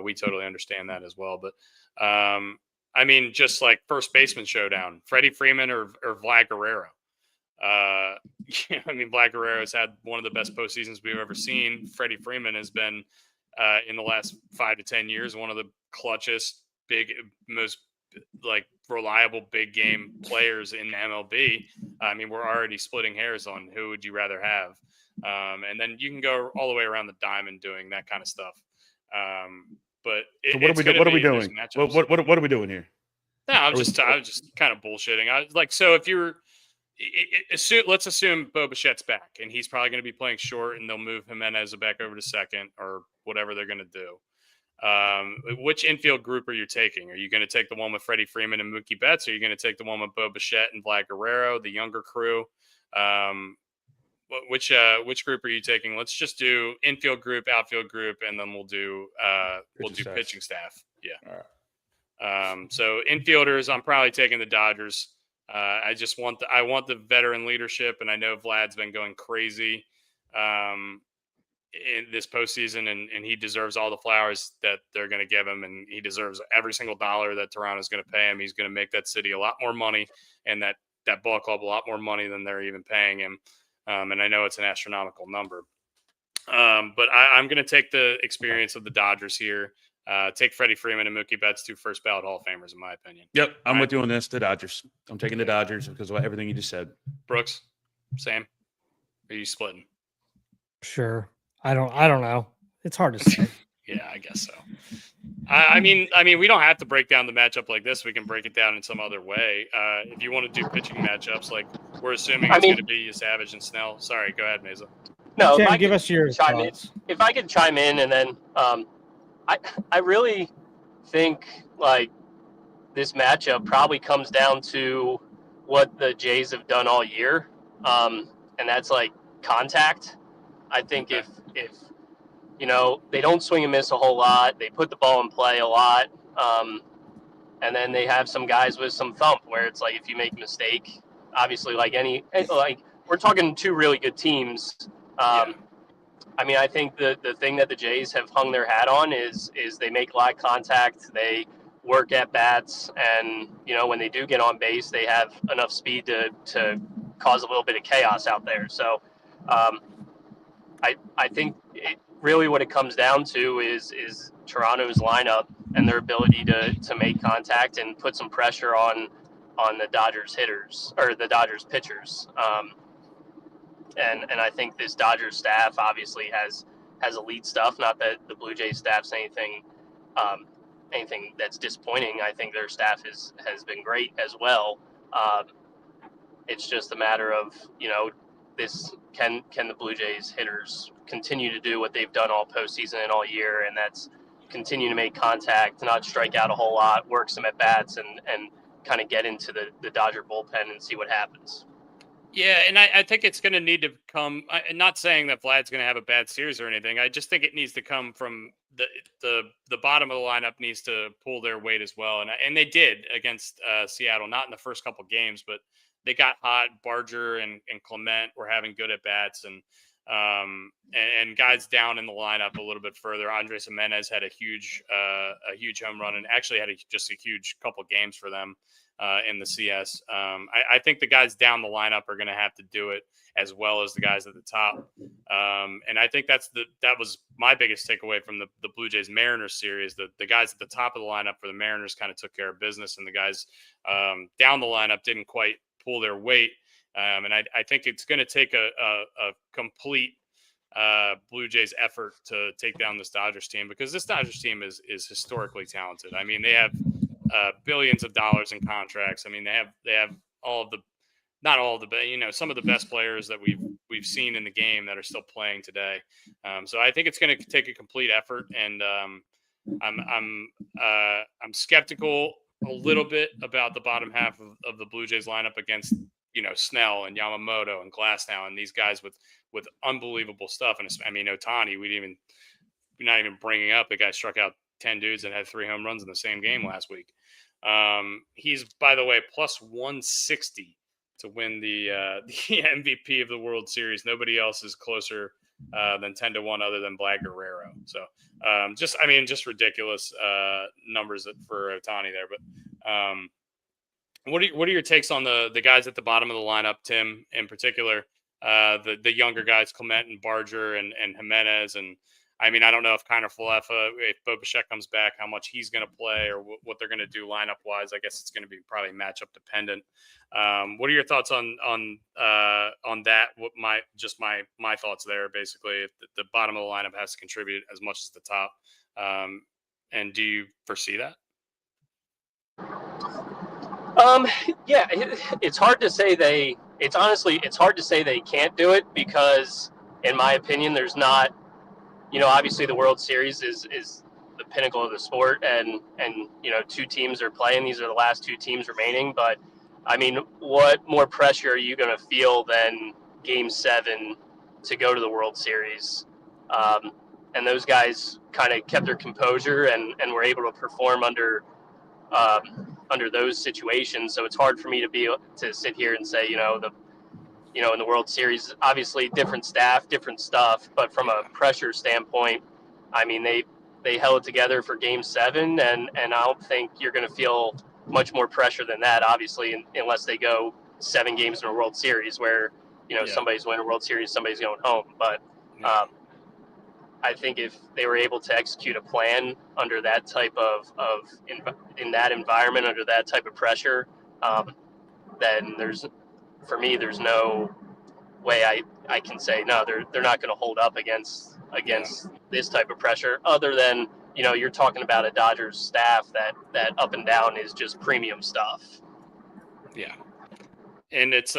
we totally understand that as well. But I mean, just like first baseman showdown, Freddie Freeman or Vlad Guerrero. I mean, Vlad Guerrero's had one of the best postseasons we've ever seen. Freddie Freeman has been in the last 5 to 10 years one of the clutchest, most like reliable big game players in MLB. I mean, we're already splitting hairs on who would you rather have, and then you can go all the way around the diamond doing that kind of stuff. But so what are we doing? What are we doing here? No, I was just kind of bullshitting. I was like, so if you're let's assume Bo Bichette's back, and he's probably going to be playing short, and they'll move Jimenez back over to second or whatever they're going to do. Which infield group are you taking? Are you going to take the one with Freddie Freeman and Mookie Betts? Or are you going to take the one with Bo Bichette and Vlad Guerrero, the younger crew? Which group are you taking? Let's just do infield group, outfield group, and then we'll do pitching staff. Yeah. All right. So infielders, I'm probably taking the Dodgers. I just want the veteran leadership, and I know Vlad's been going crazy in this postseason, and he deserves all the flowers that they're going to give him, and he deserves every single dollar that Toronto's going to pay him. He's going to make that city a lot more money, and that ball club a lot more money than they're even paying him. And I know it's an astronomical number, but I'm going to take the experience of the Dodgers here. Take Freddie Freeman and Mookie Betts, 2 first ballot Hall of Famers, in my opinion. Yep, I'm with you on this. The Dodgers. I'm taking the Dodgers because of everything you just said. Brooks, Sam, are you splitting? Sure. I don't know. It's hard to say. Yeah, I guess so. I mean, we don't have to break down the matchup like this. We can break it down in some other way. If you want to do pitching matchups, like we're assuming it's going to be Savage and Snell. Sorry, go ahead, Mesa. No, Sam, give us your thoughts. If I could chime in, and then I really think like this matchup probably comes down to what the Jays have done all year, and that's like contact. I think if they don't swing and miss a whole lot, they put the ball in play a lot, and then they have some guys with some thump where it's like if you make a mistake, obviously like we're talking 2 really good teams. I mean, I think the thing that the Jays have hung their hat on is they make a lot of contact, they work at bats, and when they do get on base, they have enough speed to cause a little bit of chaos out there. So I think really what it comes down to is Toronto's lineup and their ability to make contact and put some pressure on the Dodgers hitters or the Dodgers pitchers. And I think this Dodgers staff obviously has elite stuff. Not that the Blue Jays staff's anything that's disappointing. I think their staff has been great as well. It's just a matter of this can the Blue Jays hitters continue to do what they've done all postseason and all year, and that's continue to make contact, not strike out a whole lot, work some at bats, and kind of get into the Dodger bullpen and see what happens. Yeah, and I think it's going to need to come. I'm not saying that Vlad's going to have a bad series or anything. I just think it needs to come from the bottom of the lineup needs to pull their weight as well, and they did against Seattle. Not in the first couple games, but they got hot. Barger and Clement were having good at bats, and guys down in the lineup a little bit further. Andres Jimenez had a huge home run, and actually had just a huge couple games for them in the CS. I think the guys down the lineup are going to have to do it as well as the guys at the top. And I think that was my biggest takeaway from the Blue Jays Mariners series. The guys at the top of the lineup for the Mariners kind of took care of business, and the guys down the lineup didn't quite pull their weight. And I think it's going to take a complete Blue Jays effort to take down this Dodgers team, because this Dodgers team is historically talented. I mean, they have billions of dollars in contracts. I mean, they have all of the, not all of the, some of the best players that we've we've seen in the game that are still playing today. So I think it's going to take a complete effort, and I'm skeptical a little bit about the bottom half of the Blue Jays lineup against Snell and Yamamoto and Glasnow and these guys with unbelievable stuff. And I mean, Ohtani, we're not even bringing up the guy struck out 10 dudes and had 3 home runs in the same game last week. He's, by the way, plus 160 to win the MVP of the World Series. Nobody else is closer than 10-1 other than Vlad Guerrero. So just ridiculous numbers for Ohtani there. But what are your takes on the guys at the bottom of the lineup, Tim, in particular, the younger guys, Clement and Barger and Jimenez? And I mean, I don't know if Falefa, if Bo Bichette comes back, how much he's going to play or what they're going to do lineup wise. I guess it's going to be probably matchup dependent. What are your thoughts on that? What my thoughts there, basically, if the bottom of the lineup has to contribute as much as the top. And do you foresee that? Yeah, it's hard to say it's hard to say they can't do it because, in my opinion, there's not, obviously the World Series is the pinnacle of the sport, and 2 teams are playing. These are the last 2 teams remaining. But I mean, what more pressure are you going to feel than Game 7 to go to the World Series? And those guys kind of kept their composure and were able to perform under those situations. So it's hard for me to sit here and say, in the World Series, obviously different staff, different stuff, but from a pressure standpoint, I mean, they held it together for Game 7, and I don't think you're going to feel much more pressure than that, obviously, unless they go 7 games in a World Series where, somebody's winning a World Series, somebody's going home. But I think if they were able to execute a plan under that type of in that environment, under that type of pressure, then there's no way I can say no, they're not going to hold up against this type of pressure, other than you're talking about a Dodgers staff that up and down is just premium stuff. Yeah. And it's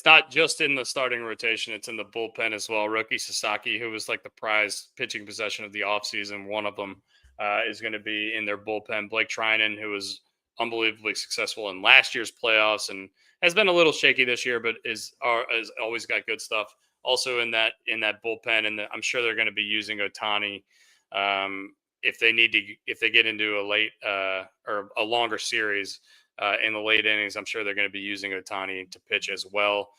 not just in the starting rotation, it's in the bullpen as well. Roki Sasaki, who was like the prize pitching possession of the offseason, one of them is going to be in their bullpen. Blake Trinan, who was unbelievably successful in last year's playoffs and has been a little shaky this year, but is always got good stuff. Also in that bullpen, and I'm sure they're going to be using Ohtani if they get into a late or a longer series in the late innings. I'm sure they're going to be using Ohtani to pitch as well.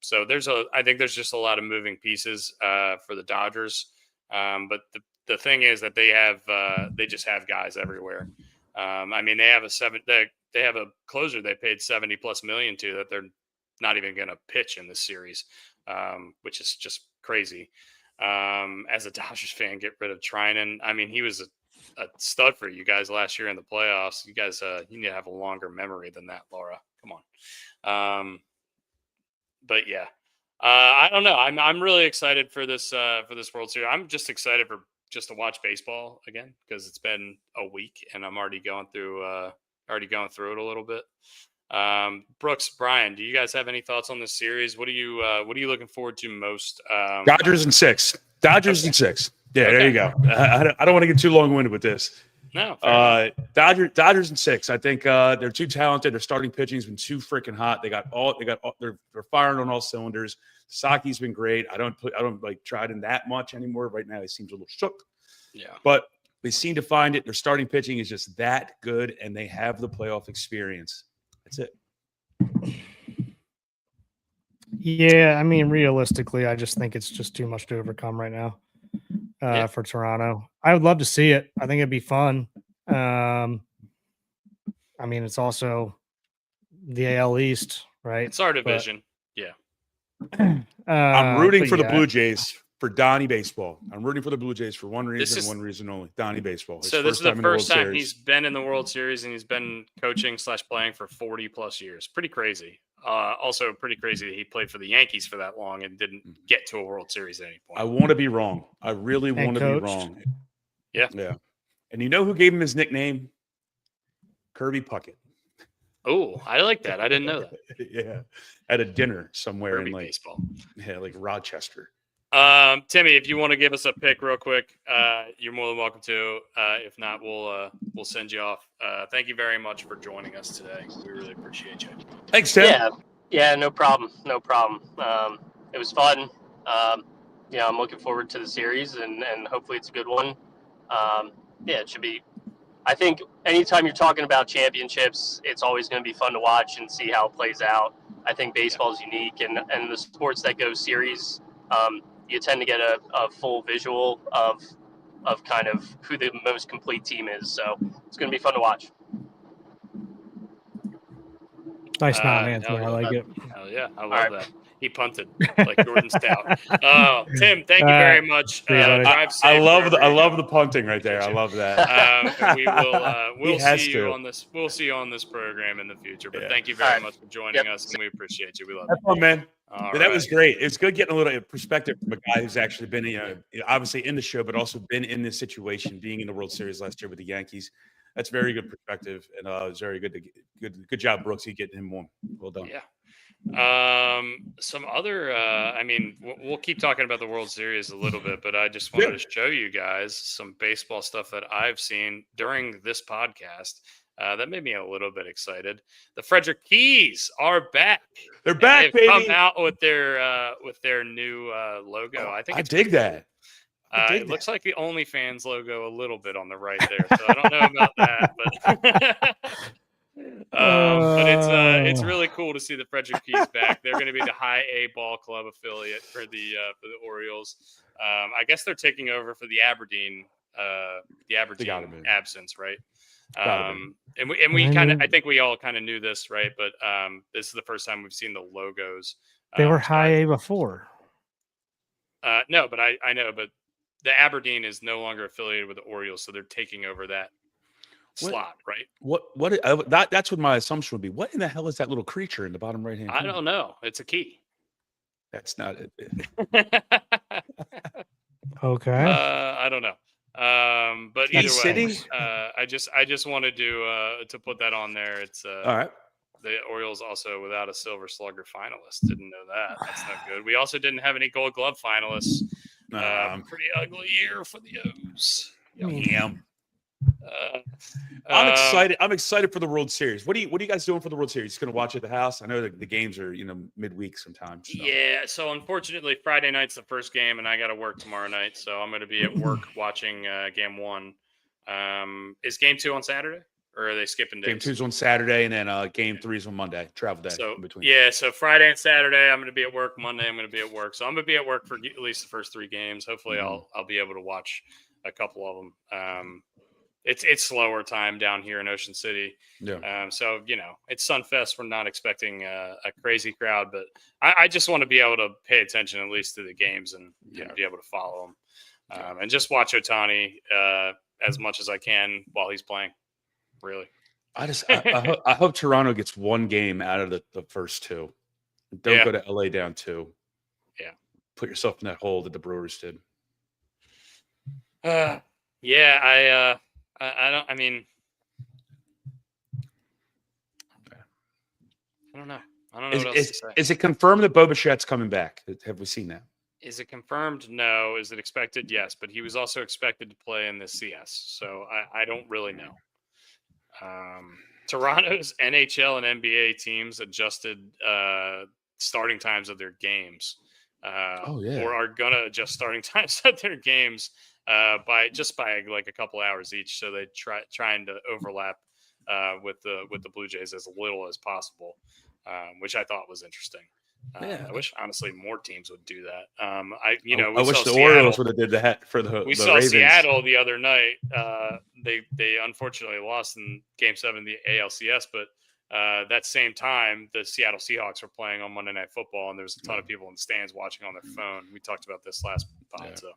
So I think there's just a lot of moving pieces for the Dodgers. But the thing is that they just have guys everywhere. I mean, they have a closer they paid $70+ million to that they're not even going to pitch in this series, which is just crazy. As a Dodgers fan, get rid of Trinan. I mean, he was a stud for you guys last year in the playoffs. You guys, you need to have a longer memory than that, Laura. Come on. But yeah, I don't know. I'm really excited for this World Series. I'm just excited just to watch baseball again because it's been a week and I'm already going through it a little bit. Brooks, Brian, do you guys have any thoughts on this series? What are you looking forward to most? Dodgers in 6. Dodgers in 6. Yeah, okay. There you go. I don't want to get too long-winded with this. No. Dodgers in 6. I think they're too talented. Their starting pitching's been too freaking hot. They're firing on all cylinders. Saki's been great. I don't like Trident that much anymore. Right now, he seems a little shook. Yeah. But they seem to find it. Their starting pitching is just that good, and they have the playoff experience. That's it. Yeah, I mean, realistically, I just think it's just too much to overcome right now for Toronto. I would love to see it. I think it'd be fun. I mean, it's also the AL East, right? It's our division. Yeah. I'm rooting for the Blue Jays for Donnie Baseball. I'm rooting for the Blue Jays for one reason, one reason only. Donnie Baseball. So this is the first time he's been in the World Series, and he's been coaching / playing for 40+ years. Pretty crazy. Also pretty crazy that he played for the Yankees for that long and didn't get to a World Series at any point. I want to be wrong. I really want to be wrong. Yeah. Yeah. And you know who gave him his nickname? Kirby Puckett. Oh, I like that. I didn't know that. Yeah, at a dinner somewhere Derby in like baseball. Yeah, like Rochester. Timmy, if you want to give us a pick real quick, you're more than welcome to. If not, we'll send you off. Thank you very much for joining us today. We really appreciate you. Thanks, Tim. Yeah, no problem. It was fun. I'm looking forward to the series, and hopefully it's a good one. It should be. I think anytime you're talking about championships, it's always going to be fun to watch and see how it plays out. I think baseball is unique, and the sports that go series, you tend to get a full visual of kind of who the most complete team is. So it's going to be fun to watch. Nice non-answer. I like it. Hell yeah, I love that. He punted like Jordan Stout. Tim, thank you very much. Drive safe. I love the punting right there. I love that. We'll see you on this. We'll see you on this program in the future. But thank you very much for joining us, and we appreciate you. We love you. That's fun, man. That was great. It's good getting a little perspective from a guy who's actually been, obviously in the show, but also been in this situation, being in the World Series last year with the Yankees. That's very good perspective, and it's very good. Good job, Brooksy, getting him one. Well done. Yeah. Some other. We'll keep talking about the World Series a little bit, but I just wanted to show you guys some baseball stuff that I've seen during this podcast. That made me a little bit excited. The Frederick Keys are back. They're back, they've baby. Come out with their new logo. I think I dig that. It looks like the OnlyFans logo a little bit on the right there, so I don't know about that, but it's really cool to see the Frederick Keys back. They're going to be the high A ball club affiliate for the Orioles. I guess they're taking over for the Aberdeen absence, right? And we kind of, I think we all kind of knew this, right? But this is the first time we've seen the logos. They were high A before. No, but I know, but the Aberdeen is no longer affiliated with the Orioles, so they're taking over that slot, right? That's what my assumption would be. What in the hell is that little creature in the bottom right hand? I don't know. It's a key. That's not it. Okay. I don't know. But either way, I just wanted to put that on there. It's all right. The Orioles also without a Silver Slugger finalist. Didn't know that. That's not good. We also didn't have any Gold Glove finalists. Pretty ugly year for the O's. Yeah. I'm excited. I'm excited for the World Series. What are you guys doing for the World Series? Just gonna watch at the house? I know the games are midweek sometimes. So. Yeah. So unfortunately, Friday night's the first game, and I got to work tomorrow night, so I'm gonna be at work watching Game 1. Is Game 2 on Saturday, or are they skipping days? Game 2's on Saturday, and then Game 3's on Monday. Travel day in between. Yeah. So Friday and Saturday, I'm gonna be at work. Monday, I'm gonna be at work. So I'm gonna be at work for at least the first 3 games. Hopefully, I'll be able to watch a couple of them. It's slower time down here in Ocean City. Yeah. So, it's Sunfest. We're not expecting a crazy crowd, but I just want to be able to pay attention at least to the games and be able to follow them and just watch Ohtani as much as I can while he's playing. Really. I hope Toronto gets one game out of the first 2. Don't go to LA down 2. Yeah. Put yourself in that hole that the Brewers did. I don't know. I don't know what else to say. Is it confirmed that Bo Bichette's coming back? Have we seen that? Is it confirmed? No. Is it expected? Yes. But he was also expected to play in the CS. So I don't really know. Toronto's NHL and NBA teams adjusted starting times of their games. Or are going to adjust starting times of their games by like a couple hours each. So they trying to overlap with the Blue Jays as little as possible, which I thought was interesting. I wish honestly more teams would do that. I wish the Orioles would have did that for the. We saw Ravens. Seattle the other night. They unfortunately lost in Game 7 of the ALCS, but that same time the Seattle Seahawks were playing on Monday Night Football, and there was a ton of people in the stands watching on their phone. We talked about this last pod. So,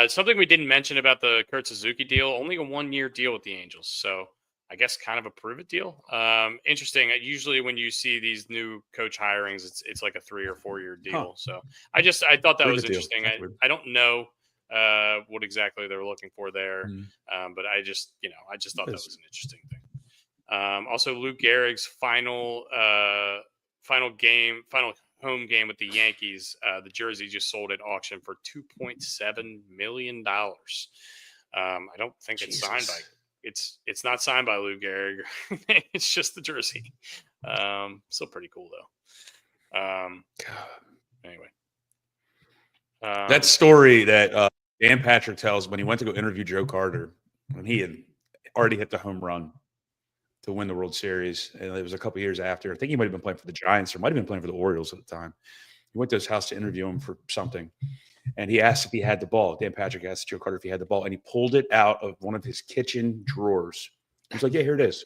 something we didn't mention about the Kurt Suzuki deal: only a 1-year deal with the Angels. So. I guess kind of a prove it deal. Interesting. Usually when you see these new coach hirings, it's like a 3 or 4 year deal. So I thought that was interesting. I don't know what exactly they're looking for there. But I just thought that was an interesting thing. Also, Lou Gehrig's final home game with the Yankees. The jersey just sold at auction for $2.7 million. I don't think it's signed by. It's not signed by Lou Gehrig. It's just the jersey. Still pretty cool though. Anyway, that story that Dan Patrick tells when he went to go interview Joe Carter when he had already hit the home run to win the World Series, and it was a couple years after. I think he might have been playing for the Giants or might have been playing for the Orioles at the time. He went to his house to interview him for something, and he asked if he had the ball. Dan Patrick asked Joe Carter if he had the ball, and he pulled it out of one of his kitchen drawers. He was like, "Yeah, here it is."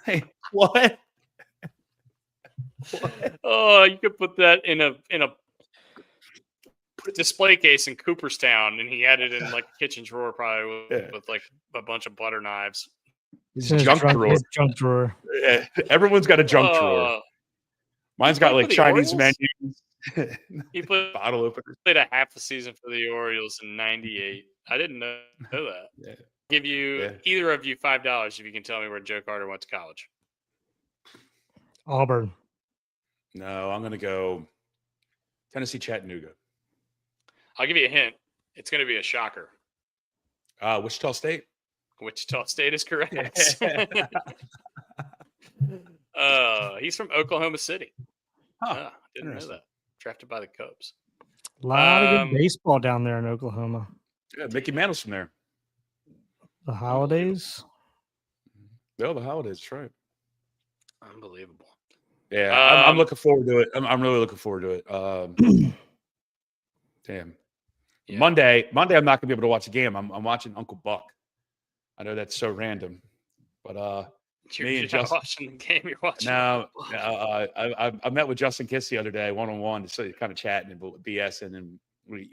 Hey, what? Oh, you could put that in a display case in Cooperstown, and he had it in like a kitchen drawer, probably with like a bunch of butter knives. His junk drawer. Junk drawer. Yeah, everyone's got a junk drawer. Mine's got like Chinese menus. He played bottle openers. Played a half a season for the Orioles in '98. I didn't know that. Yeah. Give you either of you $5 if you can tell me where Joe Carter went to college. Auburn. No, I'm going to go Tennessee Chattanooga. I'll give you a hint. It's going to be a shocker. Wichita State. Wichita State is correct. He's from Oklahoma City. Didn't know that. Drafted by the Cubs. A lot of good baseball down there in Oklahoma. Yeah, Mickey Mantle's from there. The holidays. Yeah, the holidays. That's right. Unbelievable. Yeah, I'm looking forward to it. I'm really looking forward to it. Damn. Yeah. Monday, I'm not going to be able to watch a game. I'm watching Uncle Buck. I know that's so random, but you're not watching the game. You're watching. No, I met with Justin Kiss the other day, one-on-one, so kind of chatting and BSing, and we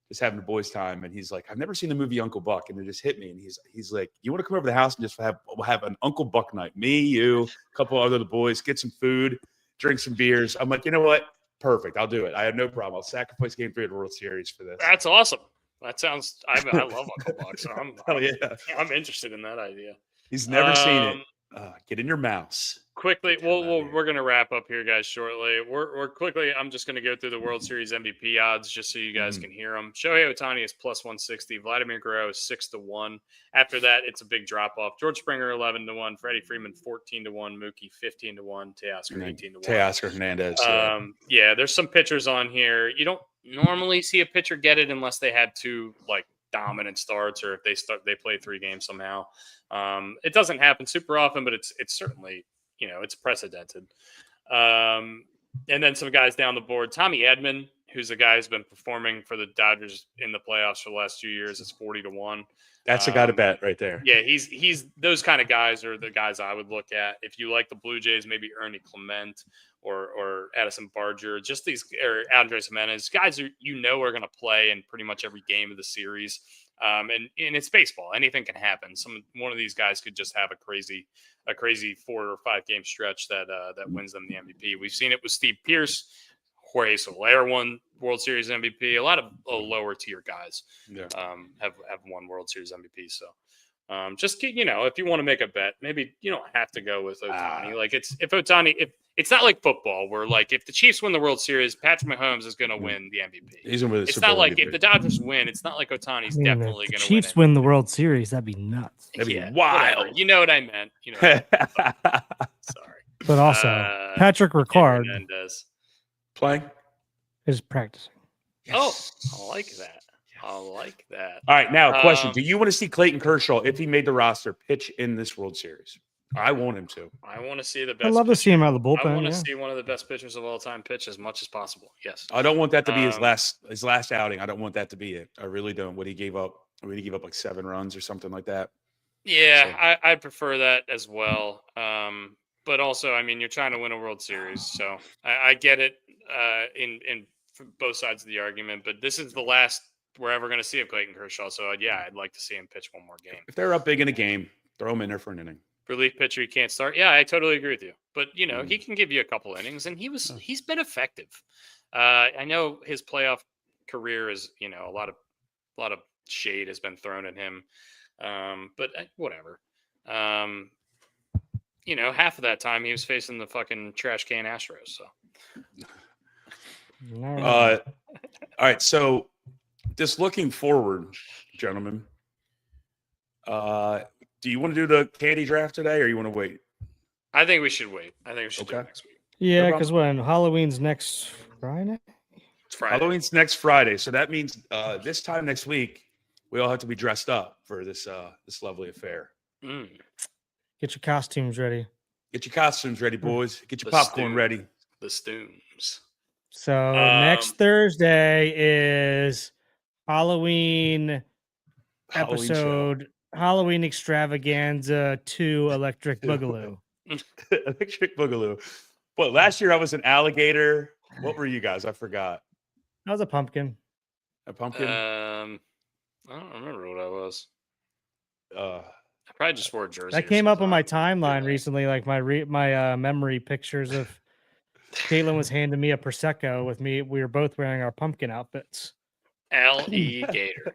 just having the boys' time. And he's like, "I've never seen the movie Uncle Buck," and it just hit me. And he's like, "You want to come over to the house and just have an Uncle Buck night? Me, you, a couple other boys, get some food, drink some beers." I'm like, you know what? Perfect. I'll do it. I have no problem. I'll sacrifice Game 3 of the World Series for this. That's awesome. That sounds. I love Uncle Buck, so I'm interested in that idea. He's never seen it. Get in your mouse. Quickly, we're going to wrap up here, guys, shortly. We're quickly. I'm just going to go through the World Series MVP odds just so you guys can hear them. Shohei Ohtani is +160. Vladimir Guerrero is 6-1. After that, it's a big drop off. George Springer 11-1. Freddie Freeman 14-1. Mookie 15-1. Teoscar 19-1. Teoscar Hernandez. Yeah, there's some pitchers on here. You don't normally see a pitcher get it unless they had two dominant starts or if they play 3 games somehow. It doesn't happen super often, but it's certainly. It's precedented. And then some guys down the board. Tommy Edman, who's a guy who's been performing for the Dodgers in the playoffs for the last 2 years, is 40-1. That's a guy to bet right there. Yeah, he's those kind of guys are the guys I would look at. If you like the Blue Jays, maybe Ernie Clement or Addison Barger, just these or Andres Jimenez, guys are going to play in pretty much every game of the series. And it's baseball. Anything can happen. One of these guys could just have a crazy 4 or 5 game stretch that wins them the MVP. We've seen it with Steve Pearce. Jorge Soler won World Series MVP. A lot of lower tier guys have won World Series MVP. So just if you want to make a bet, maybe you don't have to go with Ohtani. If it's not like football where if the Chiefs win the World Series, Patrick Mahomes is going to win the MVP. He's going to win the It's not like if the Dodgers win, it's not like Ohtani's definitely going to win. Chiefs win the World Series, that'd be nuts. That'd be wild. Whatever. You know what I meant. Sorry. But also, Patrick Ricard playing is practicing. Yes. Oh, I like that. I like that. All right, now a question: do you want to see Clayton Kershaw, if he made the roster, pitch in this World Series? I want him to. I want to see the best. I'd love to see him out of the bullpen. I want to see one of the best pitchers of all time pitch as much as possible. Yes. I don't want that to be his last outing. I don't want that to be it. I really don't. What he gave up? He gave up like 7 runs or something like that. Yeah, so. I prefer that as well. But also, I mean, you're trying to win a World Series, so I get it in both sides of the argument. But this is the last we're ever going to see of Clayton Kershaw. So I'd like to see him pitch one more game. If they're up big in a game, throw him in there for an inning. Relief pitcher, he can't start. Yeah, I totally agree with you. But he can give you a couple innings, and he's been effective. I know his playoff career is a lot of shade has been thrown at him, but whatever. half of that time he was facing the fucking trash can Astros. So, all right. So, just looking forward, gentlemen. Do you want to do the candy draft today, or you want to wait? I think we should wait. I think we should do it next week. Yeah, because when Halloween's next Friday? It's Friday. Halloween's next Friday. So that means this time next week, we all have to be dressed up for this lovely affair. Mm. Get your costumes ready. Get your costumes ready, boys. Get your popcorn ready. The Stooms. So next Thursday is Halloween episode, Halloween Extravaganza 2 Electric Boogaloo. Electric Boogaloo. Well, last year I was an alligator. What were you guys? I forgot. I was a pumpkin. A pumpkin? I don't remember what I was. I probably just wore a jersey. That came up on my timeline recently, like my memory pictures of Caitlin was handing me a Prosecco with me. We were both wearing our pumpkin outfits. Alligator.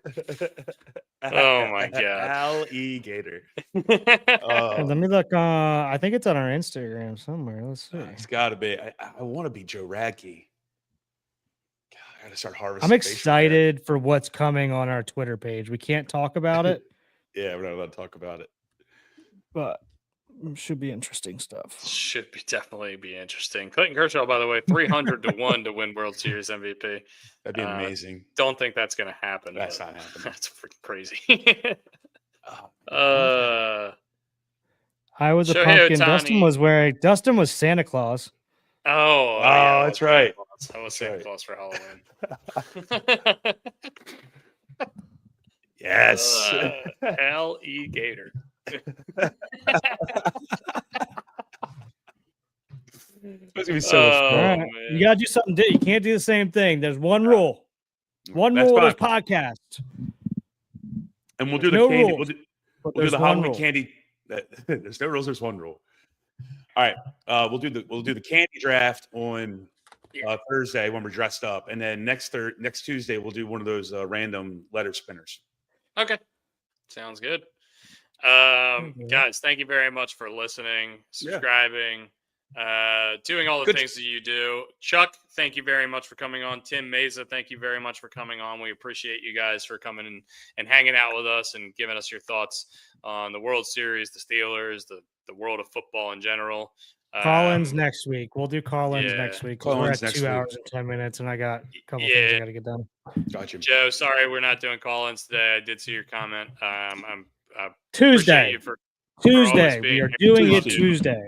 Oh my god. Alligator. Let me look. I think it's on our Instagram somewhere. Let's see. It's got to be. I want to be Joe Radke. God, I got to start harvesting. I'm excited for what's coming on our Twitter page. We can't talk about it. Yeah, we're not allowed to talk about it. But should be interesting stuff. Should definitely be interesting. Clayton Kershaw, by the way, 300-1 to win World Series MVP. That'd be amazing. Don't think that's going to happen. That's not happening. That's freaking crazy. I was a Shohei pumpkin. Ohtani. Dustin was Santa Claus. Oh, yeah, that's right. I was Santa Claus for Halloween. Yes. Alligator. It's gonna be so much fun. You gotta do something. You can't do the same thing. There's one rule. One rule of this podcast. And we'll do the candy. Rules, we'll do the Halloween candy. There's no rules. There's one rule. All right. We'll do the candy draft on Thursday when we're dressed up, and then next Tuesday we'll do one of those random letter spinners. Okay, sounds good. Guys, thank you very much for listening, subscribing, doing all the things that you do. Chuck, thank you very much for coming on. Tim Meza, thank you very much for coming on. We appreciate you guys for coming and hanging out with us and giving us your thoughts on the World Series, the Steelers, the world of football in general. Call-ins next week. We'll do call-ins next week. We're at 2 hours and 10 minutes, and I got a couple things I got to get done. Gotcha. Joe, sorry we're not doing call-ins today. I did see your comment. Tuesday. Tuesday. We are doing it Tuesday.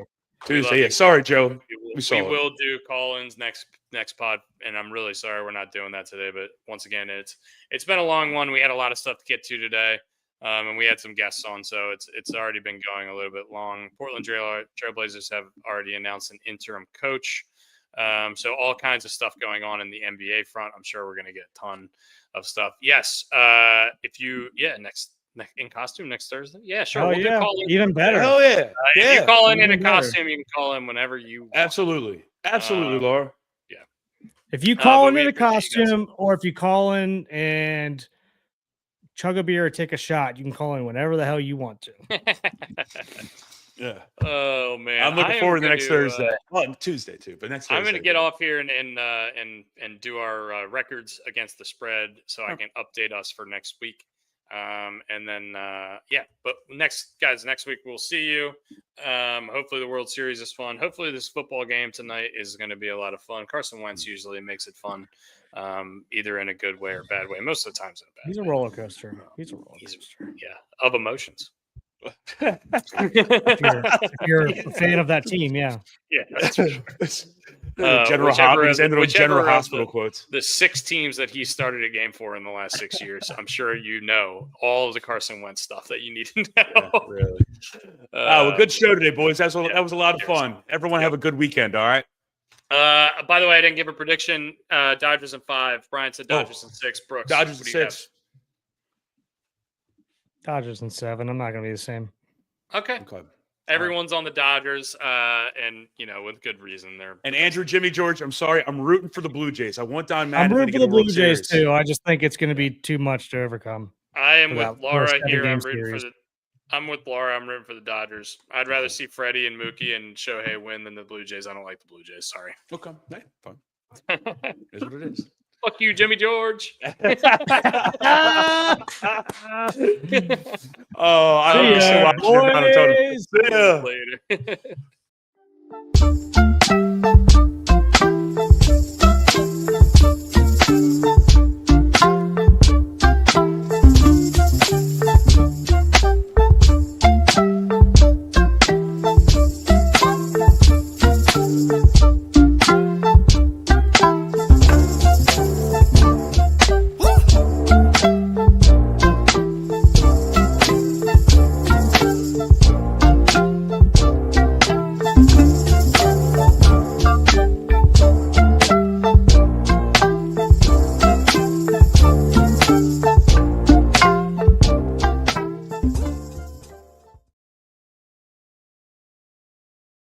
Tuesday. Yeah. Sorry, Joe. We will do call-ins next pod, and I'm really sorry we're not doing that today. But once again, it's been a long one. We had a lot of stuff to get to today. And we had some guests on, so it's already been going a little bit long. Portland Trailblazers have already announced an interim coach. So all kinds of stuff going on in the NBA front. I'm sure we're going to get a ton of stuff. Yes. Next in costume next Thursday. Yeah, sure. We'll do call-in. Even better. Hell yeah. If you call in a costume, you can call in whenever you want. Absolutely, Laura. Yeah. If you call in a costume, or if you call in and chug a beer or take a shot, you can call in whenever the hell you want to. Yeah. Oh man, I'm looking forward to next Thursday. Well, Tuesday too, but next Thursday. I'm going to get off here and do our records against the spread, so I can update us for next week. And then but next week we'll see you. Hopefully the World Series is fun. Hopefully this football game tonight is going to be a lot of fun. Carson Wentz usually makes it fun. Either in a good way or bad way. Most of the times in a bad way. He's a roller coaster. Of emotions. if you're a fan of that team, yeah. Yeah, that's for sure. General Hospital quotes. The 6 teams that he started a game for in the last 6 years. I'm sure you know all of the Carson Wentz stuff that you need to know. Yeah, really. Good show today, boys. That was a lot of fun. Everyone have a good weekend, all right? By the way, I didn't give a prediction. Dodgers in 5. Brian said Dodgers in 6. Brooks. Dodgers in 6. Dodgers in 7. I'm not going to be the same. Okay. Everyone's on the Dodgers, and with good reason. And Andrew, Jimmy, George, I'm sorry, I'm rooting for the Blue Jays. I want Don Madden. I'm rooting for the Blue Jays too. I just think it's going to be too much to overcome. I am with Laura here. I'm rooting for the. I'm with Laura. I'm rooting for the Dodgers. I'd rather see Freddie and Mookie and Shohei win than the Blue Jays. I don't like the Blue Jays. Sorry. Okay. Hey, fine. It is what it is. Fuck you, Jimmy George. Oh, I don't know. See ya. Later.